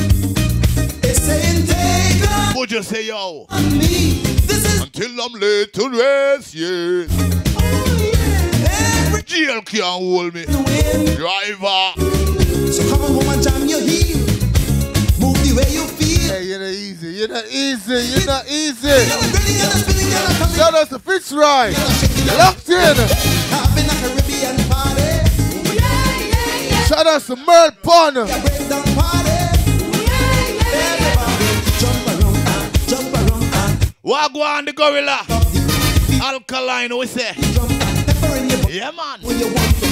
It's saying take up Buju say, yo, on me. This is until I'm late to rest, yes. every Jail can't hold me. win. Driver. So come on home and jam your heel. Move the way you feel. Hey, you're not easy. Shout out to Fitzroy. Locked in. Having a Caribbean party. Shout out to Merle Pond. A breakdown party. Everybody jump around and What go on the gorilla? Alkaline, we say. jump and pepper in your butt Yeah, man. when you want to.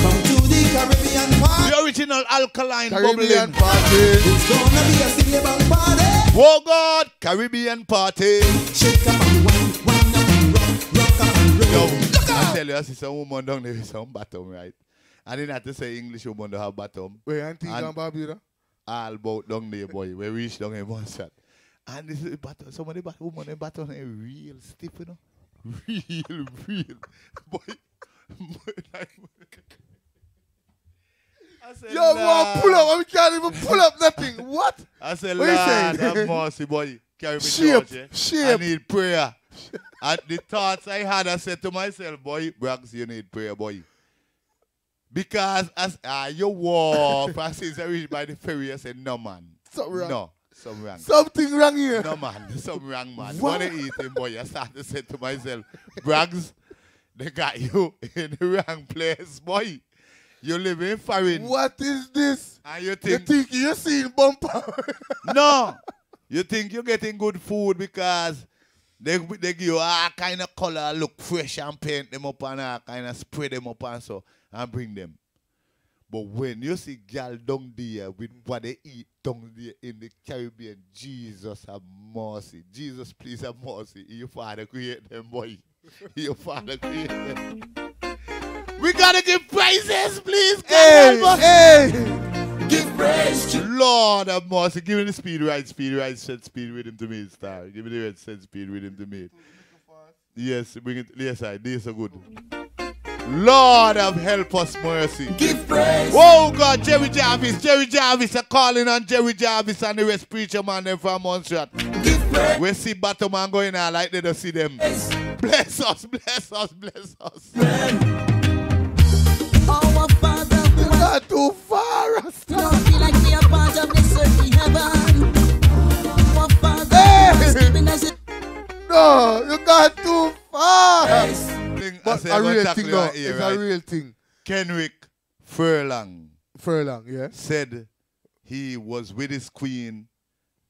Come to the Caribbean party. The original alkaline Caribbean bubbling. party. It's gonna be a city about party. Oh God, Caribbean party. Shake up and wind up and rock up and roll. Yo, I tell you, I see some woman down there with some bottom, right? I didn't have to say English woman to have bottom. Wait, Auntie And- and Barbuda? All about down there, boy. We reach down in one shot. And this is bottom. Some of the woman in bottom are real stiff, you know? Real. Boy. I said, Yo, man, pull up. We can't even pull up nothing. What? I said, What you Lord, saying? have mercy, boy. Carry me Shape, to church, I shape. need prayer. And the thoughts I had, I said to myself, boy, Brax, you need prayer, boy. Because as you walk, as soon as I reach by the ferry, I said, no, man. Something wrong. No, something wrong. Something wrong here. No, man, something wrong, man. What? When I eat him, boy, I start to say to myself, Brax, they got you in the wrong place, boy. You live in foreign. What is this? And you You think, think you're seeing bumper? no. You think you're getting good food because they give you all kind of color, look fresh and paint them up and all kind of spray them up and so and bring them. But when you see girl down there with what they eat down there in the Caribbean, Jesus have mercy. Jesus, please have mercy. Your father create them, boy. Your father create them. We gotta give praises, please. Hey. Give praise to Lord have mercy. Give me the speed right, set speed rhythm to me, star. Give me the red set speed rhythm to me. Yes, bring it. Yes, I. This is good. Lord have help us mercy. Give praise. Oh God, Jerry Jarvis, I'm calling on Jerry Jarvis and the rest preacher man them from Montreal. Give praise. We see battle man going on like they don't see them. Bless us. Our Father who art Not too far, Rasta. don't feel like we are part of this earthly heaven. Our Father who has given us a No, you got too far. But But a real thing, though. It's a real thing. Kenrick Furlong Furlong, yeah. said he was with his queen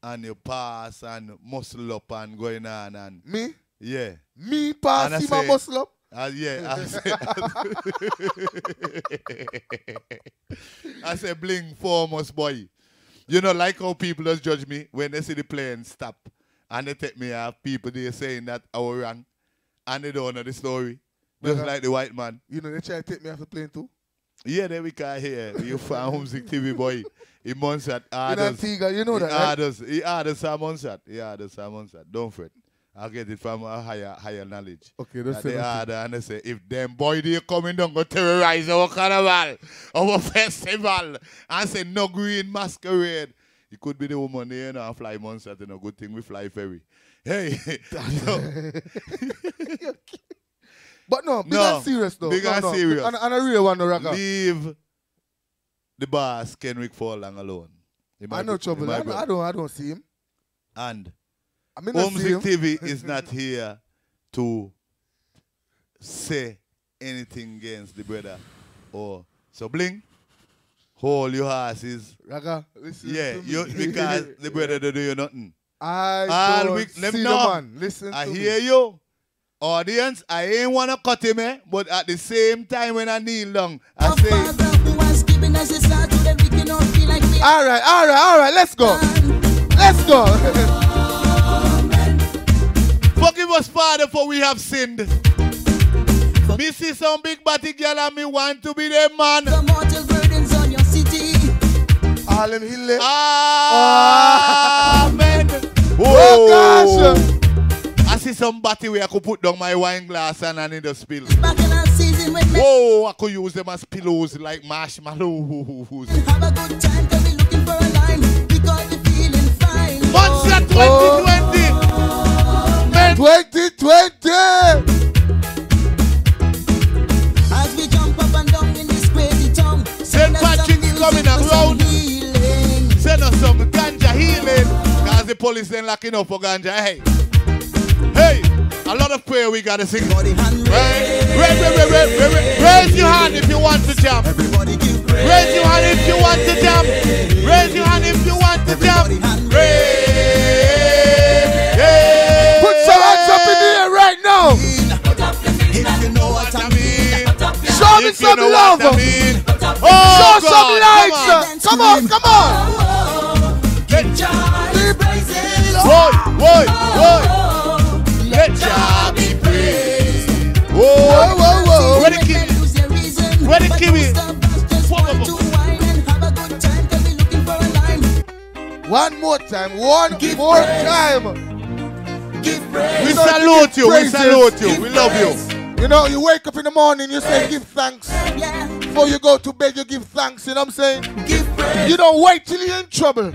and you pass and muscle up and going on and Me? yeah. Me And pass I him a say- muscle up? Yeah, I said bling foremost boy. You know, like how people just judge me when they see the plane stop and they take me off. People they saying that I was wrong and they don't know the story. Just like the white man. You know, they try to take me off the plane too? Yeah, there we can hear. You found Homesick TV boy. He Monsat you know that, right? He orders some Monsat. He orders some Monsat. Don't fret. I'll get it from a higher knowledge. Okay, that's they order and they say, if them boy they coming down go terrorize our carnival, our festival, and say no green masquerade. It could be the woman there, you know, fly Monsat, you know, good thing we fly ferry. Hey, But no, big and serious though. Big and serious. And I really want to rock out. Leave the boss, Kenrick Forlang, alone. I know trouble. I don't see him. And Homesick TV is not here to say anything against the brother. So Bling, hold your horses. Raga, listen to me. Because the brother don't do you nothing. I don't see the man. Listen I to hear me. you. Audience, I ain't want to cut him, but at the same time when I kneel down, I say... All right, let's go. Let's go. Forgive us, Father, for we have sinned. Me see some big body girl and me want to be the man. The mortal burdens on your city. Harlem Hill. Amen. Oh, gosh. I see somebody where I could put down my wine glass and I need to spill. Whoa, I could use them as pillows like marshmallows. Have a good time, cause we looking for a line. Because we feeling fine. Monster 2020. Man. 2020. As we jump up and down in this crazy town. St. Patrick's coming around. Send us some ganja healing. Cause the police then locking up for ganja. Hey, a lot of prayer we gotta sing. Raise your hand if you want to jump. Raise your hand if you want to jump. Raise your hand if you want to jump. Put some hands up in the air right now. If you know what I mean. Show me some love. Show some lights. Come on. Boy. Let Jah be praised. Whoa. Where the kiwi? One more time. We salute you. We love you. You know, you wake up in the morning, you say give thanks. Before you go to bed, you give thanks. You know what I'm saying? You don't wait till you're in trouble.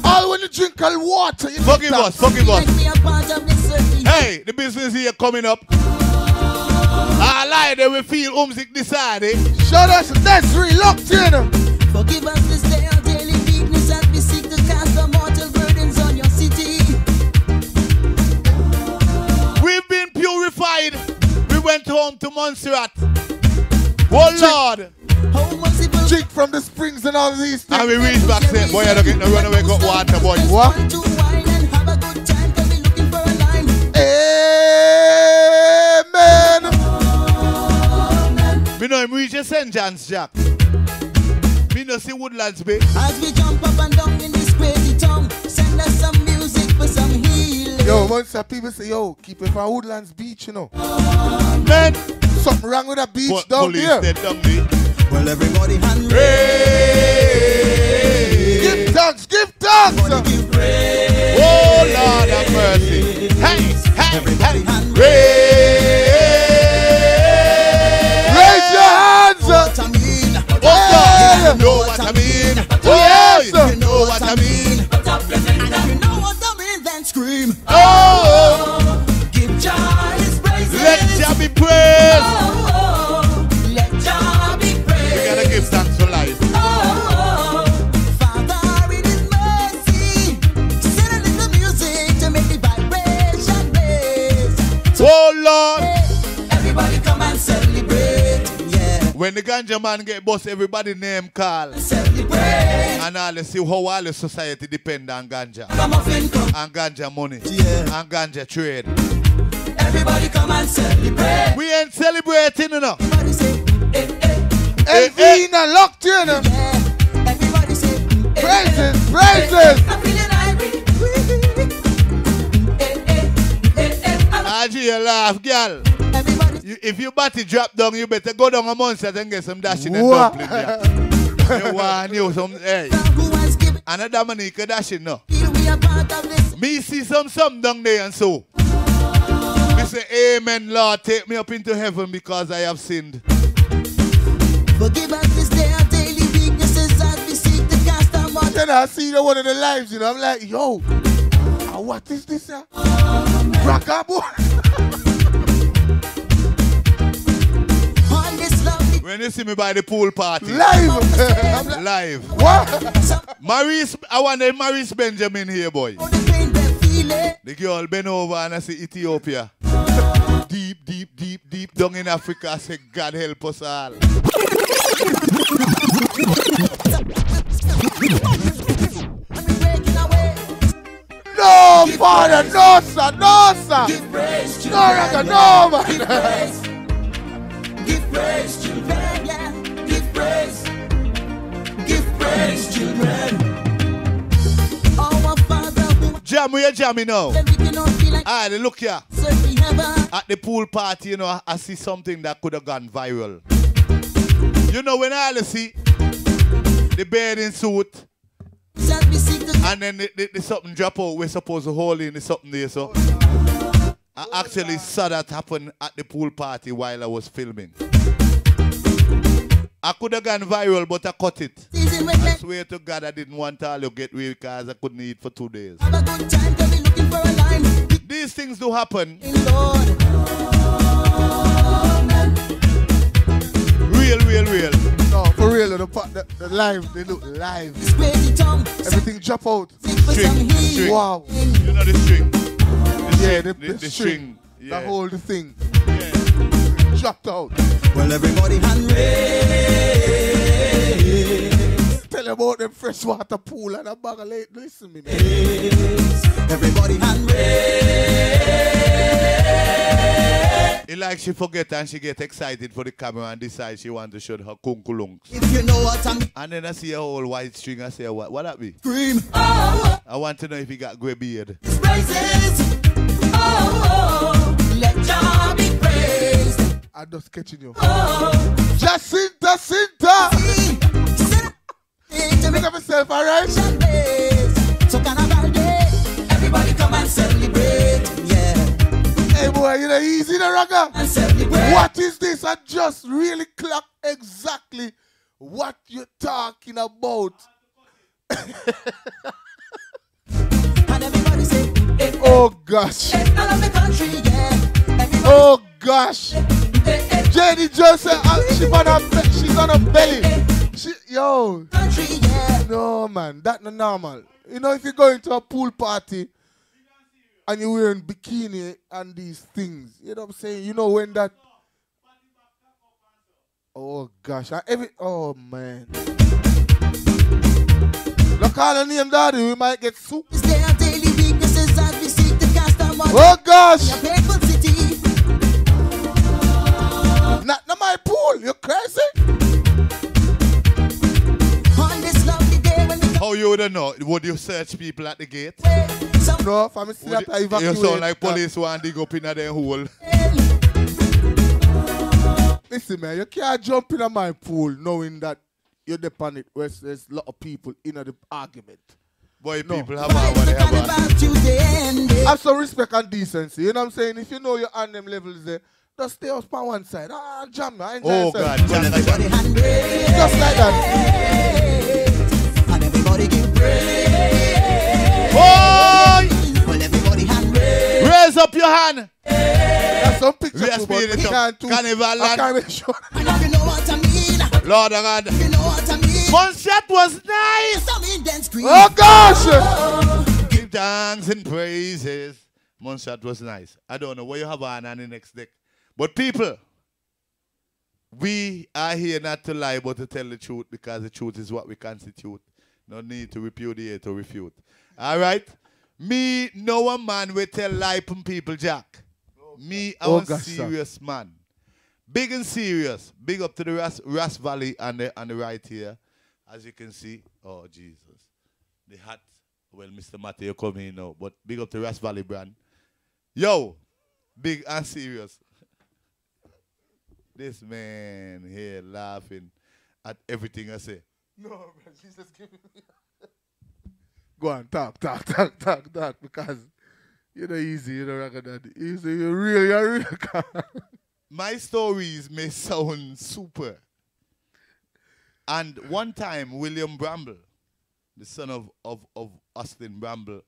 All when you drink cold water, you forgive us. Hey, the business here coming up. I lie, they will feel homesick decided. Shut us, that's locked in. Forgive us this day our daily weakness as we seek to cast the mortal burdens on your city. We've been purified. We went home to Montserrat. Oh Lord. Drink from the springs and all these things. And we reach back saying, boy, I don't get no runaway got water, boy. What? Amen. Me know him reach a St. John's, Jack. Me know see Woodlands, babe. As we jump up and down in this crazy town, send us some music for some healing. Yo, once people say, yo, keep it from Woodlands Beach, you know. Man. Something wrong with that beach down there. Well, everybody hand raise. Give thanks. Oh, Lord have mercy. Hey. Everybody hand raise your hands. You know what I mean. Oh, yes. You know what I mean. And if you know what I mean, then scream. Oh. Give Jah his praises. Let Jah be praised. Let Jah be praised. We gotta give thanks for life. Father in his mercy, send a little music to make the vibration raise. Oh Lord. Everybody come and celebrate. Yeah. When the ganja man get boss, everybody name call. Celebrate. And all see how all the society depend on ganja. And ganja money. Yeah. And ganja trade. Everybody come and celebrate. We ain't celebrating enough. Everybody say, Elvina locked in. yeah. Everybody say, Praises. Aji, you laugh, girl. If you body drop down, you better go down a monster and get some dashing and dumpling there. You want you some, hey. Another Dominica dashing, no. Me see some down there and so. Me say, amen, Lord, take me up into heaven because I have sinned. Forgive us this day our daily weaknesses as we seek to cast our mind. Then I see the one of the lives, you know. I'm like, yo, what is this? Rockabo. When you see me by the pool party. Live. Live. What? Maurice, I want a Maurice Benjamin here, boy. The girl bend over and I say Ethiopia. Deep down in Africa. I say, God help us all. No, Father, no, sir, no, sir. No, Ragga, no, man. Give praise, children, yeah. Give praise. Give praise, children. Our Father who Jam, where you jamming now? Alright, look here. At the pool party, you know, I see something that could have gone viral. You know, when I see the bathing suit and then the something drop out, we're supposed to hold in the something there, so I actually saw that happen at the pool party while I was filming. I could have gone viral, but I cut it. I swear to God I didn't want all you get away because I couldn't eat for 2 days. These things do happen. Real. No, for real, the live, they look live. Everything drop out. String. Wow. You know the string? The string. Yeah. The whole thing. Yeah. Dropped out. Well, everybody hand raise. Tell about them freshwater pool and a bag of late. Listen to me, man. Everybody hand raise. It's like she forget and she get excited for the camera and decide she want to show her kunkulunks. If you know what I mean. And then I see a whole white string. I say, what that be? Scream. I want to know if he got grey beard. Praises. Let Jah be praised. I'm just catching you. Jacinta. Look at myself, alright? So Carnival Day, everybody come and celebrate. Yeah. Hey boy, you know easy the Ragga. And celebrate. What is this? I just really clock exactly what you're talking about. And everybody say, Oh gosh. I love the country, yeah. Everybody Oh gosh. Jenny just said she's on her belly. Yo. country, yeah. No man, that's not normal. You know, if you go into a pool party and you're wearing bikini and these things, you know what I'm saying? You know when that. Oh gosh, oh man. Look all the name, daddy, we might get soup. This day our daily weaknesses as we seek to cast our mind. Oh gosh. In a painful city. Not my pool, you crazy? On this lovely day when we How you would know? Would you search people at the gate? No, if I'm still at the evacuate. You sound like police want to dig up in their hole. Listen, man, you can't jump in my pool knowing that you're depending it where there's a lot of people in the argument. Boy, No. people have what they have. Have some respect and decency. You know what I'm saying? If you know you're on them levels there, just stay up on one side. Jam, I enjoy Oh yourself. God, jam. Just like that. and everybody give praise. Boy! Well, everybody hand raise. Raise up your hand. That's some picture We are too, but speeding we it up. can't do. Carnival I land. can't make sure. And if you know what I mean, Lord of God. if you know what I mean, One shot was nice. some in then scream. Oh gosh! Give thanks and praises. One shot was nice. I don't know what you have on the next deck. But people, we are here not to lie but to tell the truth because the truth is what we constitute. No need to repudiate or refute. All right? Me, no one man will tell lie from people, Jack. Me, I'm a serious man. Big and serious. Big up to the Ras Valley and the right here. As you can see. Oh, Jesus. the hat. Well, Mr. Matthew coming in now, but big up the Ras Valley brand. Yo, big and serious. This man here laughing at everything I say. No, bro, she's just giving me. Go on, talk, because you're not easy, you know, Raggadaddy. You're real calm. My stories may sound super. And one time, William Bramble, the son of Austin Bramble,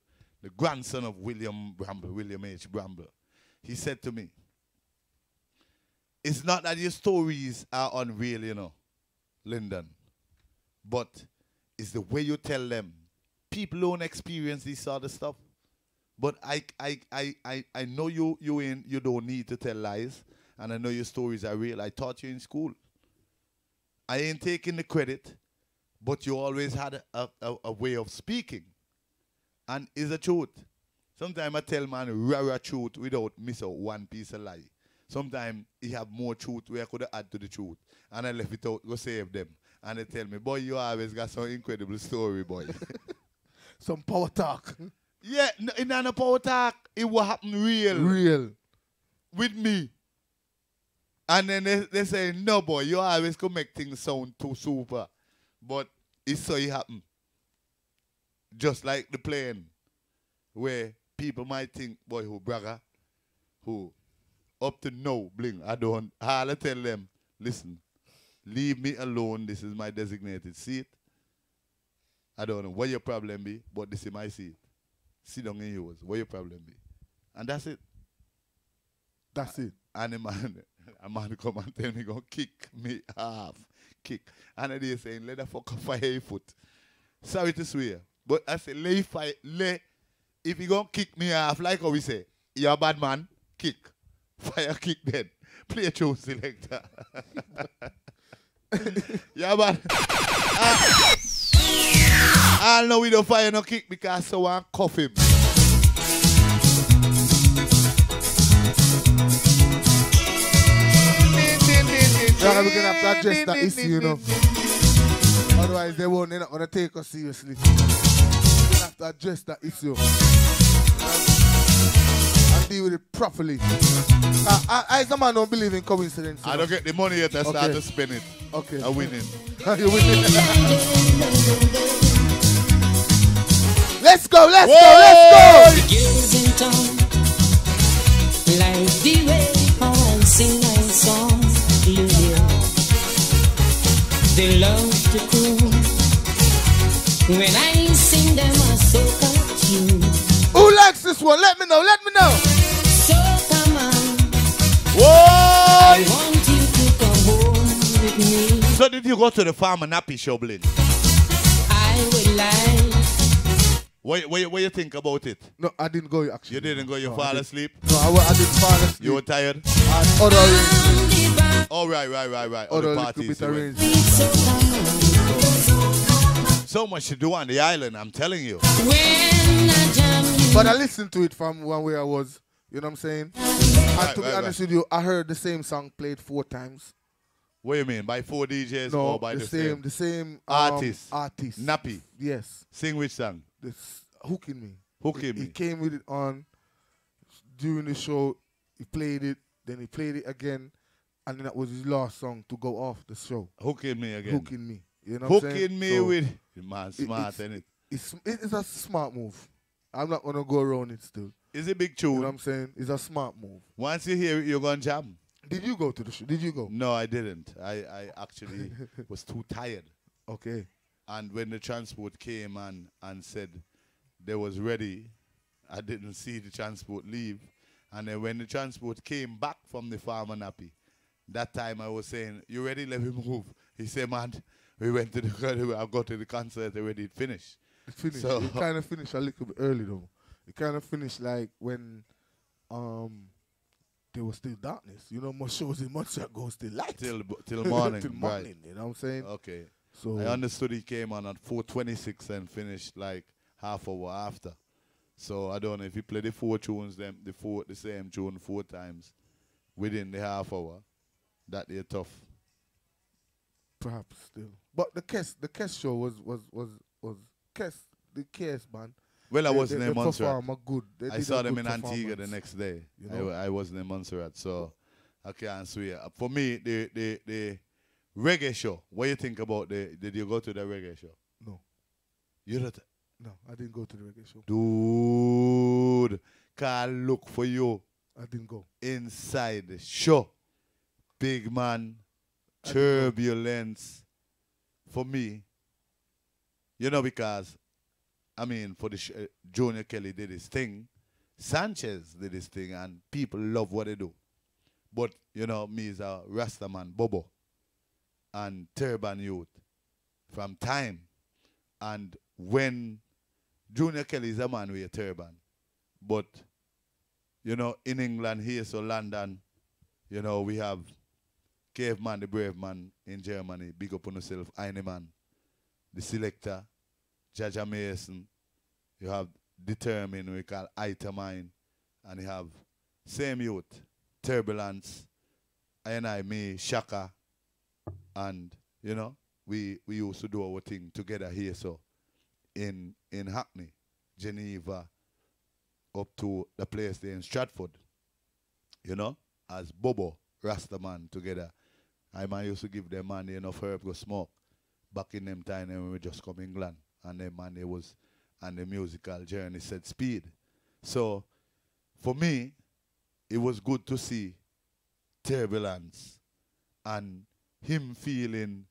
the grandson of William Bramble, William H. Bramble, he said to me, it's not that your stories are unreal, you know, Lyndon, but it's the way you tell them. People don't experience this sort of stuff. But I know you don't need to tell lies, and I know your stories are real. I taught you in school. I ain't taking the credit, but you always had a way of speaking. And it's a truth. Sometimes I tell man rara truth without miss out one piece of lie. Sometimes he have more truth where I could add to the truth. And I left it out, go save them. And they tell me, boy, you always got some incredible story, boy. Some power talk. Yeah, in a power talk, it will happen real. Real. With me. And then they say, no, boy, you always could make things sound too super. But it's so it happen. Just like the plane, where people might think, boy, who bragger, who up to no bling. I'll tell them, listen, leave me alone. This is my designated seat. I don't know what your problem be, but this is my seat. Sit down in yours. What your problem be? And that's it. That's it. And a man come and tell me, go kick me off. Kick. And they saying, let the fucker fire your foot. Sorry to swear. But I say, if you gonna kick me off, like how we say, you're a bad man, kick. Fire kick then. Play a show selector. Yeah, bad. I know we don't fire no kick because someone cuff him. We're going to have to address that issue, you know. Otherwise, they're not going to take us seriously. We have to address that issue and deal with it properly. I, as a man, don't believe in coincidence. I don't get the money yet. I start to spend it. Okay. I'm winning. You're winning. Let's go, let's go, let's go! The girls in town like the way how I sing my song. You hear? They love to cool. When I sing them a soca tune. Who likes this one? Let me know, let me know. Soca man. Whoa! I want you to come home with me. So did you go to the farm and nappy show, Blin? I would like. What you think about it? No, I didn't go actually. You didn't go, you fall asleep? No, I didn't fall asleep. You were tired? Other arrangements. Oh, right. Other parties. arrangements. So much to do on the island, I'm telling you. But I listened to it from one where I was. You know what I'm saying? And to be honest with you, I heard the same song played 4 times. What do you mean? By 4 DJs no, or by the same artist? Artist. Nappy? Yes. Sing which song? This Hooking Me. Hooking Me. He came with it on during the show. He played it, then he played it again, and then that was his last song to go off the show. Hooking Me again. Hooking Me. You know what I'm saying? Hooking Me so with... Man, smart, isn't it? It's a smart move. I'm not going to go around it still. It's a big tune. You know what I'm saying? It's a smart move. Once you hear it, you're going to jam. Did you go to the show? Did you go? No, I didn't. I actually was too tired. Okay. And when the transport came and said they was ready, I didn't see the transport leave. And then when the transport came back from the farmer nappy, that time I was saying, you ready? Let me move. He said, man, we went to the I got to the concert already. It finished. It finished. So it kind of finished a little bit early though. It kind of finished like when there was still darkness. You know, most shows in Montreal go still light. Till morning. Till morning, right. you know what I'm saying? Okay. So I understood he came on at 4:26 and finished like half hour after. So I don't know if he played the 4 tunes, the same tune 4 times within the half hour. That they're tough. Perhaps still. But the Kess show was Kess. the case, man. Well, I wasn't in They Montserrat. perform a good. They I did saw a them good in Antigua the performance. next day. You know? I wasn't in Montserrat, so I can't swear. For me, the reggae show. What you think about did you go to the reggae show? No. You don't? No, I didn't go to the reggae show. Dude, can't look for you. I didn't go. Inside the show. Big man, turbulence. For me, because, for the Junior Kelly did his thing, Sanchez did his thing, and people love what they do. But, me is a Rastaman, Bobo, and Turban Youth from time. And when Junior Kelly is a man with a turban, but, in England, here, so London, we have Caveman, the brave man in Germany, big up on yourself, Heinemann, the selector, Jaja Mason, you have Determined, we call Itamine, and you have same youth, Turbulence, me, Shaka, and, we used to do our thing together here, so, in Hackney, Geneva, up to the place there in Stratford, as Bobo, Rastaman together. I used to give them money enough herb to smoke back in them time when we just come England, and them money was, and the musical journey set speed. So, for me, it was good to see Turbulence and him feeling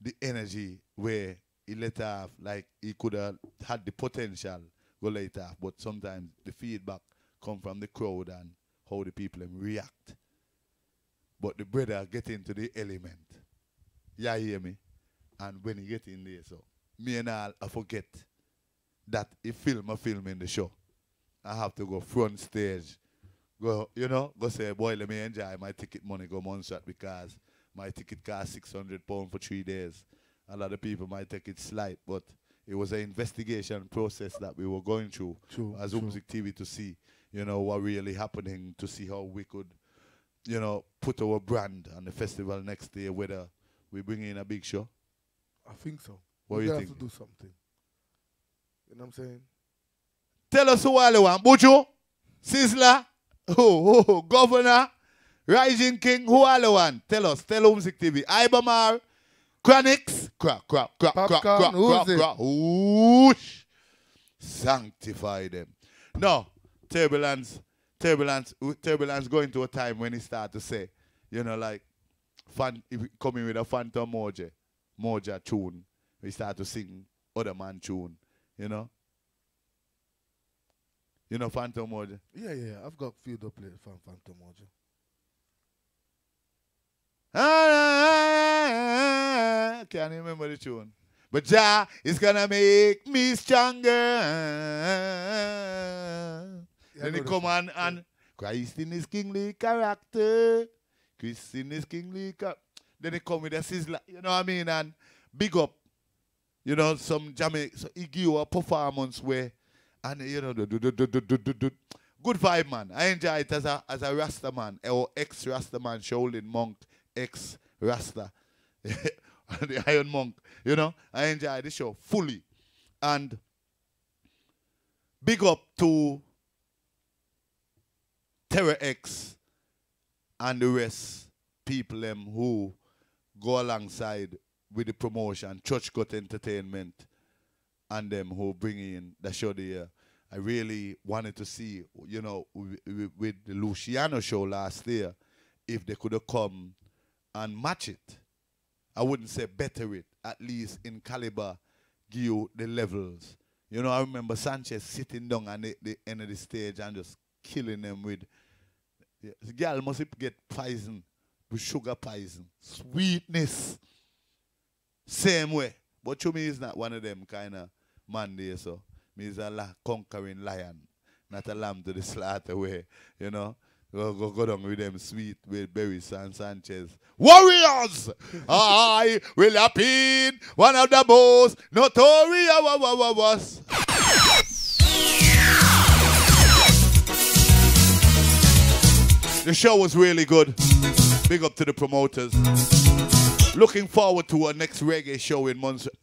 the energy where he let off, like he could have had the potential go let off, but sometimes the feedback come from the crowd and how the people react. But the brother get into the element. Yeah, you hear me? And when he get in there, so me and I forget that he film a film in the show. I have to go front stage. Go say, boy, let me enjoy my ticket money, go Montserrat, because my ticket cost £600 for 3 days. A lot of people might take it slight, but it was an investigation process that we were going through as Umzik TV to see, what really happening, to see how we could, put our brand on the festival next year, whether we bring in a big show. I think so. What do you think? We have to do something. You know what I'm saying? Tell us who all you want. Buju, Sizzler, Governor, Rising King, who all you want? Tell us. Tell Umzik TV. Ibamar, Chronix, whoosh. Sanctify them. No, Turbulence going to a time when he start to say, like, coming with a Phantom Moja tune. We start to sing other man tune, Phantom Moja? Yeah. I've got a few to play from Phantom Moja. Can't remember the tune. But Jah is gonna make me stronger. Then he come on and Christ in his kingly character. Christ in his kingly character. Then he come with a sizzler, you know what I mean? And big up, some Jamaica. So he give you a performance where, and good vibe, man. I enjoy it as a Rasta man, or ex-Rasta man, Shaolin monk, ex-Rasta, the Iron Monk. I enjoy the show fully. And big up to Terror X and the rest people them who go alongside with the promotion, Church Got Entertainment, and them who bring in the show there. I really wanted to see, with the Luciano show last year, if they could have come and match it. I wouldn't say better it, at least in caliber, give you the levels. I remember Sanchez sitting down at the end of the stage and just killing them with, the girl must get poison, with sugar poison, sweetness, same way. But to me, is not one of them kind of man there, so me is a conquering lion, not a lamb to the slaughter way, Go down with them sweet with Berries and Sanchez. Warriors! I will appeal one of the most notorious. The show was really good. Big up to the promoters. Looking forward to our next reggae show in Montserrat.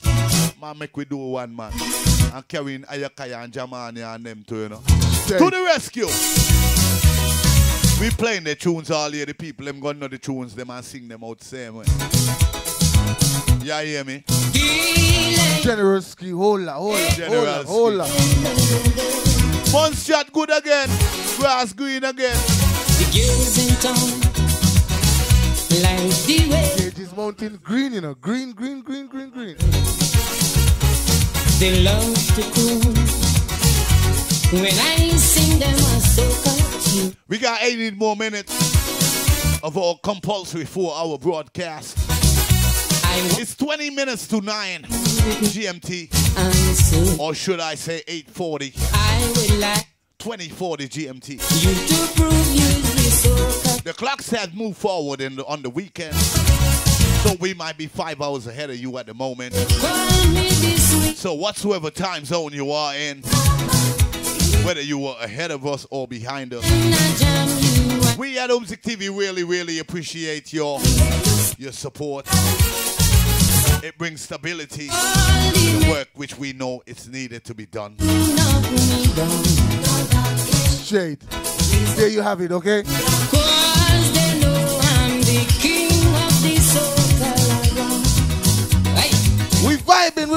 Man, make we do one, man. and carrying Ayakaya and Jamani and them too, you know. Straight. To the rescue. We playing the tunes all here. The people them gonna know the tunes them and sing them out the same way. Yeah, hear me? Generosity, hold on. Monstrat good again. Grass green again. The girls in town like the way Cage's mountain green, you know. Green. they love to cool. When I sing them a soca tune. We got 18 more minutes of our compulsory 4-hour broadcast. It's 20 minutes to 9 GMT. Or should I say 8:40? I would like 2040 GMT. you to prove you the soca. The clocks have moved forward on the weekend. So we might be 5 hours ahead of you at the moment. Call me this week. So whatsoever time zone you are in, whether you were ahead of us or behind us, we at Music TV really appreciate your support. It brings stability to the work which we know it's needed to be done. Straight. There you have it, okay? Cause they know I'm the king of the soca. Hey. We vibing.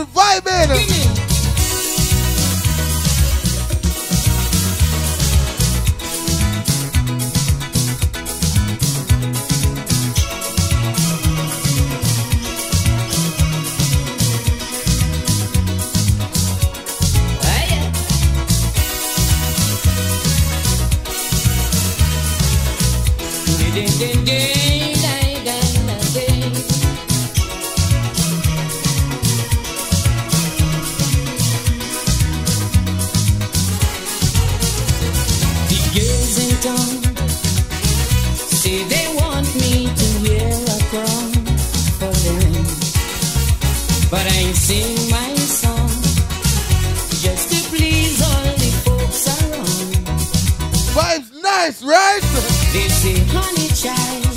Say they want me to wear a crown for them, but I sing my song just to please all the folks around. Vibes nice, right? They say, honey child,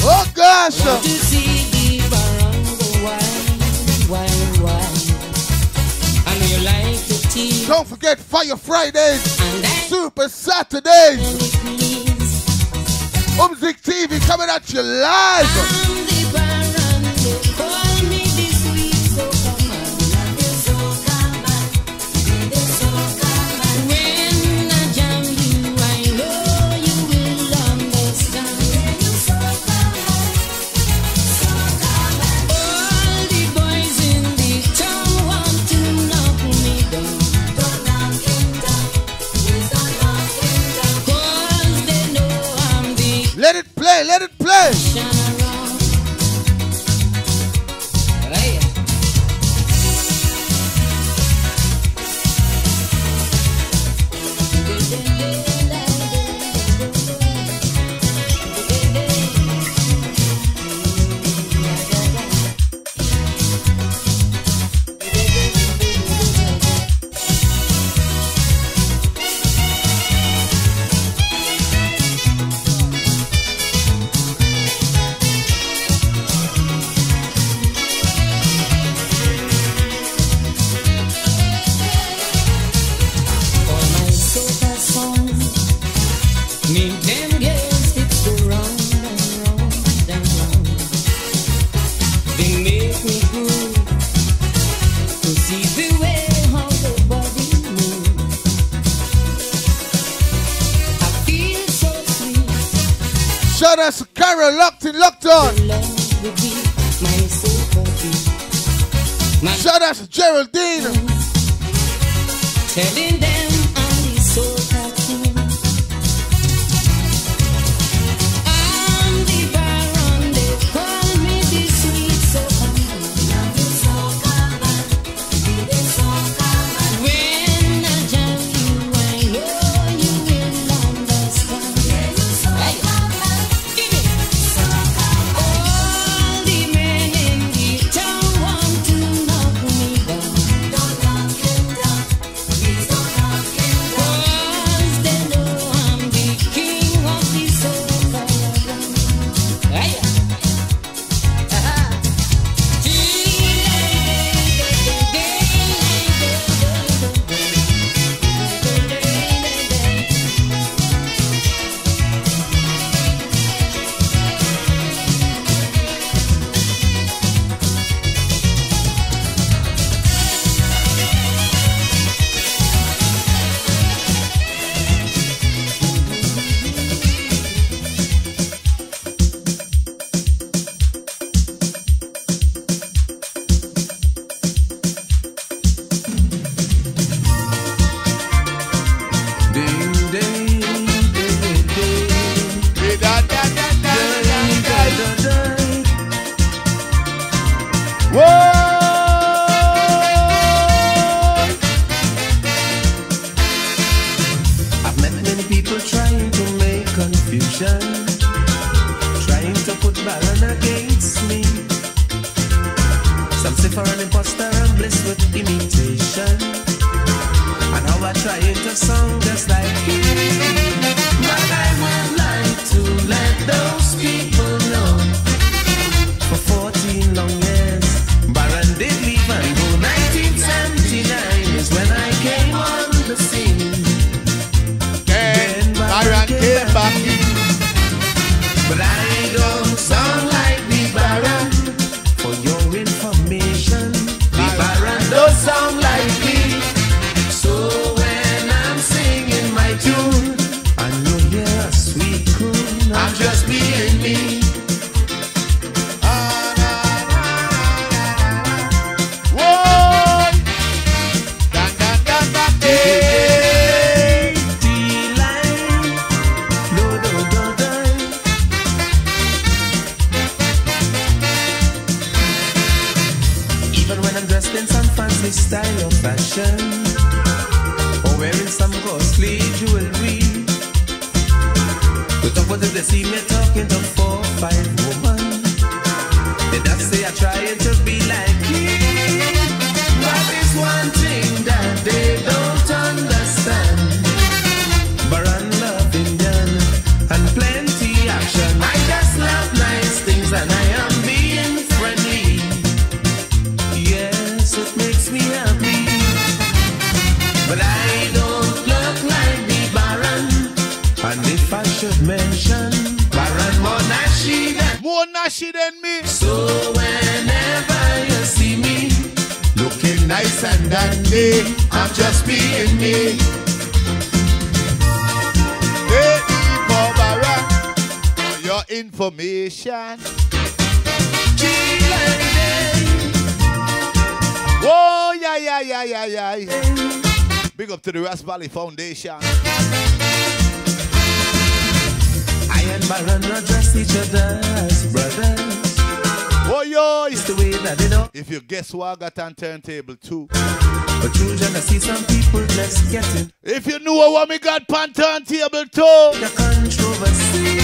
oh gosh, want to see the barango wine. I know you like the tea. Don't forget Fire Fridays, And Super Saturdays. Music TV coming at you live. I'm the barango, call me this week, so come on. When I jam you, I know you will understand. All the boys in the town want to knock me down. Cause they know I'm the Let it play. shine around. Hey. For my soca song, make them girls hips go round and round and round. They make me groove to see the way how the body moves. I feel so sweet. Shout out to Carol, locked on. Love will be my soca beat. My Shout out to Geraldine. telling them I'm the soca king. I'm the baron, they call me the sweet soca man. When I jam you, I know you will understand. Hey. Give it. All the men in the town want to knock me down. nation, trying to put Baron against me. Some say for an imposter and bliss with imitation, and how I trying to sound just like you. But I would like to let those people know, for 14 long years, Baron did leave and go. 1979 is when I came on the scene. Then Baron came back in. But I don't sound like the Baron. For your information, the Baron don't sound like me. So when I'm singing my tune and you hear a sweet croon, I'm just being me. Style of fashion, or wearing some costly jewelry. The top of the see me talking to 4 or 5 women. They don't say I'm trying to be like you, but it's one thing that they don't understand. Baron love Indian and plenty action. I just love nice things and I am being friendly. Yes, it makes me happy, but I don't look like the Baron. And if I should mention Baron more nashy than me. So whenever you see me looking nice and dandy, I'm just being me. Hey, for Baron, for your information. Oh, yeah. Big up to the Ras Valley Foundation. I and Baron address each other as brothers. Oh, yo. It's the way that they know. If you guess what I got on turntable too. But you just see some people just getting. If you knew what me got on turntable too. The controversy.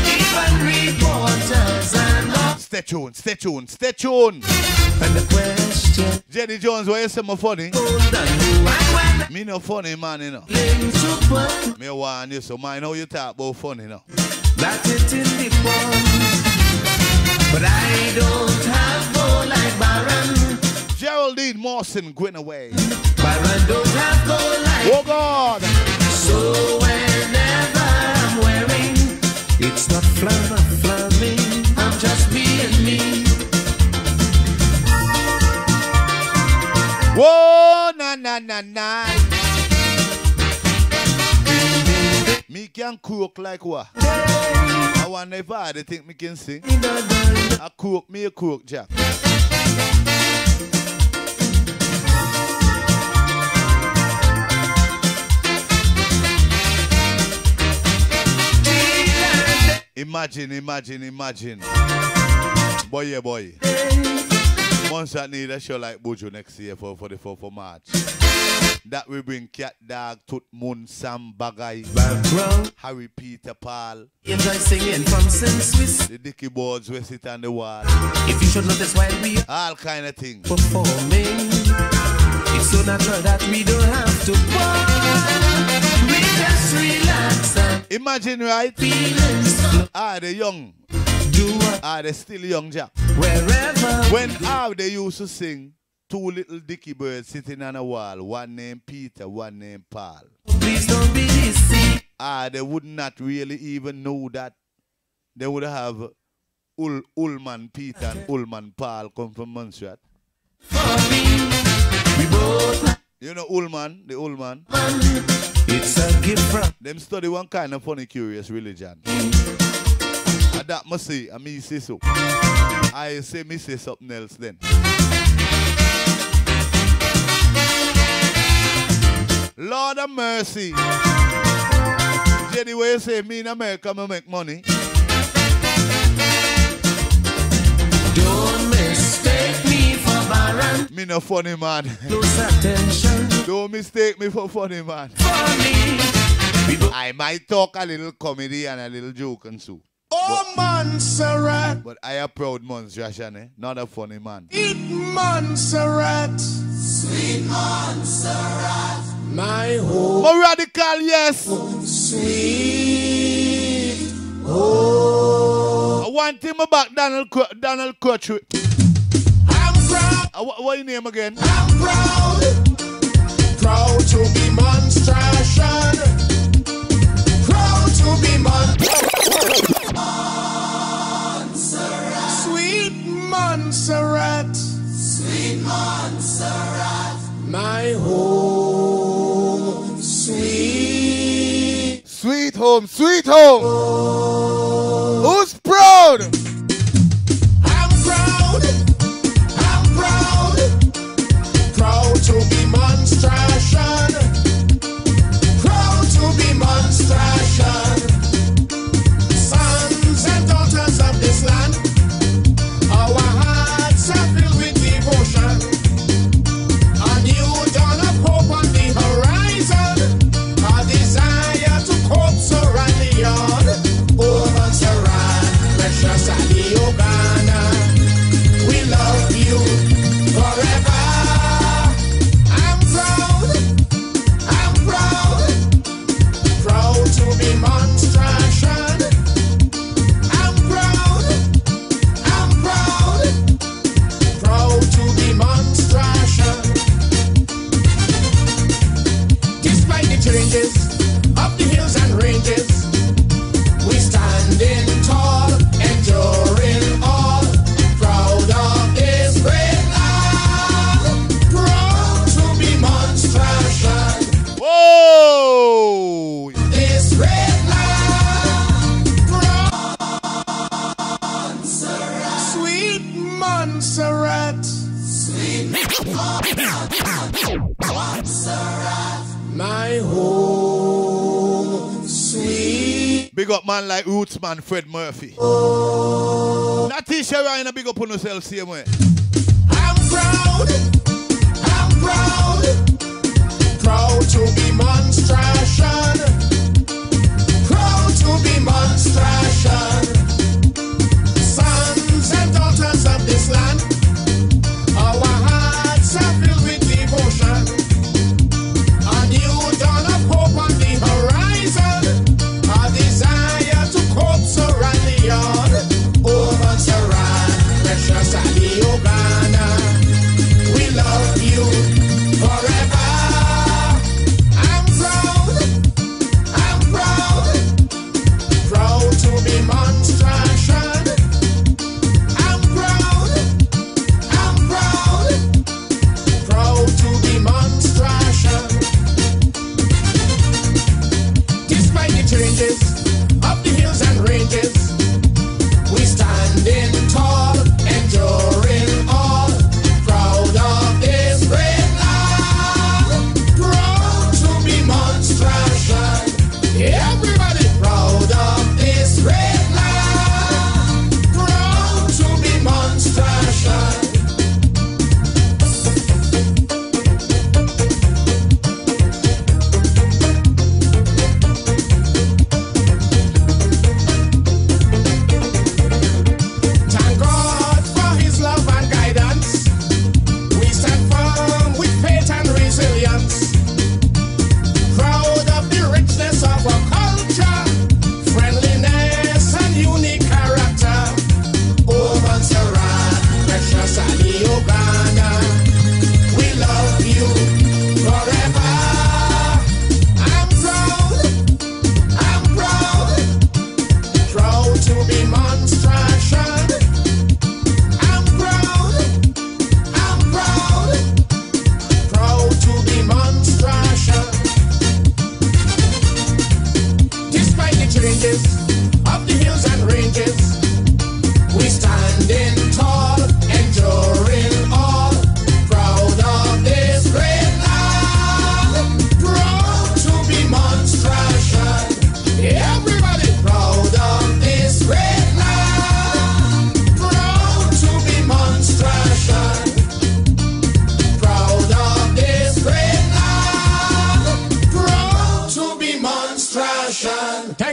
Even reporters and all. Stay tuned. And the question, Jenny Jones, why you say me funny? Me no funny, man, you know. Me want you, so mind how you talk about funny, you know. That's it in the form. But I don't have gold like Baron. Geraldine Mawson, going away. Baron don't have gold like. Oh, God. So whenever I'm wearing, it's not flamming. I'm just being me. Whoa, na. Me can cook like what? I wonder if I think me can sing. I cook, me a cook, Jack. Imagine. Boy. Once I need a show like Bojo next year for 44th of March. That will bring Cat Dog, Tut Moon, Sam Bagay, Background. Harry Peter Paul. Enjoy singing from St. Swiss. The Dicky boards we sit on the wall. If you should notice why we all kind of things performing, it's so natural that we don't have to pause. We just relax and imagine, right? Feelings. Are they young? Are they still young, Jack? Wherever. When how they used to sing, 2 little dicky birds sitting on a wall, one named Peter, one named Paul. Please don't be deceived. They would not really even know that they would have Ullman Peter and Ullman Paul come from Montserrat. For me, we both. You know Ullman, the Ullman? It's a gift from them study one kind of funny, curious religion. And that must say, I mean, say so. I say, me say something else then. Lord of mercy. Jenny, where you say me in America, I make money. Don't mistake me for Baron. Me no funny man. Close attention. Don't Don't mistake me for funny, man. I might talk a little comedy and a little joke and so. Oh, Montserrat. But I am proud Montserrat, eh? Not a funny man. Sweet Montserrat. Sweet Montserrat. My home. More radical, yes. Sweet home. I want him back, Donald Crutchwood. I'm proud. What your name again? I'm proud. Proud to be Monstration. Proud to be Montserrat. Sweet Montserrat. Sweet Montserrat. My home. Sweet. Sweet home, sweet home. Who's proud? I'm proud. I'm proud. Proud to be Monstration. Proud to be Monstration. Sons and daughters of this land, our hearts are filled with devotion. A new dawn of hope on the horizon. A desire to cope so rally on. Oh, Montserrat, precious Ali Ogana, we love you forever. I'm proud. I'm proud. Proud to be Monstration. I'm proud. I'm proud. Proud to be Monstration. Despite the changes of the hills and ranges, we standing tall, enduring all, proud of this great land. Proud to be Monstration. Whoa! This great land. Proud. Sweet Montserrat. Sweet Montserrat. My home. Sweet. Big up man like Roots man Fred Murphy. Not Tisha Ryan, big up on yourself same way. I'm proud. I'm proud. Proud to be Monstration. Proud to be Monstration. Sons and daughters of this land, our hearts are filled with devotion. A new dawn of hope on the horizon. A desire to cope so rally on. Oh, Montserrat, precious Ali Ogana, we love you forever. I'm proud. I'm proud. Proud to be Monstration. I'm proud. I'm proud. Proud to be Monstration. Despite the changes of the hills and ranges, we standing tall, enduring all, proud of this great land. Proud to be Monstration. Everybody proud of this great land. Proud to be Monstration.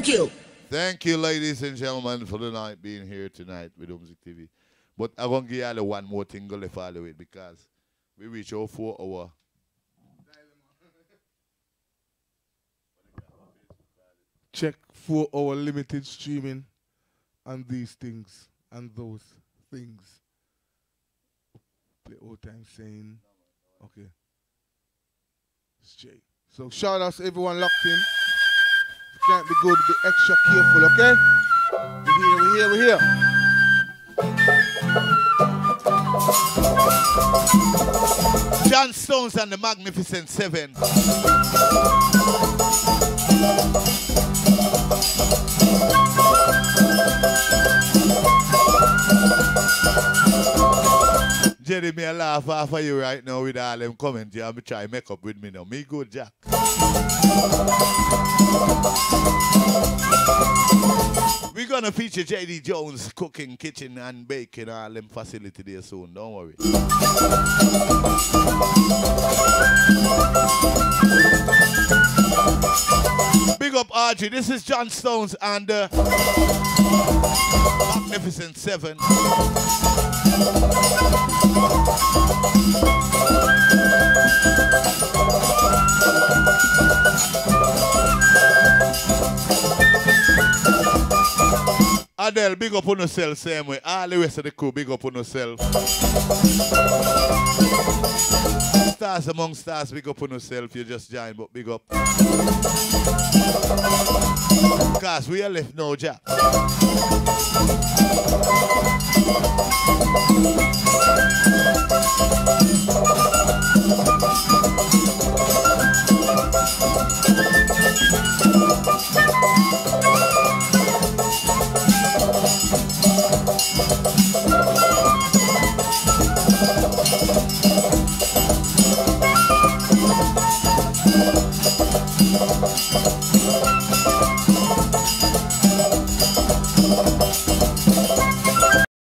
you. Thank you, ladies and gentlemen, for the night being here tonight with Music TV. But I'm going to give you one more thing to follow it because we reach our 4 hour. Check 4 hour limited streaming and these things and those things. Play old time saying, okay. Straight. So shout out to everyone locked in. Can't be good, be extra careful, okay? We're here. John Stones and the Magnificent Seven. Jerry, me a laugh off of you right now with all them comments. You have to try make up with me now. Me good, Jack. We're going to feature J.D. Jones cooking, kitchen, and baking all them facility there soon. Don't worry. Big up, Audrey. This is John Stones and the Magnificent Seven. Adele, big up on yourself, same way. All the rest of the crew, big up on yourself. Stars among stars, big up on yourself. You just joined, but big up. Because we are left no job.